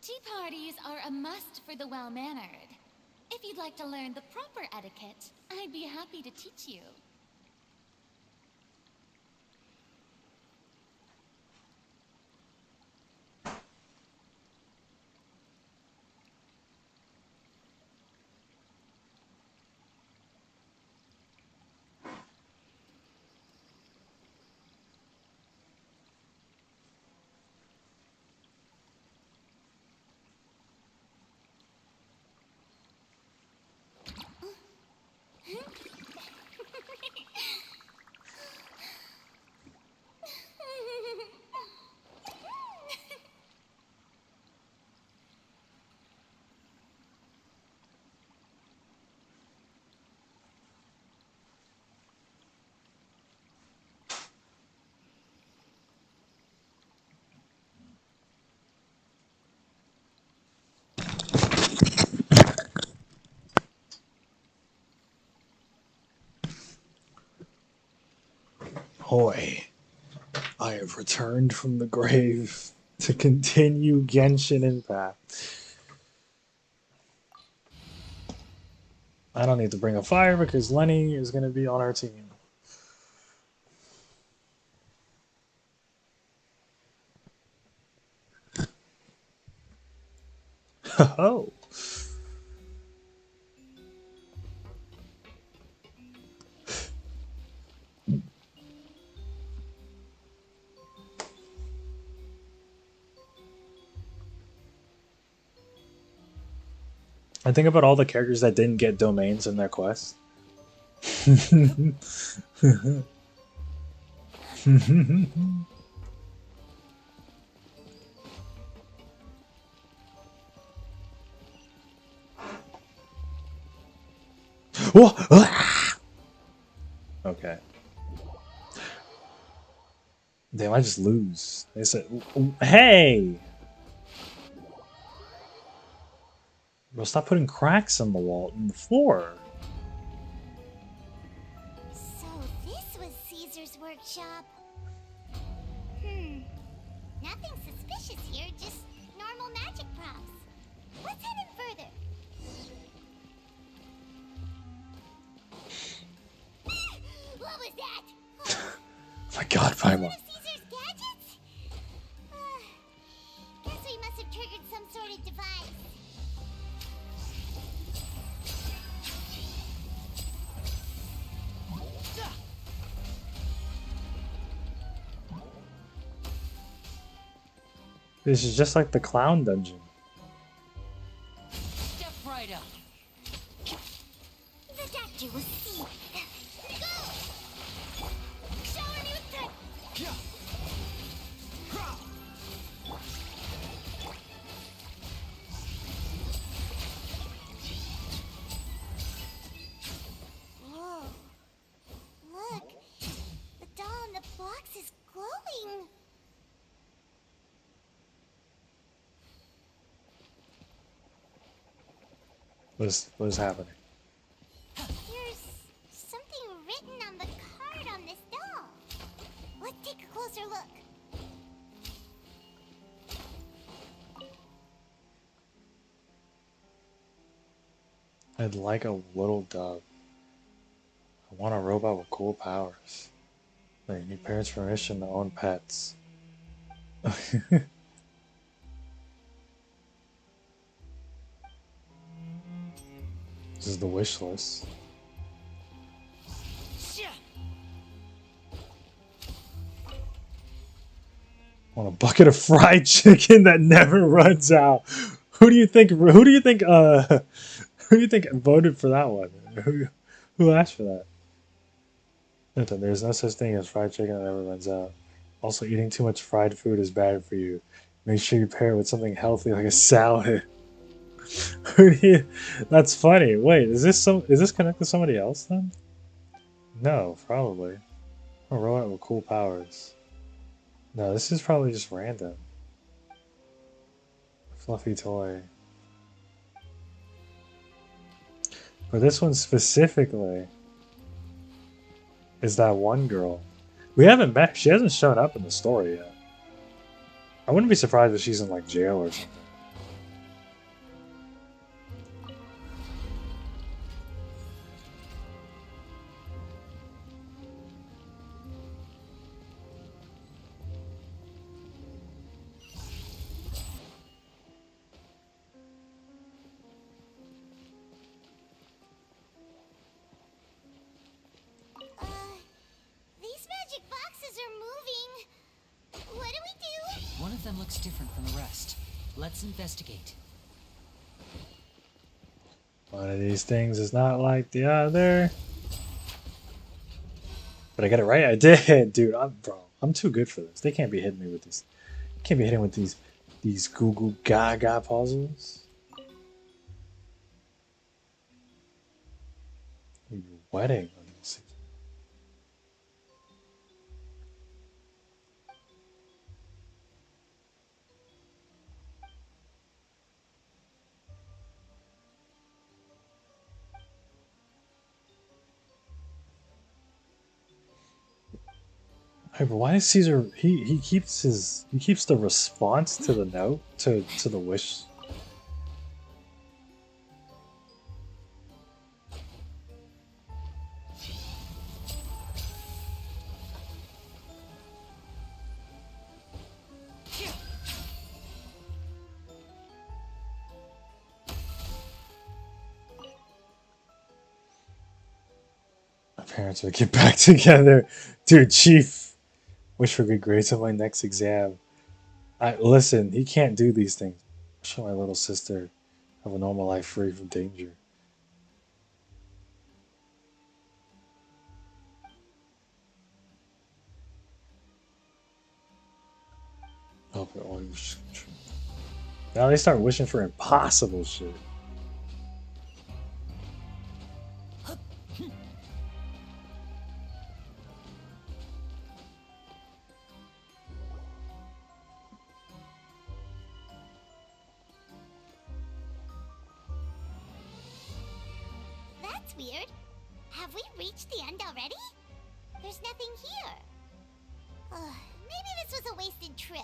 Tea parties are a must for the well-mannered. If you'd like to learn the proper etiquette, I'd be happy to teach you. Hoy, I have returned from the grave to continue Genshin Impact. I don't need to bring a fire because Lyney is going to be on our team. Oh. I think about all the characters that didn't get domains in their quest. Okay. Damn, I just lose. They said, hey! Bro, stop putting cracks in the wall, in the floor. So this was Caesar's workshop. Nothing suspicious here, just normal magic props. Let's head in further. What was that? My god, Paimon. Caesar's gadgets? Guess we must have triggered some sort of device. This is just like the clown dungeon. Step right up. The doctor will see. Go! Shower me with the... Whoa. Look. The doll in the box is glowing. What is happening? There's something written on the card on this doll. Let's take a closer look. I'd like a little dove. I want a robot with cool powers. They need parents' permission to own pets. This is the wish list. Want a bucket of fried chicken that never runs out. Who do you think? Who do you think? Who do you think voted for that one? Who asked for that? There's no such thing as fried chicken that never runs out. Also, eating too much fried food is bad for you. Make sure you pair it with something healthy like a salad. Who do you? That's funny. Wait, is this connected to somebody else then? No, probably. A robot with cool powers. No, this is probably just random. Fluffy toy. For this one specifically, is that one girl. We haven't met. She hasn't shown up in the story yet. I wouldn't be surprised if she's in like jail or something. These magic boxes are moving. What do we do? One of them looks different from the rest. Let's investigate. One of these things is not like the other. But I got it right. I did, dude. I'm too good for this. They can't be hitting me with this. Can't be hitting with these Google Gaga puzzles. Your wedding. Hey, but why is Caesar? He keeps the response to the note to the wish. My parents would get back together, dude. Chief, wish for good grades on my next exam. Listen, he can't do these things. Show my little sister have a normal life free from danger. Hope it only was true. Now they start wishing for impossible shit. That's weird. Have we reached the end already? There's nothing here. Maybe this was a wasted trip.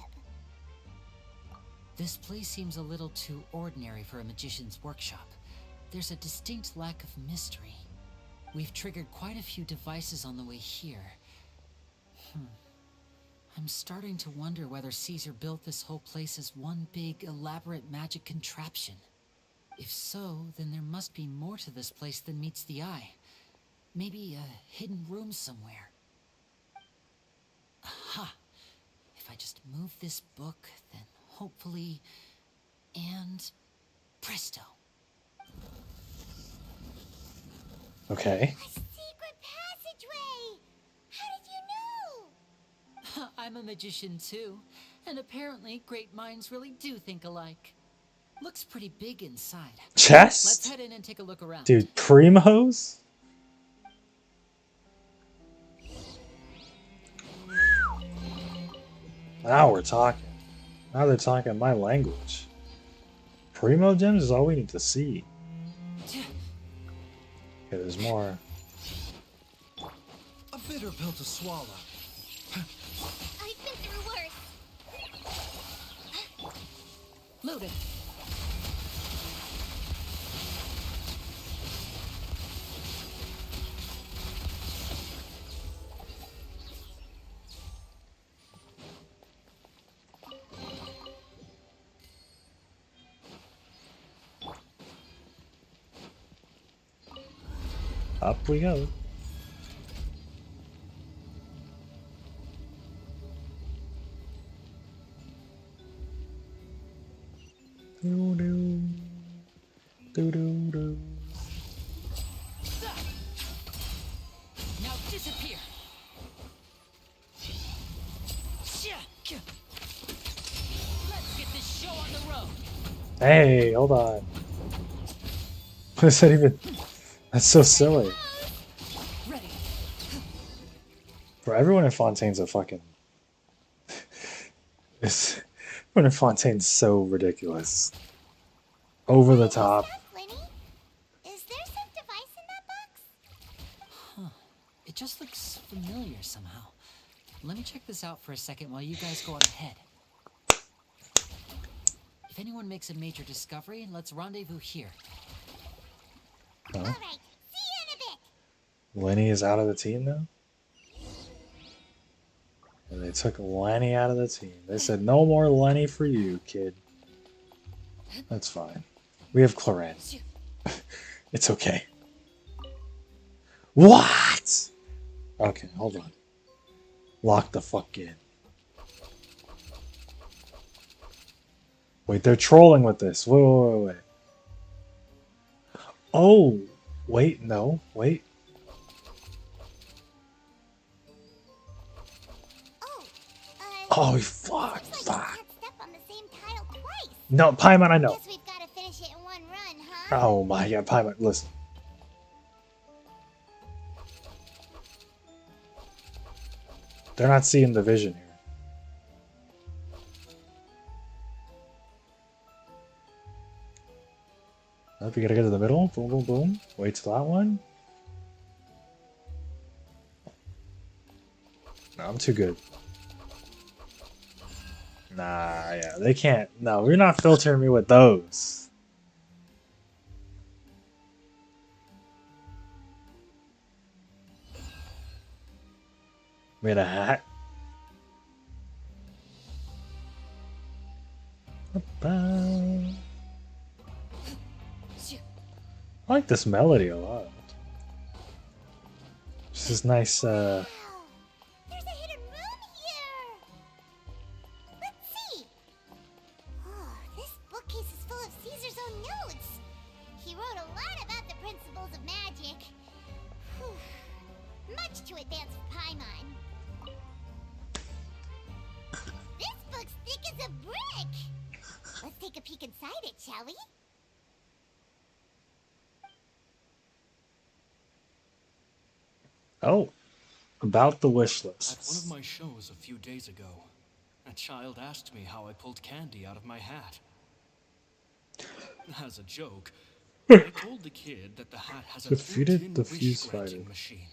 This place seems a little too ordinary for a magician's workshop. There's a distinct lack of mystery. We've triggered quite a few devices on the way here. I'm starting to wonder whether Caesar built this whole place as one big, elaborate magic contraption. If so, then there must be more to this place than meets the eye. Maybe a hidden room somewhere. Aha! If I just move this book, then hopefully... and... presto! Okay. A secret passageway! How did you know? I'm a magician too, and apparently great minds really do think alike. Looks pretty big inside. Chest? Let's head in and take a look around. Dude, primos? Now we're talking. Now they're talking my language. Primo gems is all we need to see. Okay, there's more. A bitter pill to swallow. I've been through worse. Loaded. Up we go. Doo doo. Doo doo doo. Now disappear. Let's get this show on the road. Hey, hold on. What is that even? That's so silly. Ready. Bro, everyone in Fontaine's a fucking... Everyone in Fontaine's so ridiculous. Over the top. Lyney? Is there some device in that box? Huh. It just looks familiar somehow. Let me check this out for a second while you guys go on ahead. If anyone makes a major discovery, let's rendezvous here. Huh? All right. See you in a bit. Lyney is out of the team now? And they took Lyney out of the team. They said, no more Lyney for you, kid. That's fine. We have Clarence. It's okay. What? Okay, hold on. Lock the fuck in. Wait, they're trolling with this. Wait. Oh, wait, no, wait. Oh, fuck. No, Paimon, I know. Guess we've got to finish it in one run, huh? Oh my god, Paimon, listen. They're not seeing the vision here. Nope, you gotta go to the middle. Boom, boom, boom. Wait till that one. I'm too good. Nah, yeah, they can't. No, we're not filtering me with those. Made a hat. I like this melody a lot. This is nice. There's a hidden room here. Let's see. Oh, this bookcase is full of Caesar's own notes. He wrote a lot about the principles of magic. Whew. Much too advanced for Paimon. This book's thick as a brick. Let's take a peek inside it, shall we? Oh, about the wish At one list. of my shows a few days ago, a child asked me how I pulled candy out of my hat. As a joke, I told the kid that the hat has a Defeated built-in the fuse wish-granting fighter. machine.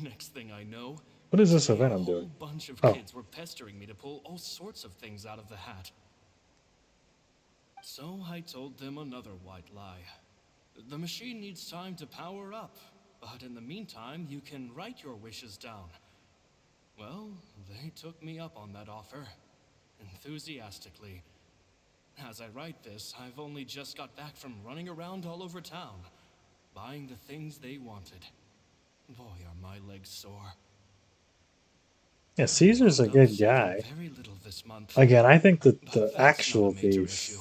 Next thing I know, What is this a event I'm whole doing? bunch of Oh. kids were pestering me to pull all sorts of things out of the hat. So I told them another white lie. The machine needs time to power up, but in the meantime, you can write your wishes down. Well, they took me up on that offer, enthusiastically. As I write this, I've only just got back from running around all over town, buying the things they wanted. Boy, are my legs sore. Yeah, Caesar's a good guy. Again, I think that the actual thief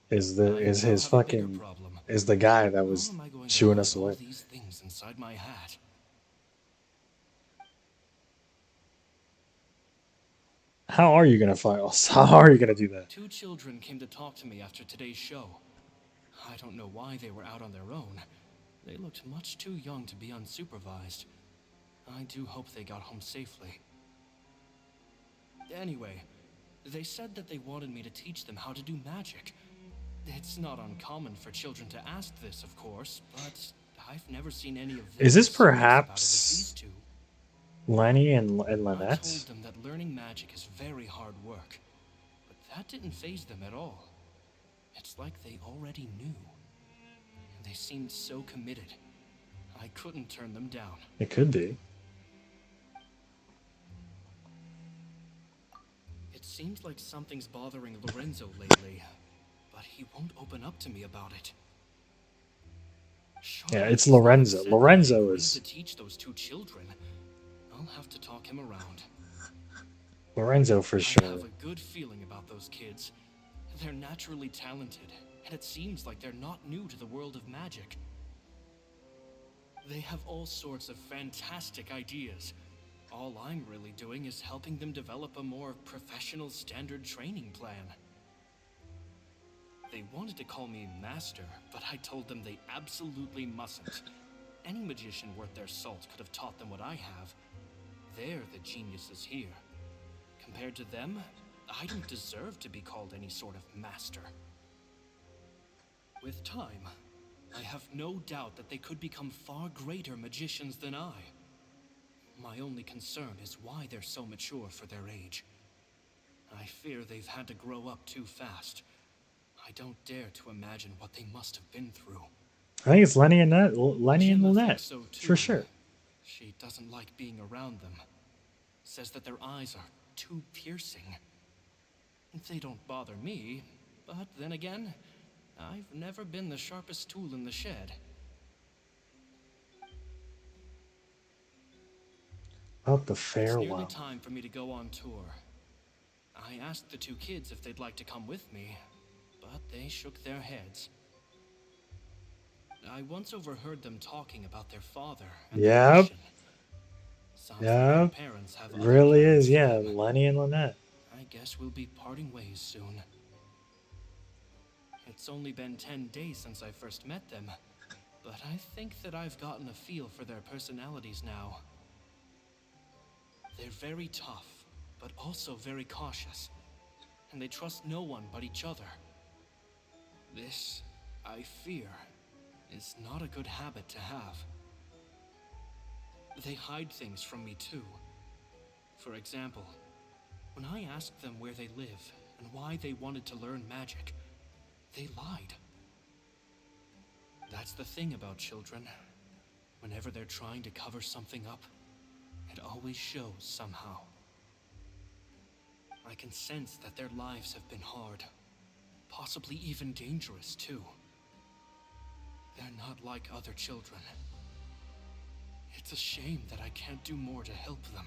is his fucking is the guy that was shooing us away. These things inside my hat. How are you gonna find us? How are you gonna do that? 2 children came to talk to me after today's show. I don't know why they were out on their own. They looked much too young to be unsupervised. I do hope they got home safely. Anyway, they said that they wanted me to teach them how to do magic. It's not uncommon for children to ask this, of course, but I've never seen any of them. Is this as serious about it as perhaps these two. Lenny and I Lynette? told them that learning magic is very hard work, but that didn't faze them at all. It's like they already knew. They seemed so committed. I couldn't turn them down. It could be. It seems like something's bothering Lorenzo lately, but he won't open up to me about it. Yeah, it's Lorenzo. Lorenzo To is teach those 2 children, I'll have to talk him around. Lorenzo for I sure. have a good feeling about those kids. They're naturally talented, and it seems like they're not new to the world of magic. They have all sorts of fantastic ideas. All I'm really doing is helping them develop a more professional standard training plan. They wanted to call me Master, but I told them they absolutely mustn't. Any magician worth their salt could have taught them what I have. They're the geniuses here. Compared to them, I don't deserve to be called any sort of master. With time, I have no doubt that they could become far greater magicians than I. My only concern is why they're so mature for their age. I fear they've had to grow up too fast. I don't dare to imagine what they must have been through. I think it's Lenny and Lynette, So too. for sure. She doesn't like being around them. Says that their eyes are too piercing. They don't bother me, but then again, I've never been the sharpest tool in the shed. About the It's nearly farewell. time for me to go on tour. I asked the 2 kids if they'd like to come with me, but they shook their heads. I once overheard them talking about their father and their Yep. mission. Sounds like their Yep. parents have It other really plans is, for yeah. them. Lenny and Lynette. I guess we'll be parting ways soon. It's only been 10 days since I first met them, but I think that I've gotten a feel for their personalities now. They're very tough, but also very cautious, and they trust no one but each other. This, I fear, is not a good habit to have. They hide things from me too. For example, when I asked them where they live and why they wanted to learn magic, they lied. That's the thing about children. Whenever they're trying to cover something up, it always shows somehow. I can sense that their lives have been hard, possibly even dangerous too. They're not like other children. It's a shame that I can't do more to help them.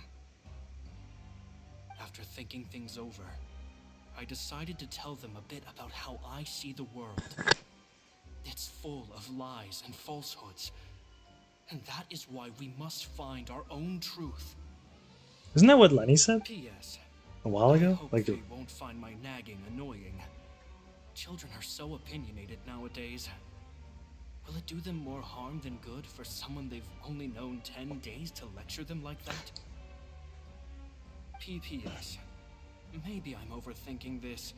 After thinking things over, I decided to tell them a bit about how I see the world. It's full of lies and falsehoods, and that is why we must find our own truth. Isn't that what Lyney said P.S. a while I ago? hope Like, they won't find my nagging annoying. Children are so opinionated nowadays. Will it do them more harm than good for someone they've only known 10 days to lecture them like that? P.P.S. Maybe I'm overthinking this.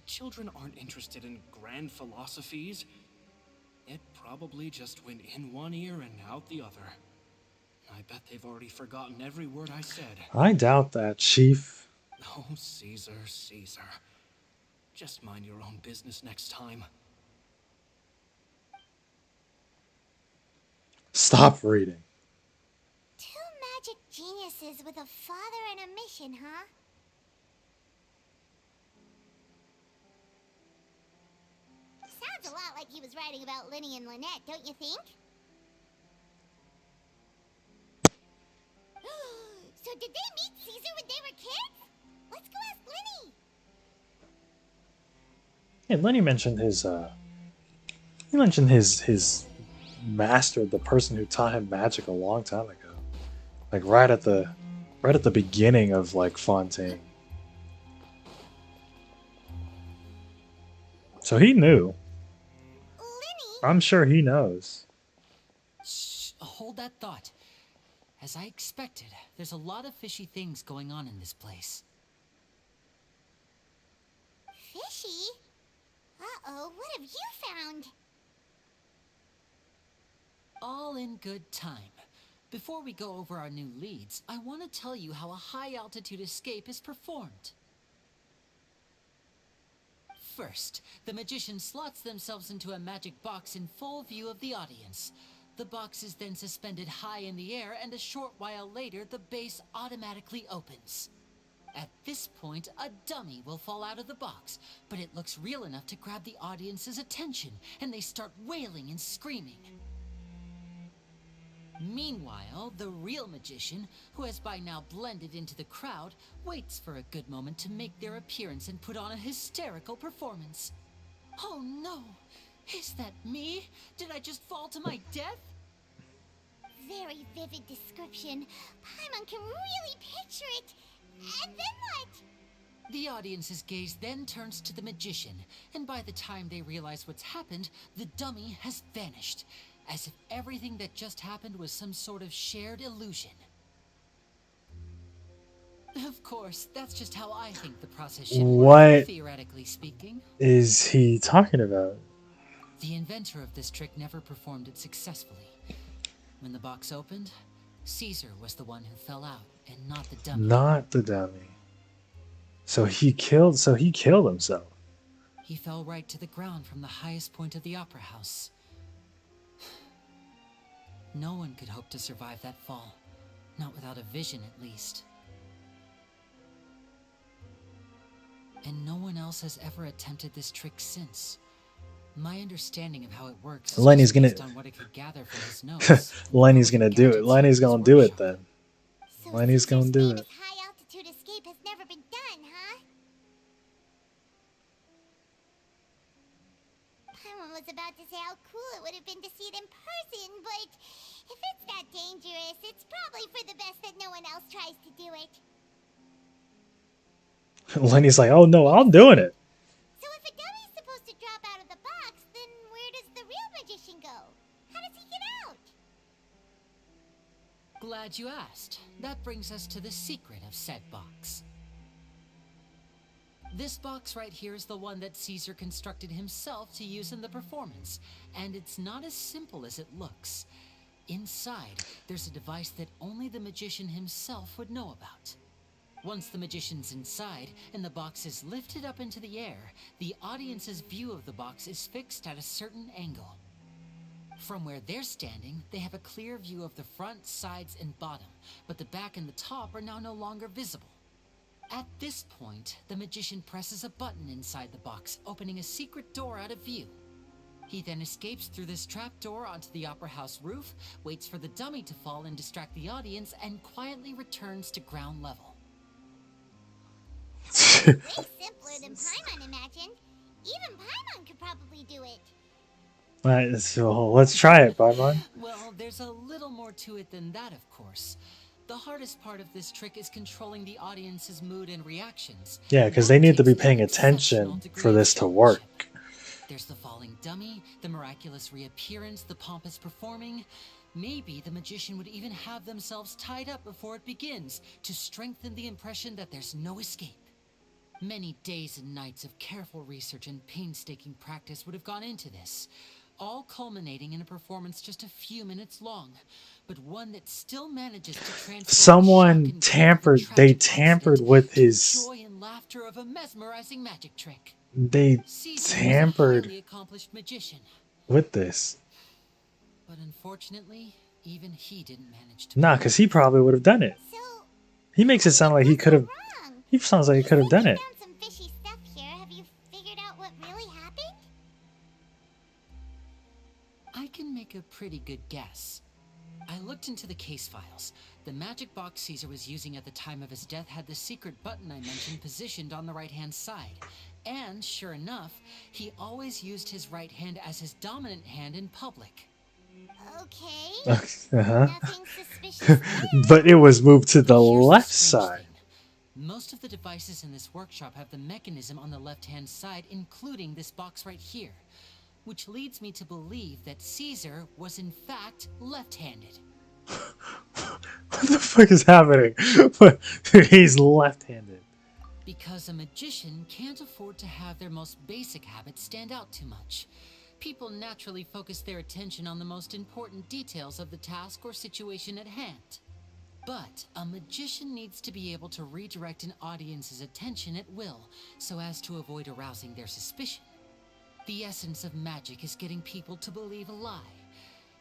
Children aren't interested in grand philosophies. It probably just went in one ear and out the other. I bet they've already forgotten every word I said. I doubt that, Chief. Oh, Caesar, Caesar. Just mind your own business next time. Stop reading. Two magic geniuses with a father and a mission, huh? Sounds a lot like he was writing about Lyney and Lynette, don't you think? So did they meet Caesar when they were kids? Let's go ask Lyney. Yeah, Lyney mentioned his he mentioned his master, the person who taught him magic a long time ago. Like right at the beginning of like Fontaine. So he knew. I'm sure he knows. Shh, hold that thought. As I expected, there's a lot of fishy things going on in this place. Fishy? Uh-oh, what have you found? All in good time. Before we go over our new leads, I want to tell you how a high-altitude escape is performed. First, the magician slots themselves into a magic box in full view of the audience. The box is then suspended high in the air, and a short while later, the base automatically opens. At this point, a dummy will fall out of the box, but it looks real enough to grab the audience's attention, and they start wailing and screaming. Meanwhile, the real magician, who has by now blended into the crowd, waits for a good moment to make their appearance and put on a hysterical performance. Oh no! Is that me? Did I just fall to my death? Very vivid description. Paimon can really picture it. And then what? The audience's gaze then turns to the magician, and by the time they realize what's happened, the dummy has vanished, as if everything that just happened was some sort of shared illusion. Of course, that's just how I think the process should work, theoretically speaking. Is he talking about? The inventor of this trick never performed it successfully. When the box opened, Caesar was the one who fell out, and not the dummy. Not the dummy. So he killed himself. He fell right to the ground from the highest point of the opera house. No one could hope to survive that fall. Not without a vision, at least. And no one else has ever attempted this trick since. My understanding of how it works is based on what it could gather from his nose. Lyney's gonna do it. Lyney's gonna do it then. Lyney's gonna do it. High-altitude escape has never been done, huh? Paimon was about to say how cool it would have been to see it in person, but if it's that dangerous, it's probably for the best that no one else tries to do it. Lyney's like, oh no, I'm doing it. So if a dummy's supposed to drop out of the box, then where does the real magician go? How does he get out? Glad you asked. That brings us to the secret of said box. This box right here is the one that Caesar constructed himself to use in the performance, and it's not as simple as it looks. Inside, there's a device that only the magician himself would know about. Once the magician's inside and the box is lifted up into the air, the audience's view of the box is fixed at a certain angle. From where they're standing, they have a clear view of the front, sides, and bottom, but the back and the top are now no longer visible. At this point, the magician presses a button inside the box, opening a secret door out of view. He then escapes through this trap door onto the opera house roof, waits for the dummy to fall and distract the audience, and quietly returns to ground level. Way simpler than Paimon imagined. Even Paimon could probably do it. Alright, so let's try it, Paimon. Well, there's a little more to it than that, of course. The hardest part of this trick is controlling the audience's mood and reactions. Yeah, because they need to be paying attention for this to work. There's the falling dummy, the miraculous reappearance, the pompous performing. Maybe the magician would even have themselves tied up before it begins to strengthen the impression that there's no escape. Many days and nights of careful research and painstaking practice would have gone into this, all culminating in a performance just a few minutes long, but one that still manages to transform Someone tampered. They tampered with his. joy and laughter of a mesmerizing magic trick. They Caesar tampered was a highly accomplished magician, with this. but unfortunately, even he didn't manage to. Nah, because he probably would have done it. He makes it sound like he could have. He sounds like he could have done it. Found some fishy stuff here. Have you figured out what really happened? I can make a pretty good guess. I looked into the case files. The magic box Caesar was using at the time of his death had the secret button I mentioned positioned on the right-hand side. And, sure enough, he always used his right hand as his dominant hand in public. Okay. Uh-huh. Nothing suspicious. But it was moved to the Here's left strange side. thing. Most of the devices in this workshop have the mechanism on the left-hand side, including this box right here. Which leads me to believe that Caesar was in fact left-handed. What the fuck is happening? He's left-handed. Because a magician can't afford to have their most basic habits stand out too much. People naturally focus their attention on the most important details of the task or situation at hand. But a magician needs to be able to redirect an audience's attention at will, so as to avoid arousing their suspicion. The essence of magic is getting people to believe a lie.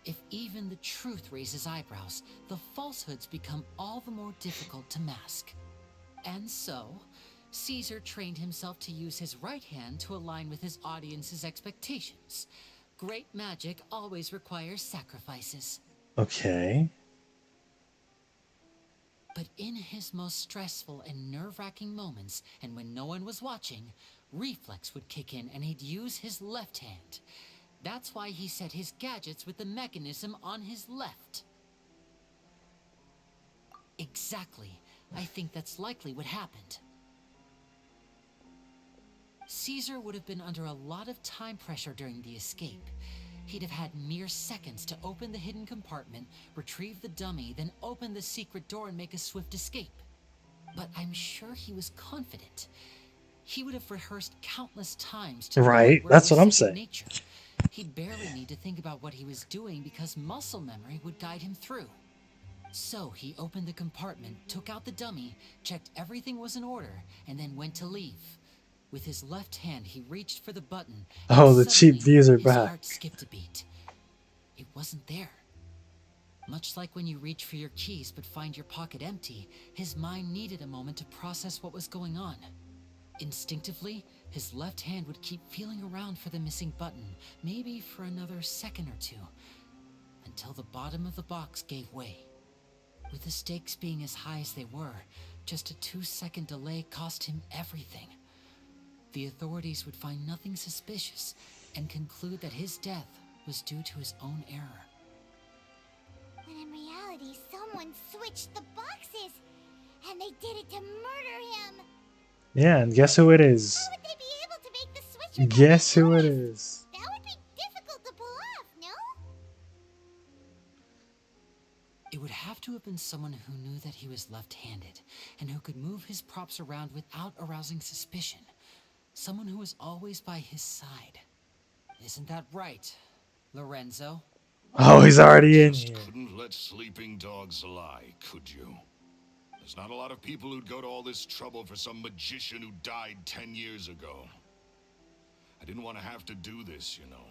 If even the truth raises eyebrows, the falsehoods become all the more difficult to mask. And so, Caesar trained himself to use his right hand to align with his audience's expectations. Great magic always requires sacrifices. Okay. But in his most stressful and nerve-wracking moments, and when no one was watching, reflex would kick in and he'd use his left hand. That's why he set his gadgets with the mechanism on his left. Exactly. I think that's likely what happened. Caesar would have been under a lot of time pressure during the escape. He'd have had mere seconds to open the hidden compartment, retrieve the dummy, then open the secret door and make a swift escape. But I'm sure he was confident. He would have rehearsed countless times to Right, that's what I'm saying. nature. He'd barely need to think about what he was doing because muscle memory would guide him through. So he opened the compartment, took out the dummy, checked everything was in order, and then went to leave. With his left hand, he reached for the button. Oh, the and cheap suddenly, views are his back. heart skipped a beat. It wasn't there. Much like when you reach for your keys but find your pocket empty, his mind needed a moment to process what was going on. Instinctively, his left hand would keep feeling around for the missing button, maybe for another second or two, until the bottom of the box gave way. With the stakes being as high as they were, just a 2-second delay cost him everything. The authorities would find nothing suspicious and conclude that his death was due to his own error. When in reality, someone switched the boxes, and they did it to murder him. Yeah, and guess who it is? How would they be able to make the switch? Guess who it is? That would be difficult to pull off, no? It would have to have been someone who knew that he was left-handed and who could move his props around without arousing suspicion. Someone who was always by his side. Isn't that right, Lorenzo? Oh, he's already in here. Couldn't let sleeping dogs lie, could you? A There's not a lot of people who'd go to all this trouble for some magician who died 10 years ago. I didn't want to have to do this, you know.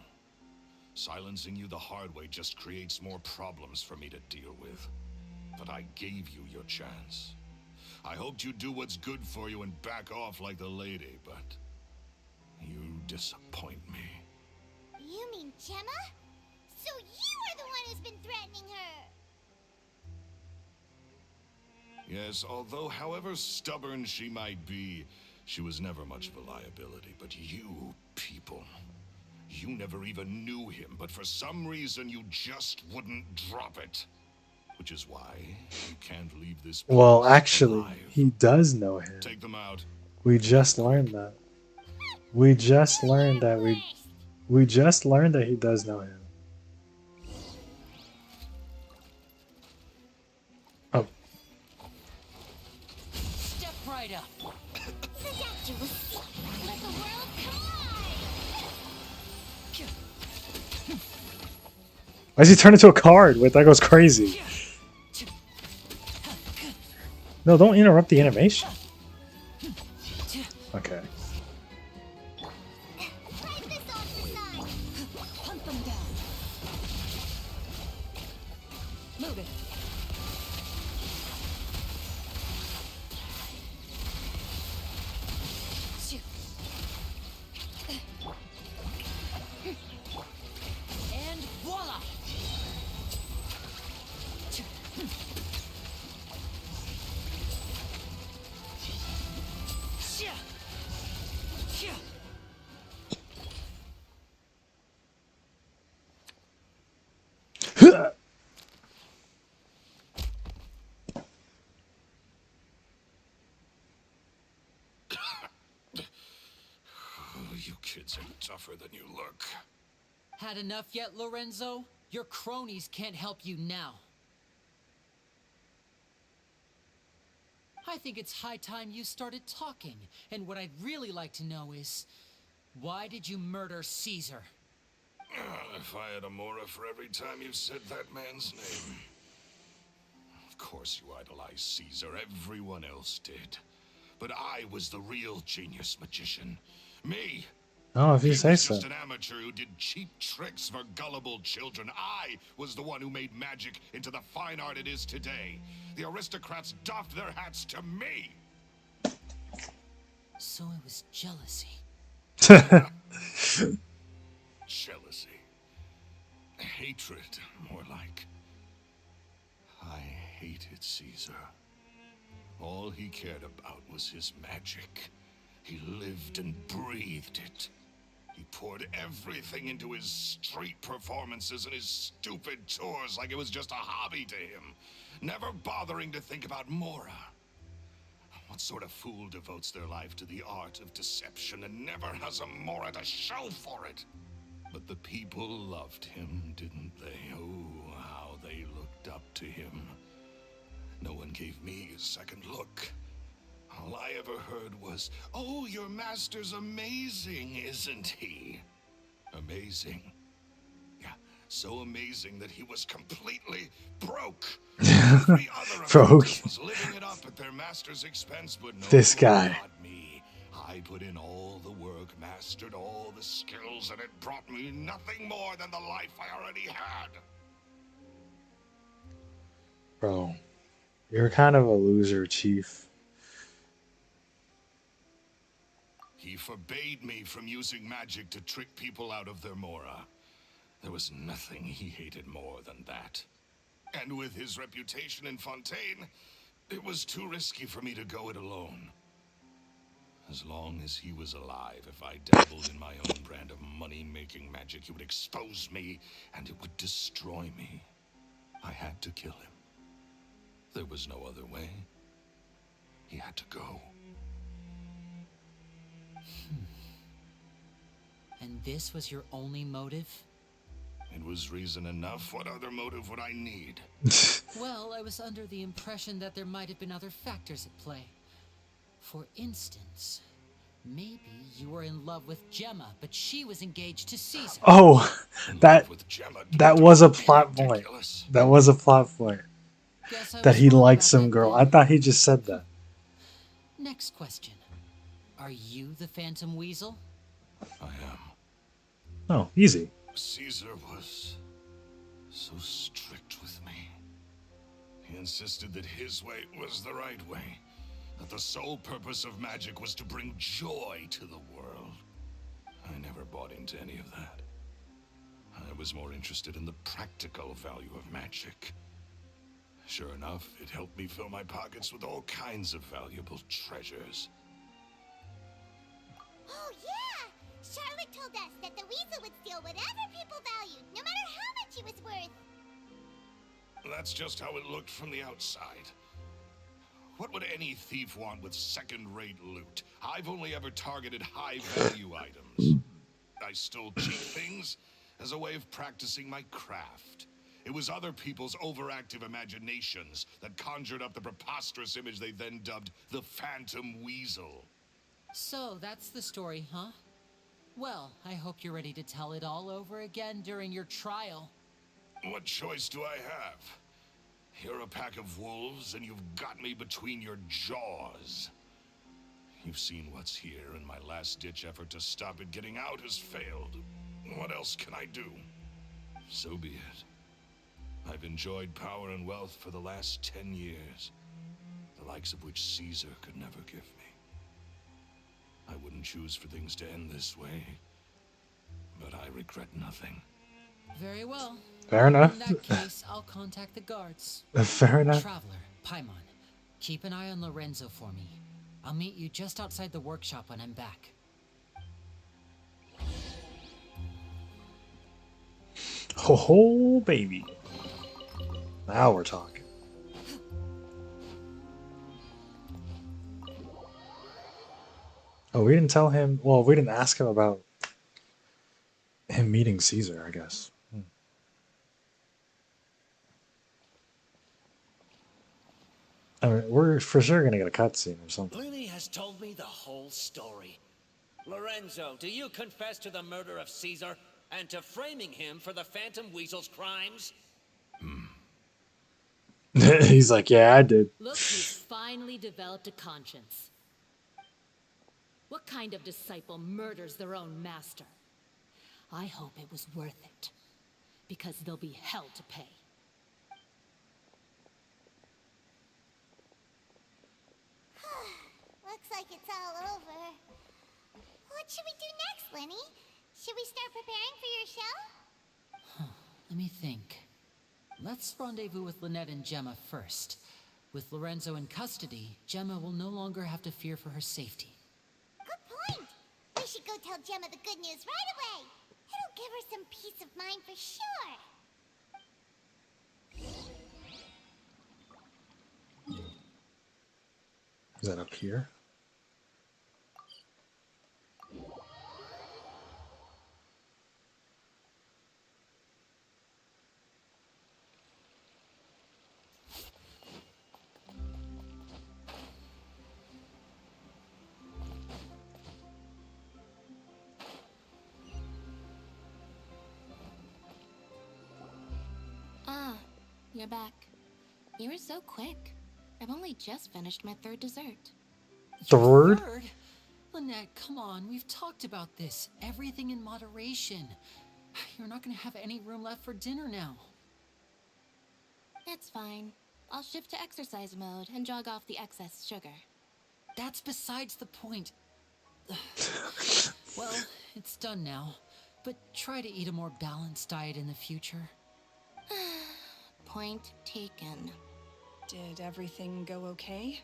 Silencing you the hard way just creates more problems for me to deal with. But I gave you your chance. I hoped you'd do what's good for you and back off like the lady, but you disappoint me. You mean Gemma? So you are the one who's been threatening her! Yes, although however stubborn she might be, she was never much of a liability. But you people, you never even knew him, but for some reason you just wouldn't drop it. Which is why you can't leave this place Well, actually, alive. he does know him. Take them out. We just learned that. We just learned that we just learned that he does know him. Oh. Step right up. Seductress, let the world collide! Why does he turn into a card? Wait, that goes crazy. No, don't interrupt the animation. Okay. Hunt them down. Move it. And voila! You kids are tougher than you look. Had enough yet, Lorenzo? Your cronies can't help you now. I think it's high time you started talking. And what I'd really like to know is, why did you murder Caesar? If I had a Mora for every time you said that man's name. Of course you idolized Caesar, everyone else did. But I was the real genius magician. Me! Oh, if you say was so. just an amateur who did cheap tricks for gullible children. I was the one who made magic into the fine art it is today. The aristocrats doffed their hats to me. So it was jealousy. Jealousy. Hatred, more like. I hated Caesar. All he cared about was his magic. He lived and breathed it. He poured everything into his street performances and his stupid tours like it was just a hobby to him, never bothering to think about Mora. What sort of fool devotes their life to the art of deception and never has a Mora to show for it? But the people loved him, didn't they? Oh, how they looked up to him. No one gave me a second look. All I ever heard was, "Oh, your master's amazing, isn't he?" Amazing. Yeah, so amazing that he was completely broke. Every other Broke. apprentice was living it up at their master's expense, but no, This guy. not me. I put in all the work, mastered all the skills, and it brought me nothing more than the life I already had. Bro, you're kind of a loser, Chief. He forbade me from using magic to trick people out of their Mora. There was nothing he hated more than that. And with his reputation in Fontaine, it was too risky for me to go it alone. As long as he was alive, if I dabbled in my own brand of money-making magic, he would expose me, and it would destroy me. I had to kill him. There was no other way. He had to go. And this was your only motive? It was reason enough. What other motive would I need? Well, I was under the impression that there might have been other factors at play. For instance, maybe you were in love with Gemma, but she was engaged to Caesar. Oh, that was a plot point. That was a plot point. Guess I that was he wrong liked about some that girl. then. I thought he just said that. Next question. Are you the Phantom Weasel? I am. Oh, easy. Caesar was so strict with me. He insisted that his way was the right way, that the sole purpose of magic was to bring joy to the world. I never bought into any of that. I was more interested in the practical value of magic. Sure enough, it helped me fill my pockets with all kinds of valuable treasures. Oh, yeah! Charlotte told us that the weasel would steal whatever people valued, no matter how much it was worth. That's just how it looked from the outside. What would any thief want with second-rate loot? I've only ever targeted high-value items. I stole cheap things as a way of practicing my craft. It was other people's overactive imaginations that conjured up the preposterous image they then dubbed the Phantom Weasel. So, that's the story, huh? Well, I hope you're ready to tell it all over again during your trial. What choice do I have? You're a pack of wolves, and you've got me between your jaws. You've seen what's here, and my last-ditch effort to stop it getting out has failed. What else can I do? So be it. I've enjoyed power and wealth for the last 10 years, the likes of which Caesar could never give me. I wouldn't choose for things to end this way, but I regret nothing. Very well. Fair enough. In that case, I'll contact the guards. Fair enough. Traveler, Paimon, keep an eye on Lorenzo for me. I'll meet you just outside the workshop when I'm back. Ho ho, baby. Now we're talking. Oh, we didn't tell him. Well, we didn't ask him about him meeting Caesar, I guess. I mean, we're for sure gonna get a cutscene or something. Lyney has told me the whole story. Lorenzo, do you confess to the murder of Caesar and to framing him for the Phantom Weasel's crimes? He's like, yeah, I did. Look, he's finally developed a conscience. What kind of disciple murders their own master? I hope it was worth it, because they'll be hell to pay. Looks like it's all over. What should we do next, Lyney? Should we start preparing for your show? Let me think. Let's rendezvous with Lynette and Gemma first. With Lorenzo in custody, Gemma will no longer have to fear for her safety. Good point. We should go tell Gemma the good news right away. It'll give her some peace of mind for sure. Is that up here? Ah, you're back. You were so quick. I've only just finished my third dessert. Third? Lynette, come on. We've talked about this. Everything in moderation. You're not going to have any room left for dinner now. That's fine. I'll shift to exercise mode and jog off the excess sugar. That's besides the point. Well, it's done now. But try to eat a more balanced diet in the future. Point taken. Did everything go okay?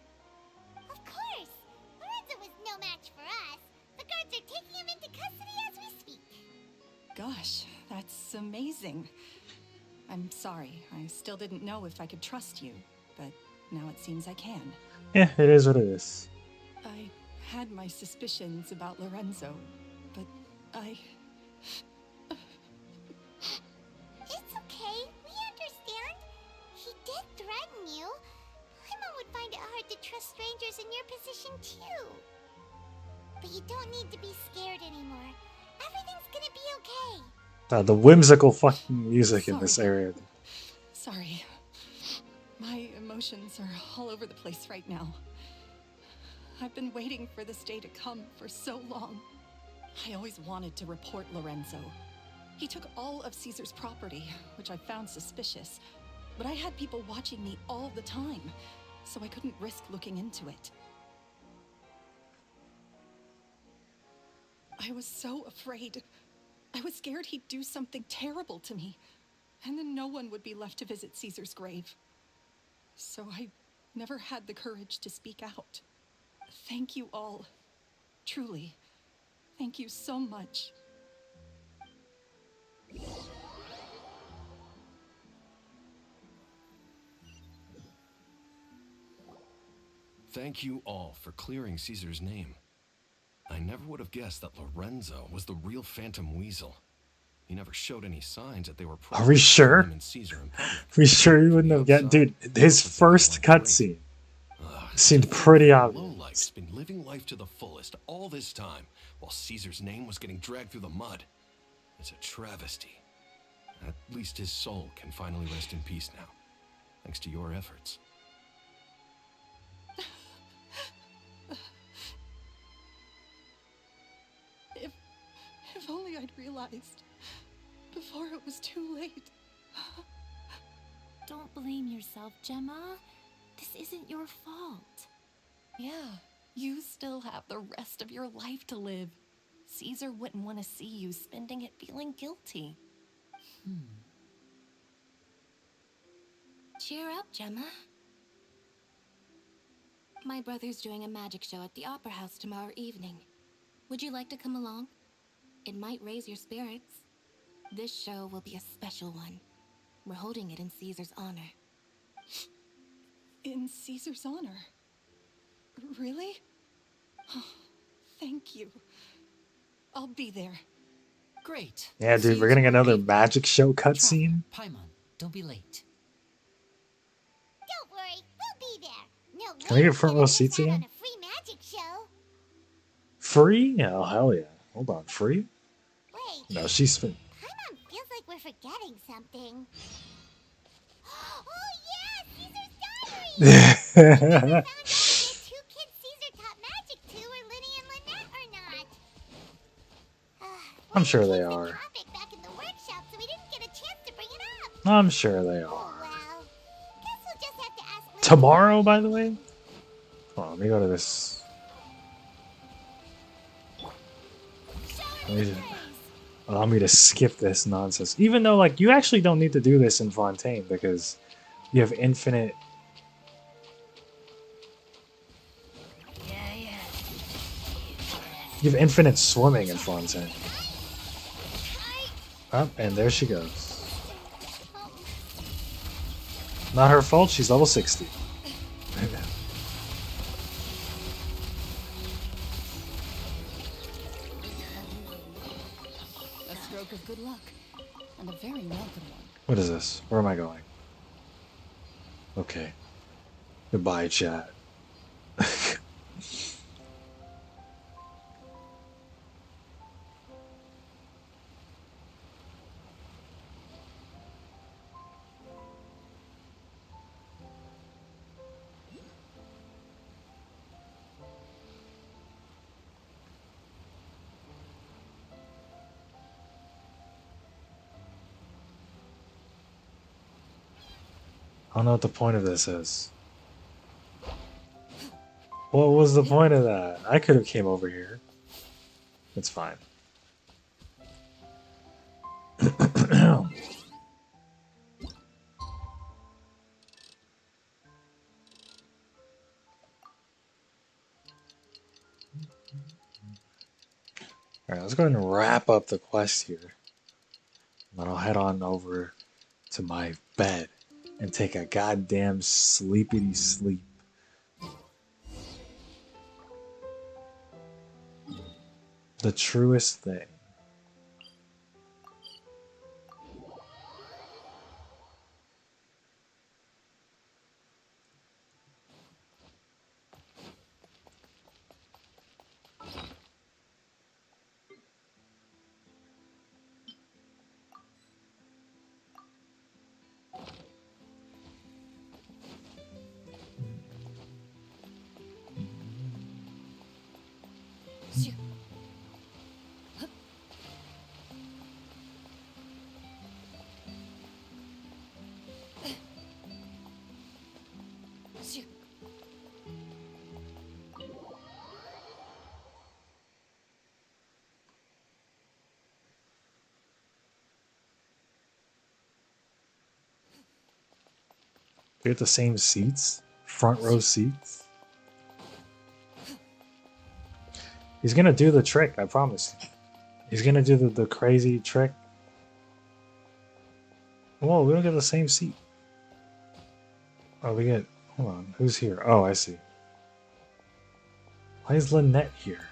Of course. Lorenzo was no match for us. The guards are taking him into custody as we speak. Gosh, that's amazing. I'm sorry. I still didn't know if I could trust you, but now it seems I can. Yeah, it is what it is. I had my suspicions about Lorenzo, but I... It's okay. We understand. He did threaten you. Paimon would find it hard to trust strangers in your position, too. But you don't need to be scared anymore. Everything's gonna be okay. The whimsical fucking music in this area. Sorry. My emotions are all over the place right now. I've been waiting for this day to come for so long. I always wanted to report Lorenzo. He took all of Caesar's property, which I found suspicious, but I had people watching me all the time, so I couldn't risk looking into it. I was so afraid. I was scared he'd do something terrible to me, and then no one would be left to visit Caesar's grave. So I never had the courage to speak out. Thank you all. Truly. Thank you so much. Thank you all for clearing Caesar's name. I never would have guessed that Lorenzo was the real Phantom Weasel. He never showed any signs that they were. Are we sure? Are we sure you wouldn't have get, dude? His first cutscene seemed pretty obvious. Lowlife's been living life to the fullest all this time, while Caesar's name was getting dragged through the mud. It's a travesty. At least his soul can finally rest in peace now, thanks to your efforts. If only I'd realized before it was too late. Don't blame yourself, Gemma. This isn't your fault. Yeah, you still have the rest of your life to live. Caesar wouldn't want to see you spending it feeling guilty. Cheer up, Gemma. My brother's doing a magic show at the Opera House tomorrow evening. Would you like to come along? It might raise your spirits. This show will be a special one. We're holding it in Caesar's honor. In Caesar's honor? Really? Oh, thank you. I'll be there. Great. Yeah, dude, we're getting another magic show cutscene. Paimon, don't be late. Don't worry, we'll be there. No Can I get front row seats again? a free magic show. Free? Oh, hell yeah. Hold on, free? Wait. No, she's free. Paimon feels like we're forgetting something. Oh yeah, Caesar's diary! We found out if the two kids Caesar taught magic to were Lyney and Lynette or not. I'm sure they are. Topic back in the workshop, so we didn't get a chance to bring it up. I'm sure they are. Well, guess we'll just have to ask Lyney. Tomorrow, by the way? Hold on, let me go to this. Allow me to skip this nonsense. Even though, like, you actually don't need to do this in Fontaine because you have infinite... You have infinite swimming in Fontaine. Oh, and there she goes. Not her fault, she's level 60. A stroke of good luck, and a very welcome one. What is this? Where am I going? Okay. Goodbye, chat. I don't know what the point of this is. What was the point of that? I could have came over here. It's fine. Alright, let's go ahead and wrap up the quest here. And then I'll head on over to my bed and take a goddamn sleepity sleep. The truest thing. We get the same seats, front row seats. He's gonna do the trick, I promise. He's gonna do the crazy trick. Whoa, we don't get the same seat. Oh, we get... Hold on, who's here? Oh, I see. Why is Lynette here?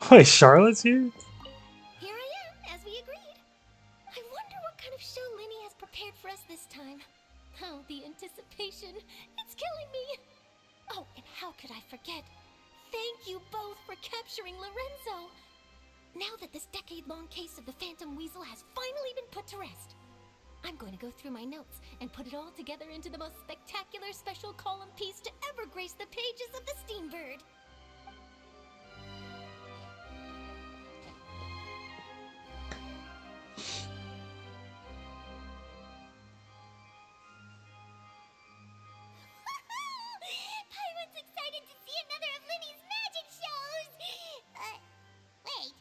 Wait, Charlotte's here? Here I am, as we agreed. I wonder what kind of show Lyney has prepared for us this time. Oh, the anticipation. It's killing me. Oh, and how could I forget? Thank you both for capturing Lorenzo. Now that this decade-long case of the Phantom Weasel has finally been put to rest, I'm going to go through my notes and put it all together into the most spectacular special column piece to ever grace the pages of the Steambird. Pyron's excited to see another of Lyney's magic shows! Wait.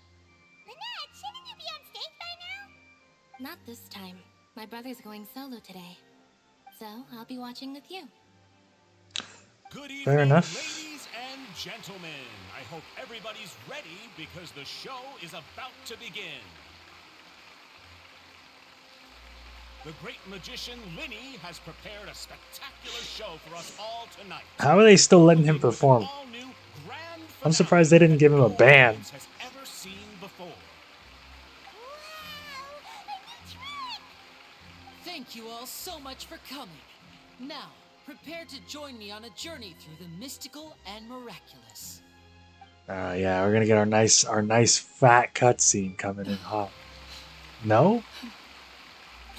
Lynette, shouldn't you be on stage by now? Not this time. My brother's going solo today. So, I'll be watching with you. Good evening, Fair enough. ladies and gentlemen. I hope everybody's ready because the show is about to begin. The great magician Lyney has prepared a spectacular show for us all tonight. How are they still letting him perform? I'm surprised they didn't give him a ban. Has ever seen before. Thank you all so much for coming. Now, prepare to join me on a journey through the mystical and miraculous. Yeah, we're gonna get our nice fat cutscene coming in hot. No?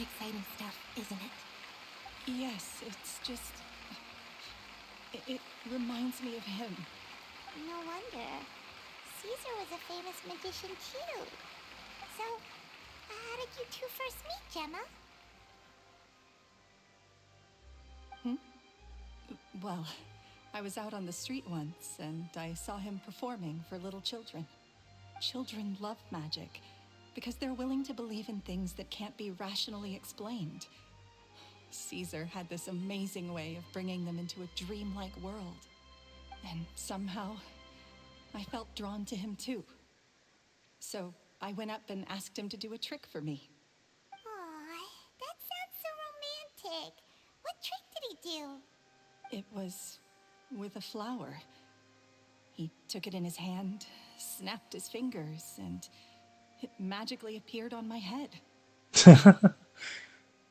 Exciting stuff, isn't it? Yes, it's just... It reminds me of him. No wonder. Caesar was a famous magician too. So, how did you two first meet, Gemma? Well, I was out on the street once, and I saw him performing for little children. Children love magic, because they're willing to believe in things that can't be rationally explained. Caesar had this amazing way of bringing them into a dreamlike world. And somehow, I felt drawn to him too. So, I went up and asked him to do a trick for me. Aw, that sounds so romantic. What trick did he do? It was with a flower. He took it in his hand, snapped his fingers, and it magically appeared on my head.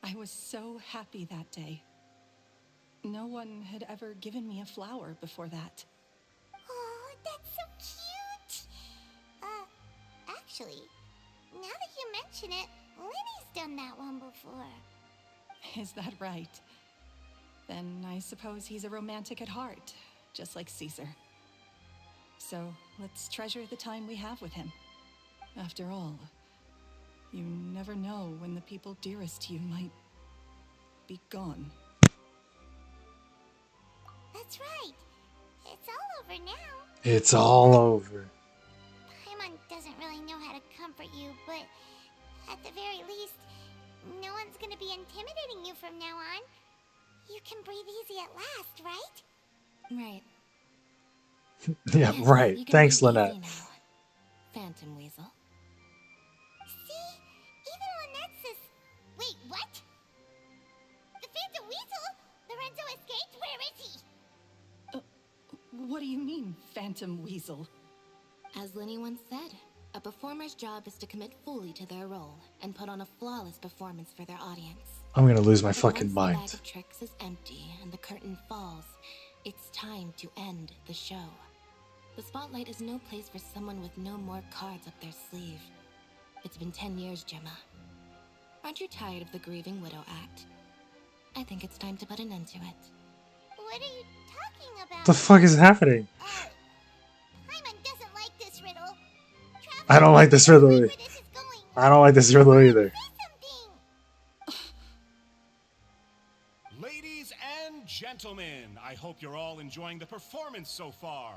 I was so happy that day. No one had ever given me a flower before that. Oh, that's so cute! Actually, now that you mention it, Lyney's done that one before. Is that right? Then I suppose he's a romantic at heart, just like Caesar. So let's treasure the time we have with him. After all, you never know when the people dearest to you might be gone. That's right. It's all over now. It's all over. Paimon doesn't really know how to comfort you, but at the very least, no one's gonna be intimidating you from now on. You can breathe easy at last, right? Right. Yeah, Yes, right. you can Thanks, breathe easy Lynette. now. Phantom Weasel. See? Even Lynette says... Wait, what? The Phantom Weasel? Lorenzo escaped? Where is he? What do you mean, Phantom Weasel? As Lyney once said, a performer's job is to commit fully to their role and put on a flawless performance for their audience. I'm gonna lose my But fucking once the mind. bag of tricks is empty and the curtain falls, it's time to end the show. The spotlight is no place for someone with no more cards up their sleeve. It's been 10 years, Gemma. Aren't you tired of the grieving widow act? I think it's time to put an end to it. What are you talking about? The fuck is happening? Paimon doesn't like this riddle. I don't like this riddle either. I don't like this riddle either. Ladies and gentlemen, I hope you're all enjoying the performance so far.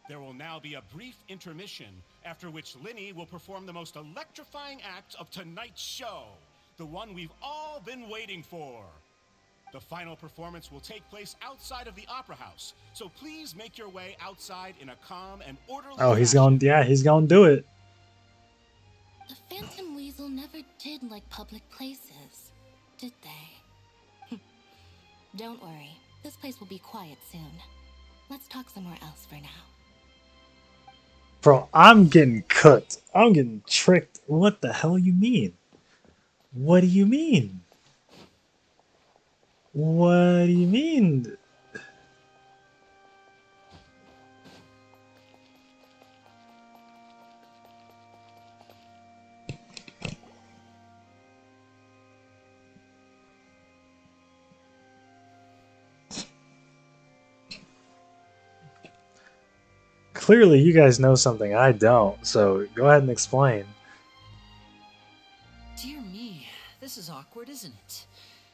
There will now be a brief intermission, after which Lyney will perform the most electrifying act of tonight's show, the one we've all been waiting for. The final performance will take place outside of the Opera House, so please make your way outside in a calm and orderly Oh, he's fashion. gonna, yeah, he's gonna do it. The Phantom Weasel never did like public places, did they? Don't worry, this place will be quiet soon. Let's talk somewhere else for now. Bro, I'm getting cooked. I'm getting tricked. What the hell you mean? What do you mean? What do you mean? Clearly, you guys know something I don't, so go ahead and explain. Dear me, this is awkward, isn't it?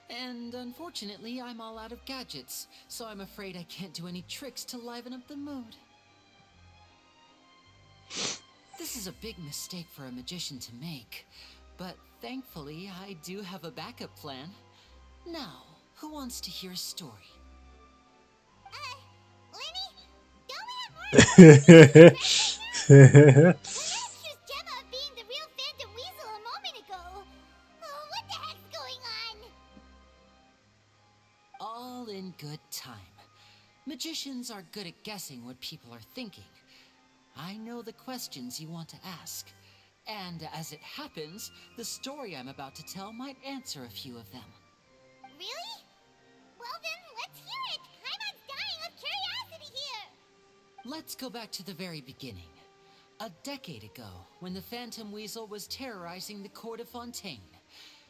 And unfortunately, I'm all out of gadgets, so I'm afraid I can't do any tricks to liven up the mood. This is a big mistake for a magician to make, but thankfully, I do have a backup plan. Now, who wants to hear a story? Accused Gemma of being the real Phantom Weasel a moment ago. Oh, what the heck's going on? All in good time. Magicians are good at guessing what people are thinking. I know the questions you want to ask. And as it happens, the story I'm about to tell might answer a few of them. Really? Well then, let's hear it. Paimon's dying of curiosity here. Let's go back to the very beginning. A decade ago, when the Phantom Weasel was terrorizing the court of Fontaine.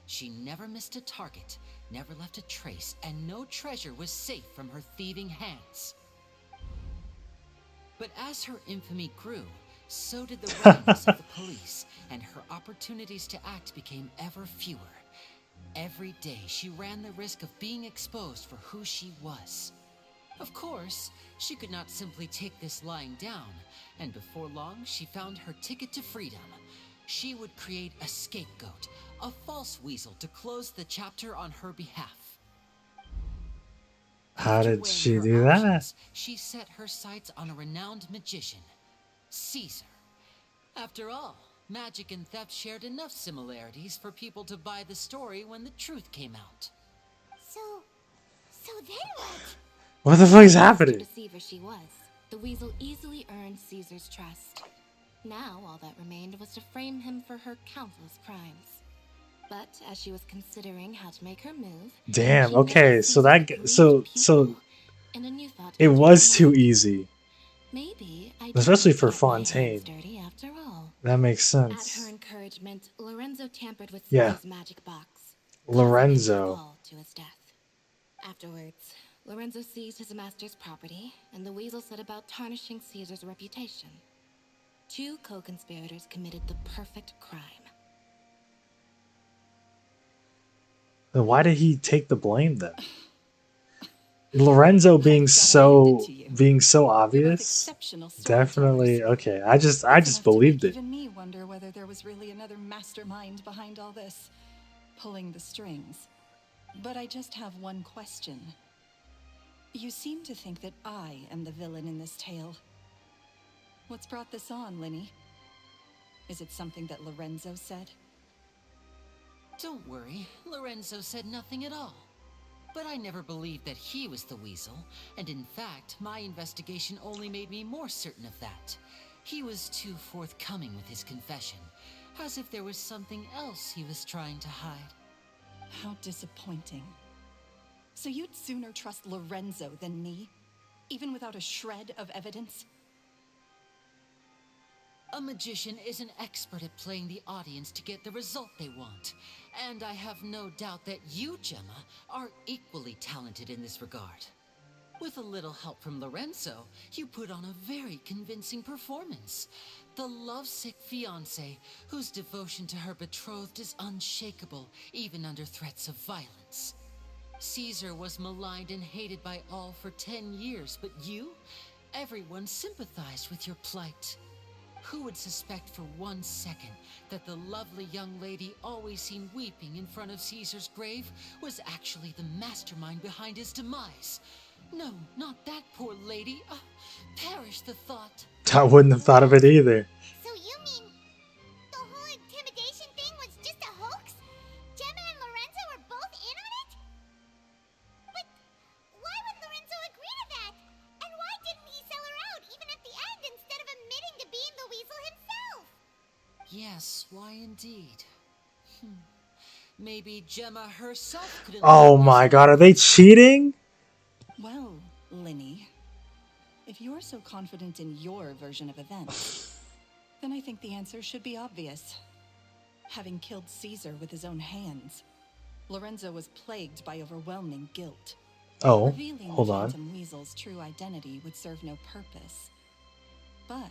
She never missed a target, never left a trace, and no treasure was safe from her thieving hands. But as her infamy grew, so did the ratings of the police, and her opportunities to act became ever fewer. Every day, she ran the risk of being exposed for who she was. Of course, she could not simply take this lying down, and before long, she found her ticket to freedom. She would create a scapegoat, a false weasel to close the chapter on her behalf. How did she do that? She set her sights on a renowned magician, Caesar. After all, magic and theft shared enough similarities for people to buy the story when the truth came out. So then what? What the fuck is happening? Deceiver she was, the weasel easily earned Caesar's trust. Now all that remained was to frame him for her countless crimes. But as she was considering how to make her move, Damn. Okay. So that. So. and a new thought It was too easy. Maybe I Especially didn't for get my hands Fontaine. dirty after all. That makes At sense. her encouragement, Lorenzo tampered with Yeah. Caesar's magic box. Lorenzo. Fall to his death. Afterwards, Lorenzo seized his master's property, and the weasel set about tarnishing Caesar's reputation. Two co-conspirators committed the perfect crime. Then why did he take the blame then? Lorenzo being so obvious. Definitely okay. I just believed it. Even me wonder whether there was really another mastermind behind all this, pulling the strings. But I just have one question. You seem to think that I am the villain in this tale. What's brought this on, Lyney? Is it something that Lorenzo said? Don't worry, Lorenzo said nothing at all. But I never believed that he was the weasel, and in fact, my investigation only made me more certain of that. He was too forthcoming with his confession, as if there was something else he was trying to hide. How disappointing. So you'd sooner trust Lorenzo than me? Even without a shred of evidence? A magician is an expert at playing the audience to get the result they want. And I have no doubt that you, Gemma, are equally talented in this regard. With a little help from Lorenzo, you put on a very convincing performance. The lovesick fiancé, whose devotion to her betrothed is unshakable, even under threats of violence. Caesar was maligned and hated by all for 10 years, but you? Everyone sympathized with your plight. Who would suspect for 1 second that the lovely young lady always seen weeping in front of Caesar's grave was actually the mastermind behind his demise? No, not that poor lady. Perish the thought. I wouldn't have thought of it either. So you mean the whole intimidation thing was just a hoax? Gemma and Lorenzo were both in on it? But why would Lorenzo agree to that? And why didn't he sell her out even at the end instead of admitting to being the weasel himself? Yes, why indeed? Maybe Gemma herself could. Oh my god, are they cheating? Well, Lyney, if you're so confident in your version of events, then I think the answer should be obvious. Having killed Caesar with his own hands, Lorenzo was plagued by overwhelming guilt. Oh, Revealing hold the on. Phantom Weasel's true identity would serve no purpose. But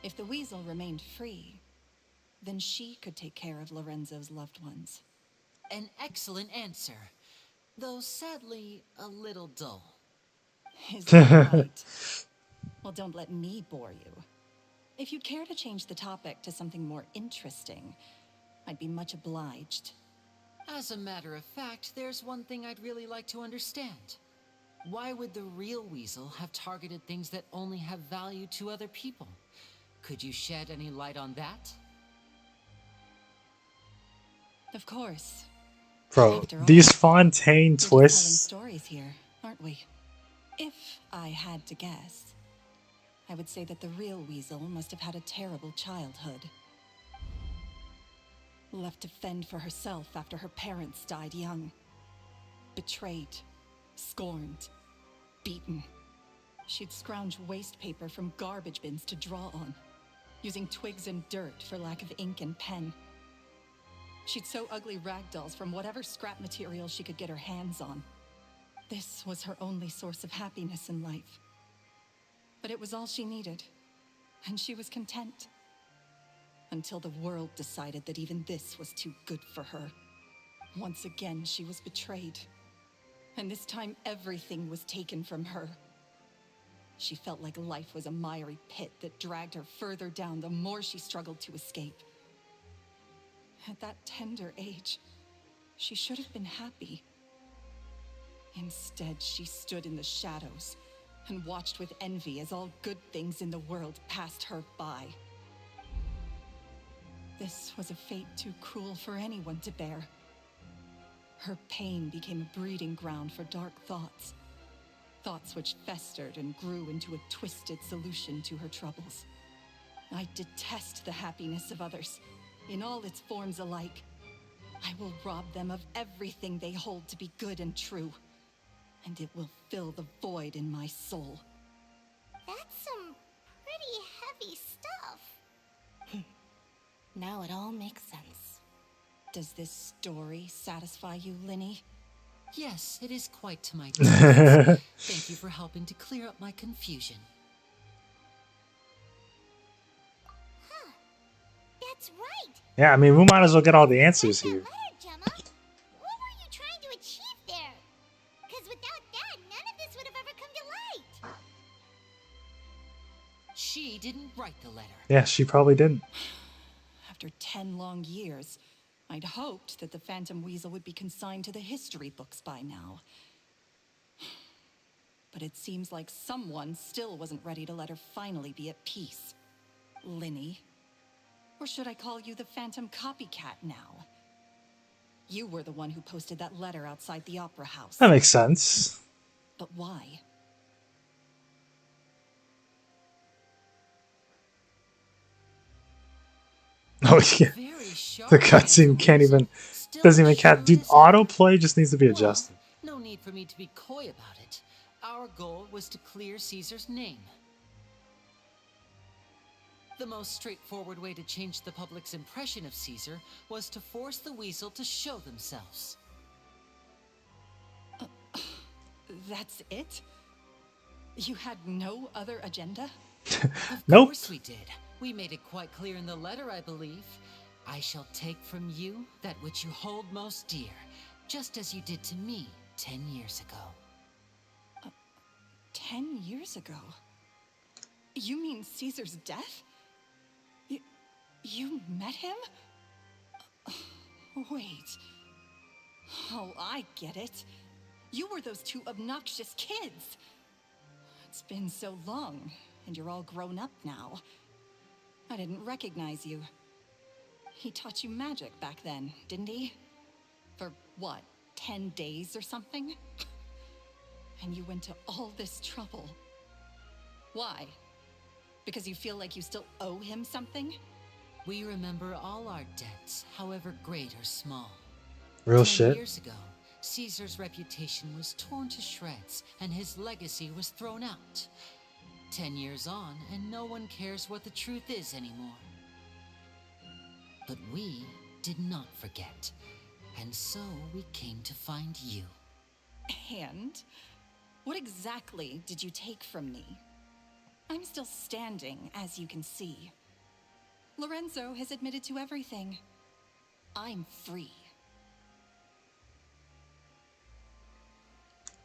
if the Weasel remained free, then she could take care of Lorenzo's loved ones. An excellent answer, though sadly a little dull. Is that right? Well, don't let me bore you. If you'd care to change the topic to something more interesting, I'd be much obliged. As a matter of fact, there's one thing I'd really like to understand. Why would the real Weasel have targeted things that only have value to other people? Could you shed any light on that? Of course. Bro, After all, these Fontaine we're just telling twists. stories here, aren't we? If I had to guess, I would say that the real Weasel must have had a terrible childhood. Left to fend for herself after her parents died young. Betrayed, scorned, beaten. She'd scrounge waste paper from garbage bins to draw on, using twigs and dirt for lack of ink and pen. She'd sew ugly rag dolls from whatever scrap material she could get her hands on. This was her only source of happiness in life. But it was all she needed, and she was content. Until the world decided that even this was too good for her. Once again, she was betrayed. And this time, everything was taken from her. She felt like life was a miry pit that dragged her further down the more she struggled to escape. At that tender age, she should have been happy. Instead, she stood in the shadows and watched with envy as all good things in the world passed her by. This was a fate too cruel for anyone to bear. Her pain became a breeding ground for dark thoughts. Thoughts which festered and grew into a twisted solution to her troubles. I detest the happiness of others, in all its forms alike. I will rob them of everything they hold to be good and true, and it will fill the void in my soul. That's some pretty heavy stuff. Now it all makes sense. Does this story satisfy you, Lyney? Yes, it is quite to my taste. Thank you for helping to clear up my confusion. That's right. Yeah, I mean, we might as well get all the answers here. Gemma, what were you trying to achieve there? Because without that, none of this would have ever come to light. She didn't write the letter. Yeah, she probably didn't. After 10 long years, I'd hoped that the Phantom Weasel would be consigned to the history books by now. But it seems like someone still wasn't ready to let her finally be at peace. Lyney. Or should I call you the Phantom Copycat now? You were the one who posted that letter outside the Opera House. That makes sense. But why? Oh yeah, the cutscene doesn't even count. Dude, autoplay just needs to be adjusted. No need for me to be coy about it. Our goal was to clear Caesar's name. The most straightforward way to change the public's impression of Caesar was to force the Weasel to show themselves. That's it? You had no other agenda? Of Nope. course we did. We made it quite clear in the letter, I believe. I shall take from you that which you hold most dear, just as you did to me 10 years ago. 10 years ago? You mean Caesar's death? You met him? Wait. Oh, I get it. You were those two obnoxious kids. It's been so long, and you're all grown up now. I didn't recognize you. He taught you magic back then, didn't he? For what, 10 days or something? And you went to all this trouble. Why? Because you feel like you still owe him something? We remember all our debts, however great or small. Real 10 shit. years ago, Caesar's reputation was torn to shreds, and his legacy was thrown out. 10 years on, and no one cares what the truth is anymore. But we did not forget, and so we came to find you. And? What exactly did you take from me? I'm still standing, as you can see. Lorenzo has admitted to everything. I'm free.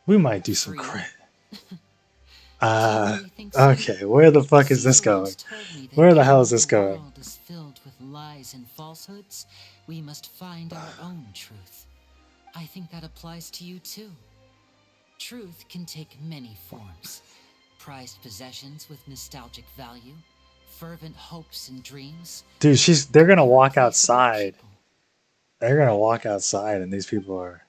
We might do some crit. Okay, where the fuck is this going? Where the hell is this going? The world is filled with lies and falsehoods. We must find our own truth. I think that applies to you too. Truth can take many forms. Prized possessions with nostalgic value, fervent hopes and dreams. Dude, they're gonna walk outside. They're gonna walk outside and these people are...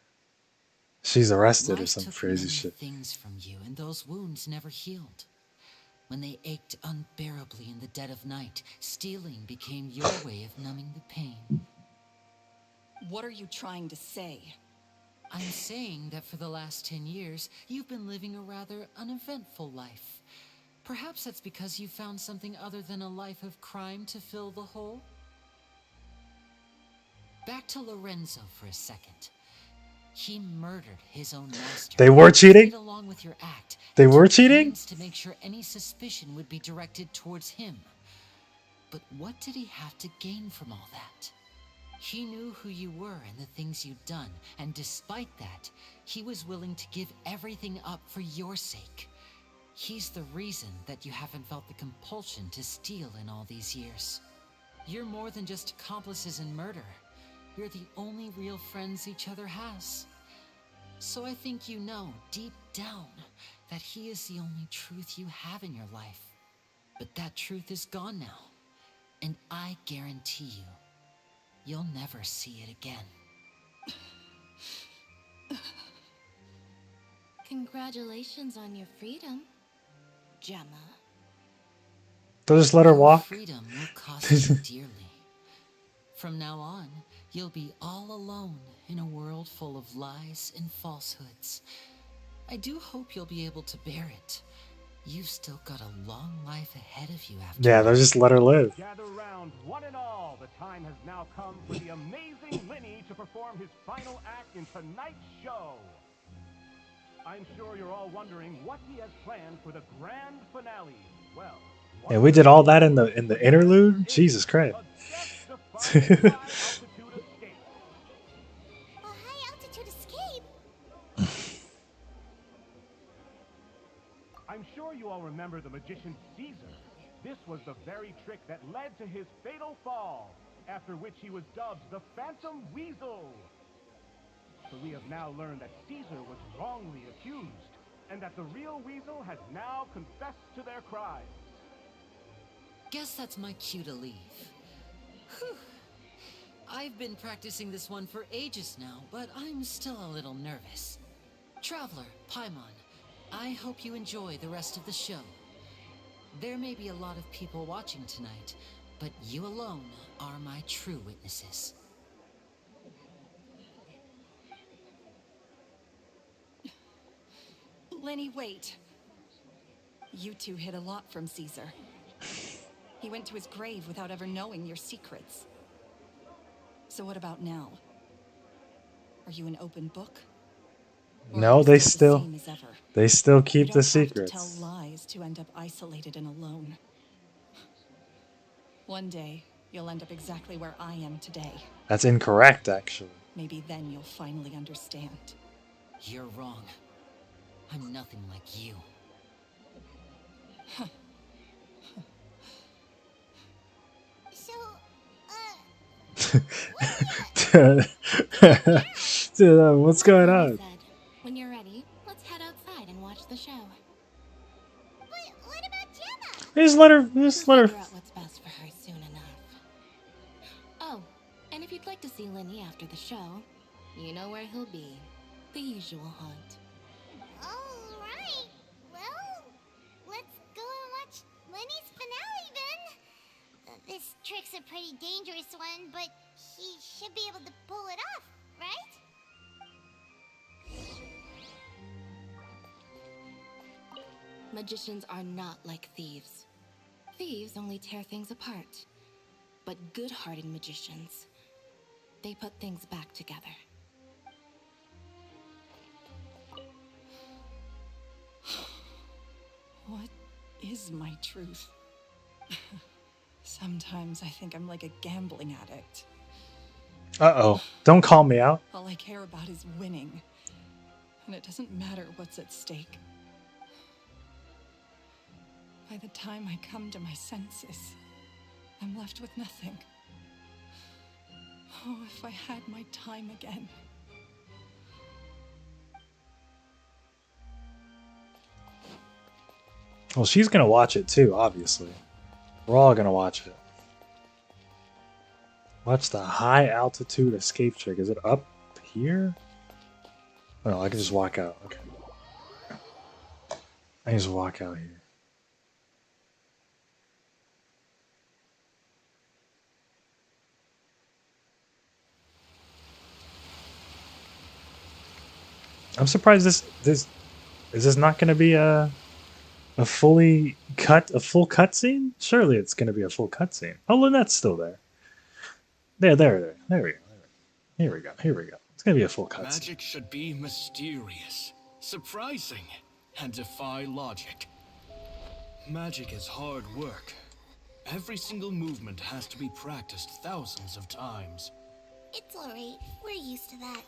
She's arrested or Life some took crazy many shit. things from you, and those wounds never healed. When they ached unbearably in the dead of night, stealing became your way of numbing the pain. What are you trying to say? I'm saying that for the last 10 years, you've been living a rather uneventful life. Perhaps that's because you found something other than a life of crime to fill the hole? Back to Lorenzo for a second. He murdered his own master. They were cheating? Along with your act, They were took cheating? pains to make sure any suspicion would be directed towards him. But what did he have to gain from all that? He knew who you were and the things you'd done, and despite that, he was willing to give everything up for your sake. He's the reason that you haven't felt the compulsion to steal in all these years. You're more than just accomplices in murder. You're the only real friends each other has. So I think you know, deep down, that he is the only truth you have in your life. But that truth is gone now. And I guarantee you, you'll never see it again. Congratulations on your freedom, Gemma. They'll just let her walk? Freedom will cost you dearly. From now on, you'll be all alone in a world full of lies and falsehoods. I do hope you'll be able to bear it. You've still got a long life ahead of you after Yeah, they'll just let her live. Gather round, one and all. The time has now come for the amazing Lyney to perform his final act in tonight's show. I'm sure you're all wondering what he has planned for the grand finale. Well, Yeah, we did all that in the interlude? Jesus Christ. A high-altitude escape? I'm sure you all remember the magician Caesar. This was the very trick that led to his fatal fall, after which he was dubbed the Phantom Weasel. So we have now learned that Caesar was wrongly accused, and that the real Weasel has now confessed to their crimes. Guess that's my cue to leave. Whew. I've been practicing this one for ages now, but I'm still a little nervous. Traveler, Paimon, I hope you enjoy the rest of the show. There may be a lot of people watching tonight, but you alone are my true witnesses. Lyney, wait. You two hid a lot from Caesar. He went to his grave without ever knowing your secrets. So what about now? Are you an open book? No, they still keep the secrets. You don't have to tell lies to end up isolated and alone. One day, you'll end up exactly where I am today. That's incorrect, actually. Maybe then you'll finally understand. You're wrong. I'm nothing like you. So, Dude, what's going on? When you're ready, let's head outside and watch the show. What about Gemma? Just let her. Figure out what's best for her soon enough. Oh, and if you'd like to see Lyney after the show, you know where he'll be. The usual haunt. Alright. Well, let's go and watch Lyney's finale then. This trick's a pretty dangerous one, but he should be able to pull it off, right? Magicians are not like thieves. Thieves only tear things apart. But good-hearted magicians, they put things back together. What is my truth? Sometimes I think I'm like a gambling addict. Uh-oh. Don't call me out. All I care about is winning. And it doesn't matter what's at stake. By the time I come to my senses, I'm left with nothing. Oh, if I had my time again. Well, she's gonna watch it too, obviously. We're all gonna watch it. Watch the high altitude escape trick. Is it up here? Oh, no, I can just walk out. Okay. I can just walk out here. I'm surprised this is this not going to be a full cutscene? Surely it's going to be a full cutscene. Oh, Lynette's still there. There we go. Here we go. It's going to be a full cutscene. Magic should be mysterious, surprising, and defy logic. Magic is hard work. Every single movement has to be practiced thousands of times. It's alright. We're used to that.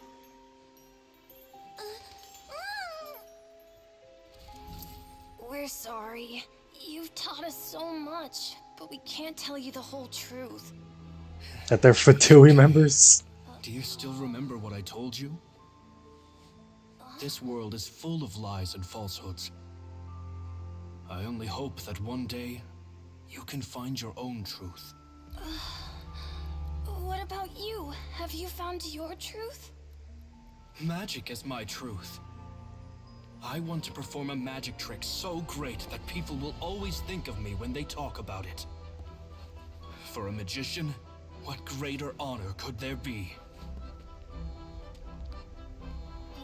We're sorry. You've taught us so much, but we can't tell you the whole truth. That they're Fatui members? Do you still remember what I told you? This world is full of lies and falsehoods. I only hope that one day you can find your own truth. What about you? Have you found your truth? Magic is my truth. I want to perform a magic trick so great that people will always think of me when they talk about it. For a magician, what greater honor could there be?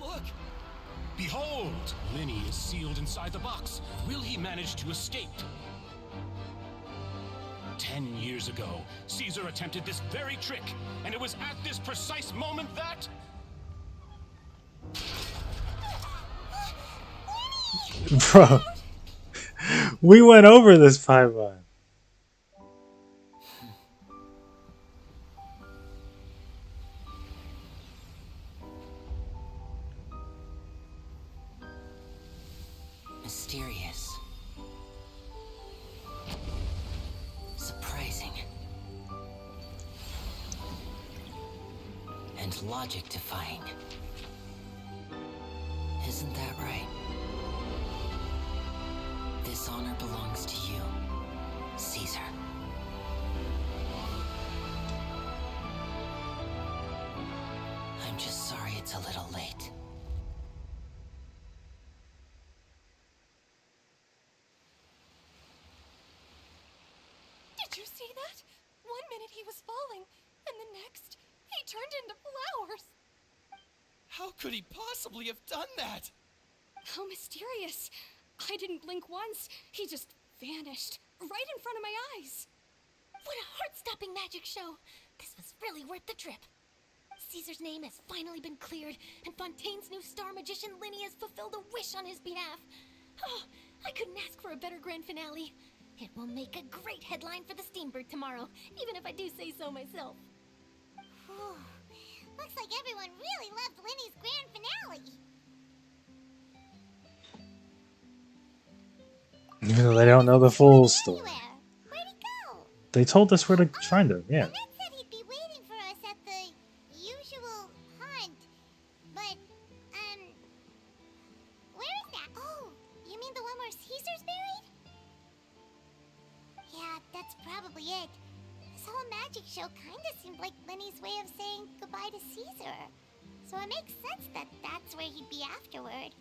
Look! Behold! Lyney is sealed inside the box. Will he manage to escape? 10 years ago, Caesar attempted this very trick, and it was at this precise moment that... Bro, we went over this pipeline. Mysterious. Surprising. And logic-defying. Isn't that right? This honor belongs to you, Caesar. I'm just sorry it's a little late. Did you see that? 1 minute he was falling, and the next, he turned into flowers. How could he possibly have done that? How mysterious. I didn't blink once. He just vanished right in front of my eyes. What a heart-stopping magic show. This was really worth the trip. Caesar's name has finally been cleared, and Fontaine's new star magician Lyney has fulfilled a wish on his behalf. Oh, I couldn't ask for a better grand finale. It will make a great headline for the Steambird tomorrow, even if I do say so myself. Whew. Looks like everyone really loved Lyney's grand finale. Even though they don't know the full story. Where'd he go? They told us where to find him, yeah. Lynette said he'd be waiting for us magic show kinda seemed like Lyney's way of saying goodbye to Caesar. So it makes sense that that's where he'd be afterward.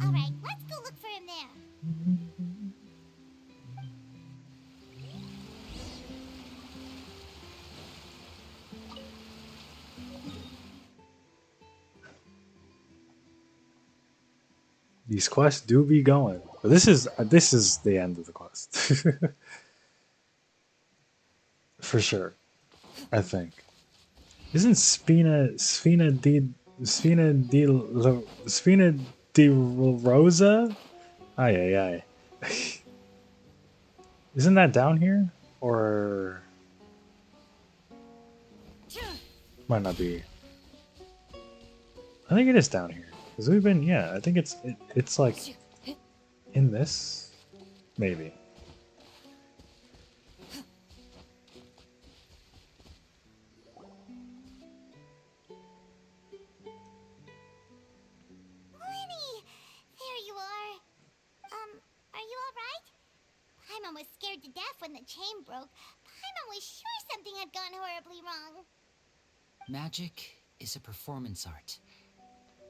Alright, let's go look for him there. These quests do be going. But this is the end of the quest. For sure. I think. Isn't Spina di Rosa? Ay. Isn't that down here? Or might not be. I think it is down here. Because we've been, yeah, I think it's like in this? Maybe. Lyney! There you are. Are you alright? Paimon was scared to death when the chain broke. Paimon was sure something had gone horribly wrong. Magic is a performance art.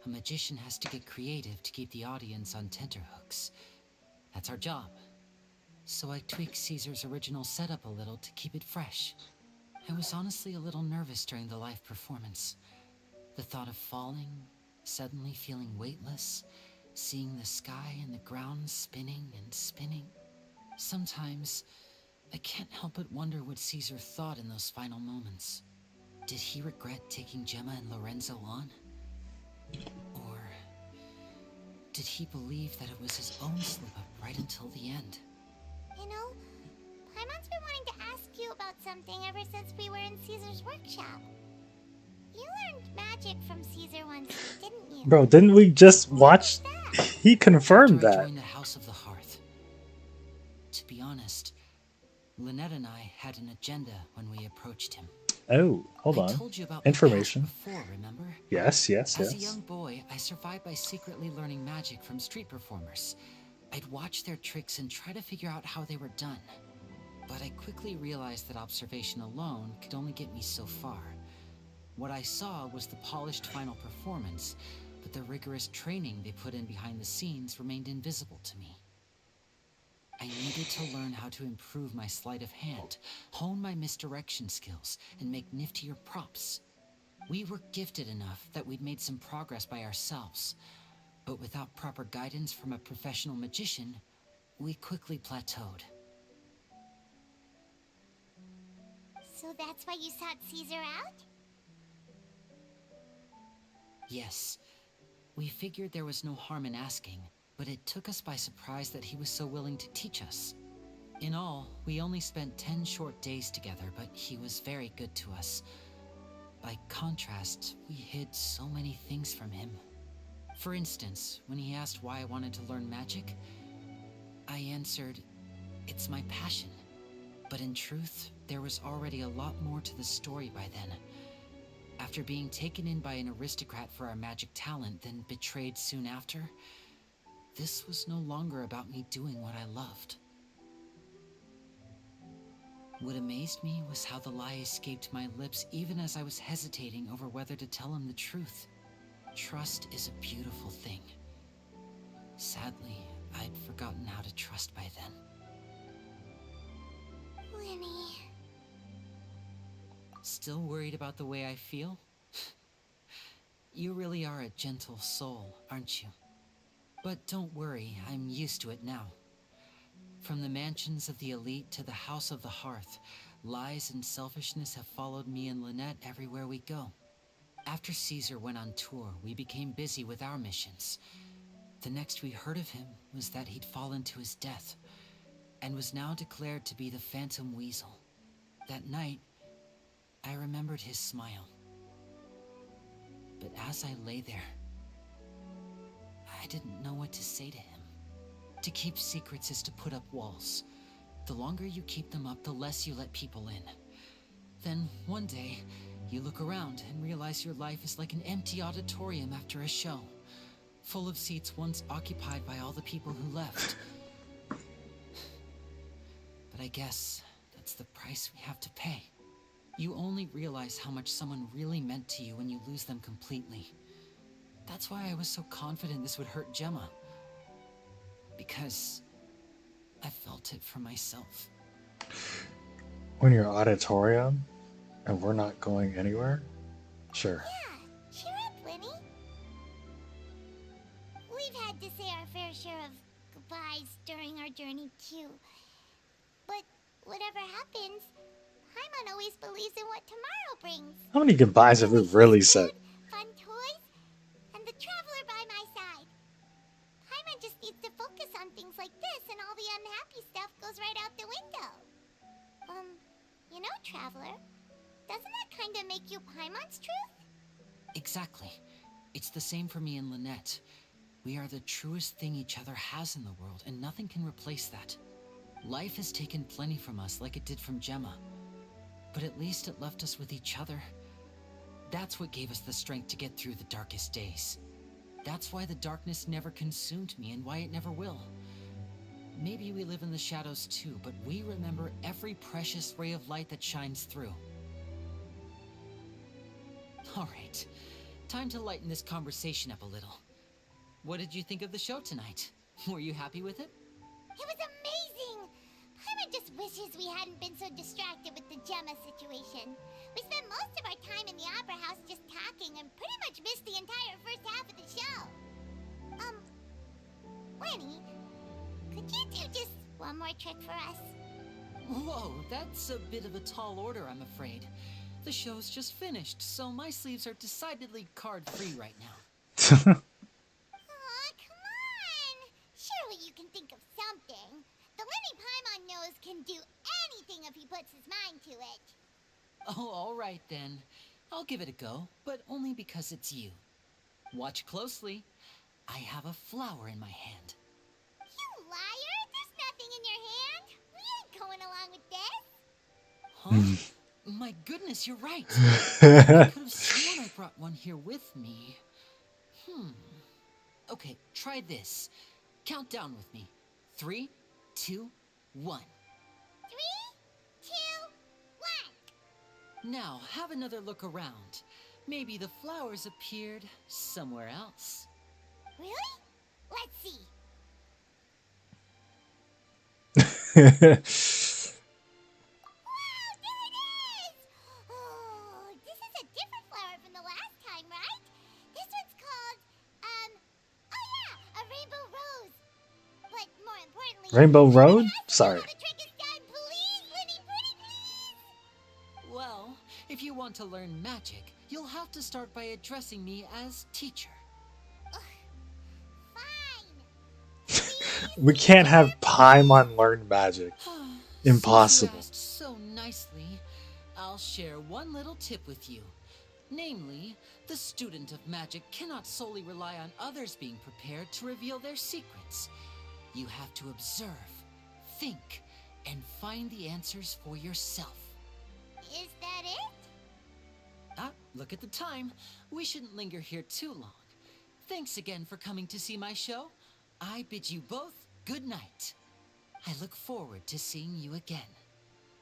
A magician has to get creative to keep the audience on tenterhooks. That's our job. So I tweaked Caesar's original setup a little to keep it fresh. I was honestly a little nervous during the live performance. The thought of falling, suddenly feeling weightless, seeing the sky and the ground spinning and spinning. Sometimes, I can't help but wonder what Caesar thought in those final moments. Did he regret taking Gemma and Lorenzo on? Or did he believe that it was his own slip-up right until the end? You know, Paimon's been wanting to ask you about something ever since we were in Caesar's workshop. You learned magic from Caesar once, didn't you? Bro, didn't we just watch? He confirmed After I that. joined the House of the Hearth. To be honest, Lynette and I had an agenda when we approached him. Oh, hold I on. told you about Information. my past before, remember? Yes. As a young boy, I survived by secretly learning magic from street performers. I'd watch their tricks and try to figure out how they were done. But I quickly realized that observation alone could only get me so far. What I saw was the polished final performance, but the rigorous training they put in behind the scenes remained invisible to me. I needed to learn how to improve my sleight of hand, hone my misdirection skills, and make niftier props. We were gifted enough that we'd made some progress by ourselves, but without proper guidance from a professional magician, we quickly plateaued. So that's why you sought Caesar out? Yes, we figured there was no harm in asking, but it took us by surprise that he was so willing to teach us. In all, we only spent 10 short days together, but he was very good to us. By contrast, we hid so many things from him. For instance, when he asked why I wanted to learn magic, I answered, "It's my passion." But in truth, there was already a lot more to the story by then. After being taken in by an aristocrat for our magic talent, then betrayed soon after, this was no longer about me doing what I loved. What amazed me was how the lie escaped my lips even as I was hesitating over whether to tell him the truth. Trust is a beautiful thing. Sadly, I'd forgotten how to trust by then. Lyney. Still worried about the way I feel? You really are a gentle soul, aren't you? But don't worry, I'm used to it now. From the mansions of the elite to the House of the Hearth, lies and selfishness have followed me and Lynette everywhere we go. After Caesar went on tour, we became busy with our missions. The next we heard of him was that he'd fallen to his death, and was now declared to be the Phantom Weasel. That night, I remembered his smile. But as I lay there, I didn't know what to say to him. To keep secrets is to put up walls. The longer you keep them up, the less you let people in. Then, one day, you look around and realize your life is like an empty auditorium after a show, full of seats once occupied by all the people who left. But I guess It's the price we have to pay. You only realize how much someone really meant to you when you lose them completely. That's why I was so confident this would hurt Gemma. Because I felt it for myself. When you're auditorium and we're not going anywhere? Sure. Yeah, cheer up, Lyney. We've had to say our fair share of goodbyes during our journey, too. But whatever happens, Paimon always believes in what tomorrow brings. How many goodbyes have we really said? Fun toys, and the traveler by my side. Paimon just needs to focus on things like this, and all the unhappy stuff goes right out the window. You know, traveler, doesn't that kind of make you Paimon's truth? Exactly. It's the same for me and Lynette. We are the truest thing each other has in the world, and nothing can replace that. Life has taken plenty from us, like it did from Gemma. But at least it left us with each other. That's what gave us the strength to get through the darkest days. That's why the darkness never consumed me, and why it never will. Maybe we live in the shadows too, but we remember every precious ray of light that shines through. Alright, time to lighten this conversation up a little. What did you think of the show tonight? Were you happy with it? It was amazing! Paimon just wishes we hadn't been so distracted with the Gemma situation. We spent most of our time in the opera house just talking and pretty much missed the entire first half of the show. Lyney, could you do just one more trick for us? Whoa, that's a bit of a tall order, I'm afraid. The show's just finished, so my sleeves are decidedly card-free right now. Aw, come on! Surely you can think of something. The Lyney Paimon knows can do anything if he puts his mind to it. Oh, alright then. I'll give it a go, but only because it's you. Watch closely. I have a flower in my hand. You liar! There's nothing in your hand! We ain't going along with this! Huh? My goodness, you're right. I could have sworn I brought one here with me. Okay, try this. Count down with me. 3, 2, 1. 3, 2, 1. Now, have another look around. Maybe the flowers appeared somewhere else. Really? Let's see. Wow, there it is! Oh, this is a different flower from the last time, right? This one's called, oh yeah, a rainbow rose. But more importantly, Rainbow Road? Sorry. the trick is done, please, Lyney, pretty please! Well, if you want to learn magic, you'll have to start by addressing me as teacher. We can't have Paimon learn magic. Impossible. Since you asked so nicely, I'll share one little tip with you. Namely, the student of magic cannot solely rely on others being prepared to reveal their secrets. You have to observe, think, and find the answers for yourself. Is that it? Ah, look at the time. We shouldn't linger here too long. Thanks again for coming to see my show. I bid you both good night. I look forward to seeing you again.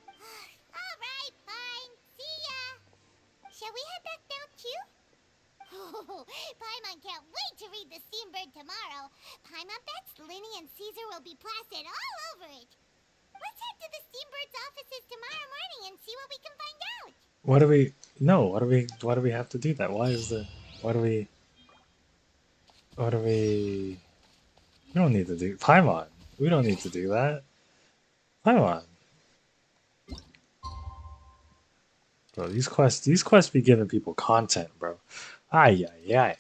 Alright, fine. See ya! Shall we head back down too? Oh, Paimon can't wait to read the Steambird tomorrow. Paimon bets Lyney and Caesar will be plastered all over it. Let's head to the Steambird's offices tomorrow morning and see what we can find out. What do we... No, why do we have to do that? Why is the... Why do we... We don't need to do... Paimon, we don't need to do that. Paimon. Bro, these quests be giving people content, bro. Ay, ay, ay.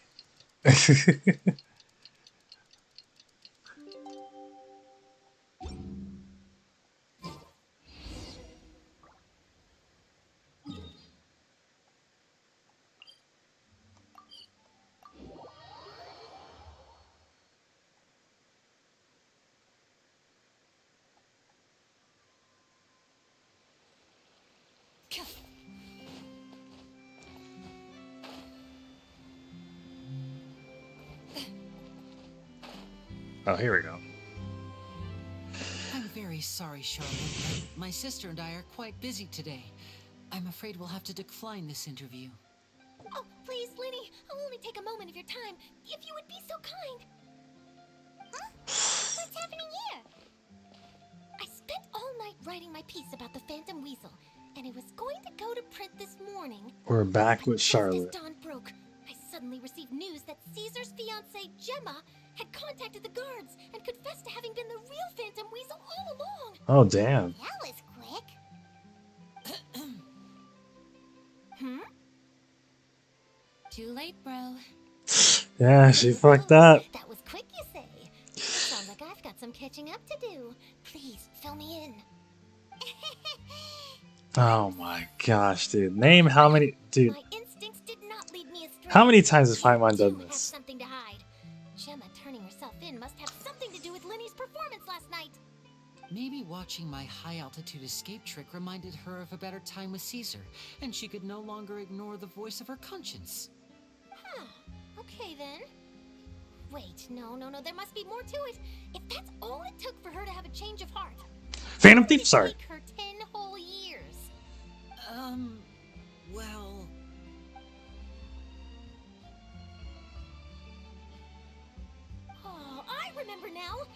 Oh, here we go. I'm very very sorry, Charlotte, but my sister and I are quite busy today. I'm afraid we'll have to decline this interview. Oh, please, Lyney, I'll only take a moment of your time, if you would be so kind. Huh? What's happening here? I spent all night writing my piece about the Phantom Weasel, and it was going to go to print this morning. We're back with Charlotte. Just as dawn broke, I suddenly received news that Caesar's fiancée, Gemma, had contacted the guards and confessed to having been the real Phantom Weasel all along. Oh, damn. That was quick. Too late, bro. Yeah, she fucked up. That was quick, you say? Sounds like I've got some catching up to do. Please, fill me in. Oh my gosh, dude. Name how many... Dude. My instincts did not lead me astray. How many times has Paimon done Has this? something to hide. Gemma turning herself in must have something to do with Lyney's performance last night. Maybe watching my high-altitude escape trick reminded her of a better time with Caesar, and she could no longer ignore the voice of her conscience. Huh. Okay, then. Wait, no, there must be more to it. If that's all it took for her to have a change of heart. Phantom Thief, sorry. Take her 10 whole years. Well... Oh, I remember now.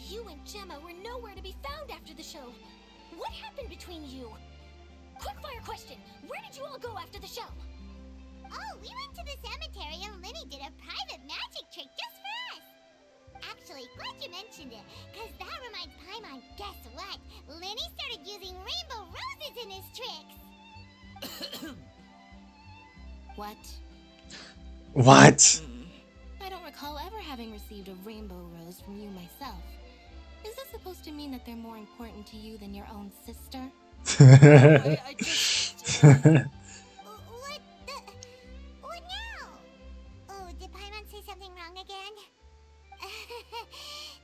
You and Gemma were nowhere to be found after the show. What happened between you? Quickfire question. Where did you all go after the show? Oh, we went to the cemetery and Lyney did a private magic trick just for us. Actually, glad you mentioned it, because that reminds Paimon, guess what? Lyney started using rainbow roses in his tricks. What? What? I don't recall ever having received a rainbow rose from you myself. Is this supposed to mean that they're more important to you than your own sister? I just... What now? Oh, did Paimon say something wrong again?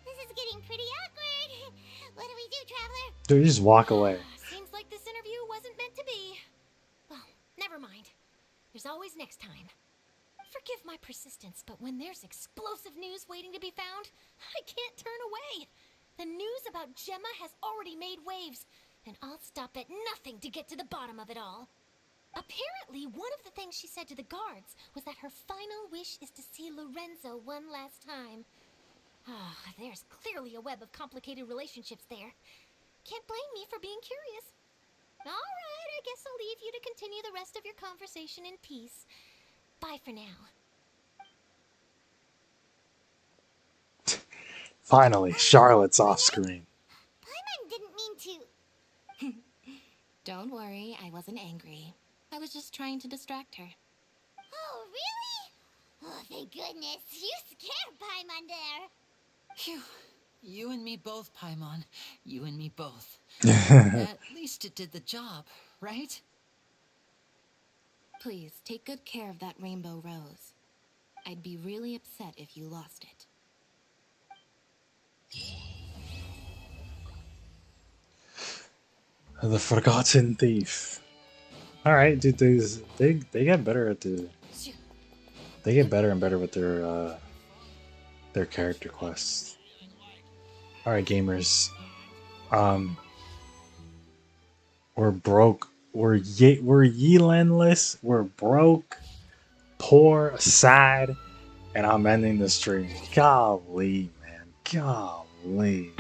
This is getting pretty awkward. What do we do, Traveler? Dude, you just walk away. Seems like this interview wasn't meant to be. Well, never mind. There's always next time. Forgive my persistence, but when there's explosive news waiting to be found, I can't turn away. The news about Gemma has already made waves, and I'll stop at nothing to get to the bottom of it all. Apparently, one of the things she said to the guards was that her final wish is to see Lorenzo one last time. Ah, there's clearly a web of complicated relationships there. Can't blame me for being curious. All right, I guess I'll leave you to continue the rest of your conversation in peace. Bye for now. Finally, Charlotte's off screen. Paimon didn't mean to... Don't worry, I wasn't angry. I was just trying to distract her. Oh, really? Oh, thank goodness. You scared Paimon there. Phew. You and me both, Paimon. You and me both. At least it did the job, right? Please, take good care of that rainbow rose. I'd be really upset if you lost it. The Forgotten Thief. Alright, dude, they get better at the... They get better and better with their character quests. Alright, gamers. We're broke. We're YELAN-less. We're broke, poor, sad, and I'm ending the stream. Golly, man. Golly.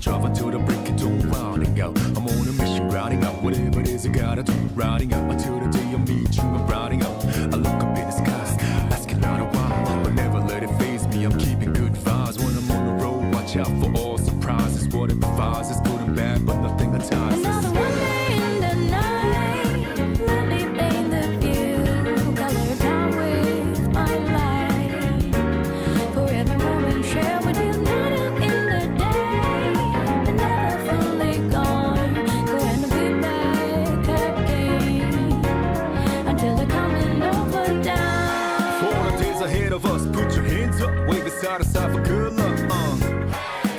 Travel to the break of dawn, rounding out. I'm on a mission, rounding out whatever it is I gotta do. Rounding out until the day I meet you. I'm rounding out. I look up in the skies, asking out a while, but never let it faze me. I'm keeping good vibes when I'm on the road. Watch out for all surprises. What it provides is good and bad, but nothing entices. Another Monday in the night, let me paint the view, colored down with my light. For every moment shared with you. Until the coming out aside for good luck.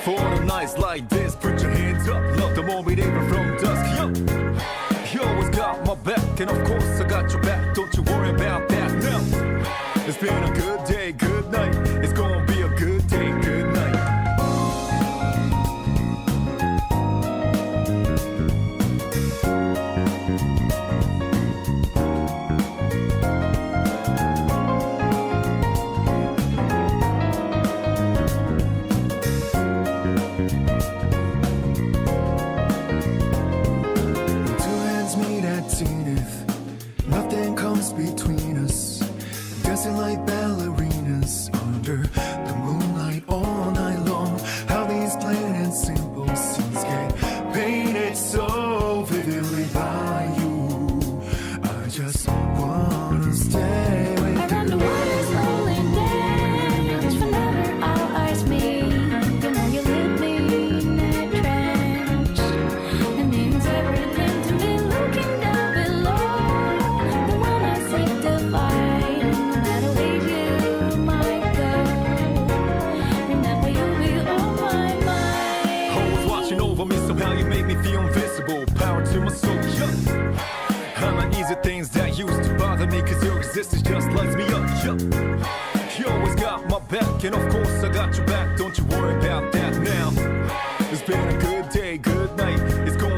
For the nights like this, put your hands up. Love the moment even from dusk. Yo, you always got my back, and of course I got your back. Don't you worry about that. No, it's been a good day, good night. It's gonna be a good day, good night. Nothing comes between us, dancing like ballerinas under the moonlight all night long. How these plain and simple scenes get painted so vividly by you. I just wanna stay with you. Around the water's rolling dance, whenever our eyes meet, you know you leave me in that trance. It means everything to me, looking down below. The one I seek to find, no matter where you might go. Remember you'll be on my mind. Always watching over me, somehow you make me feel invisible. Power to my soul, yeah. I'm not easy things that used to bother me, cause your existence just lights me up, yeah. You always got my back, and of course I got your back. Don't you worry about that now. It's been a good day, good night. It's going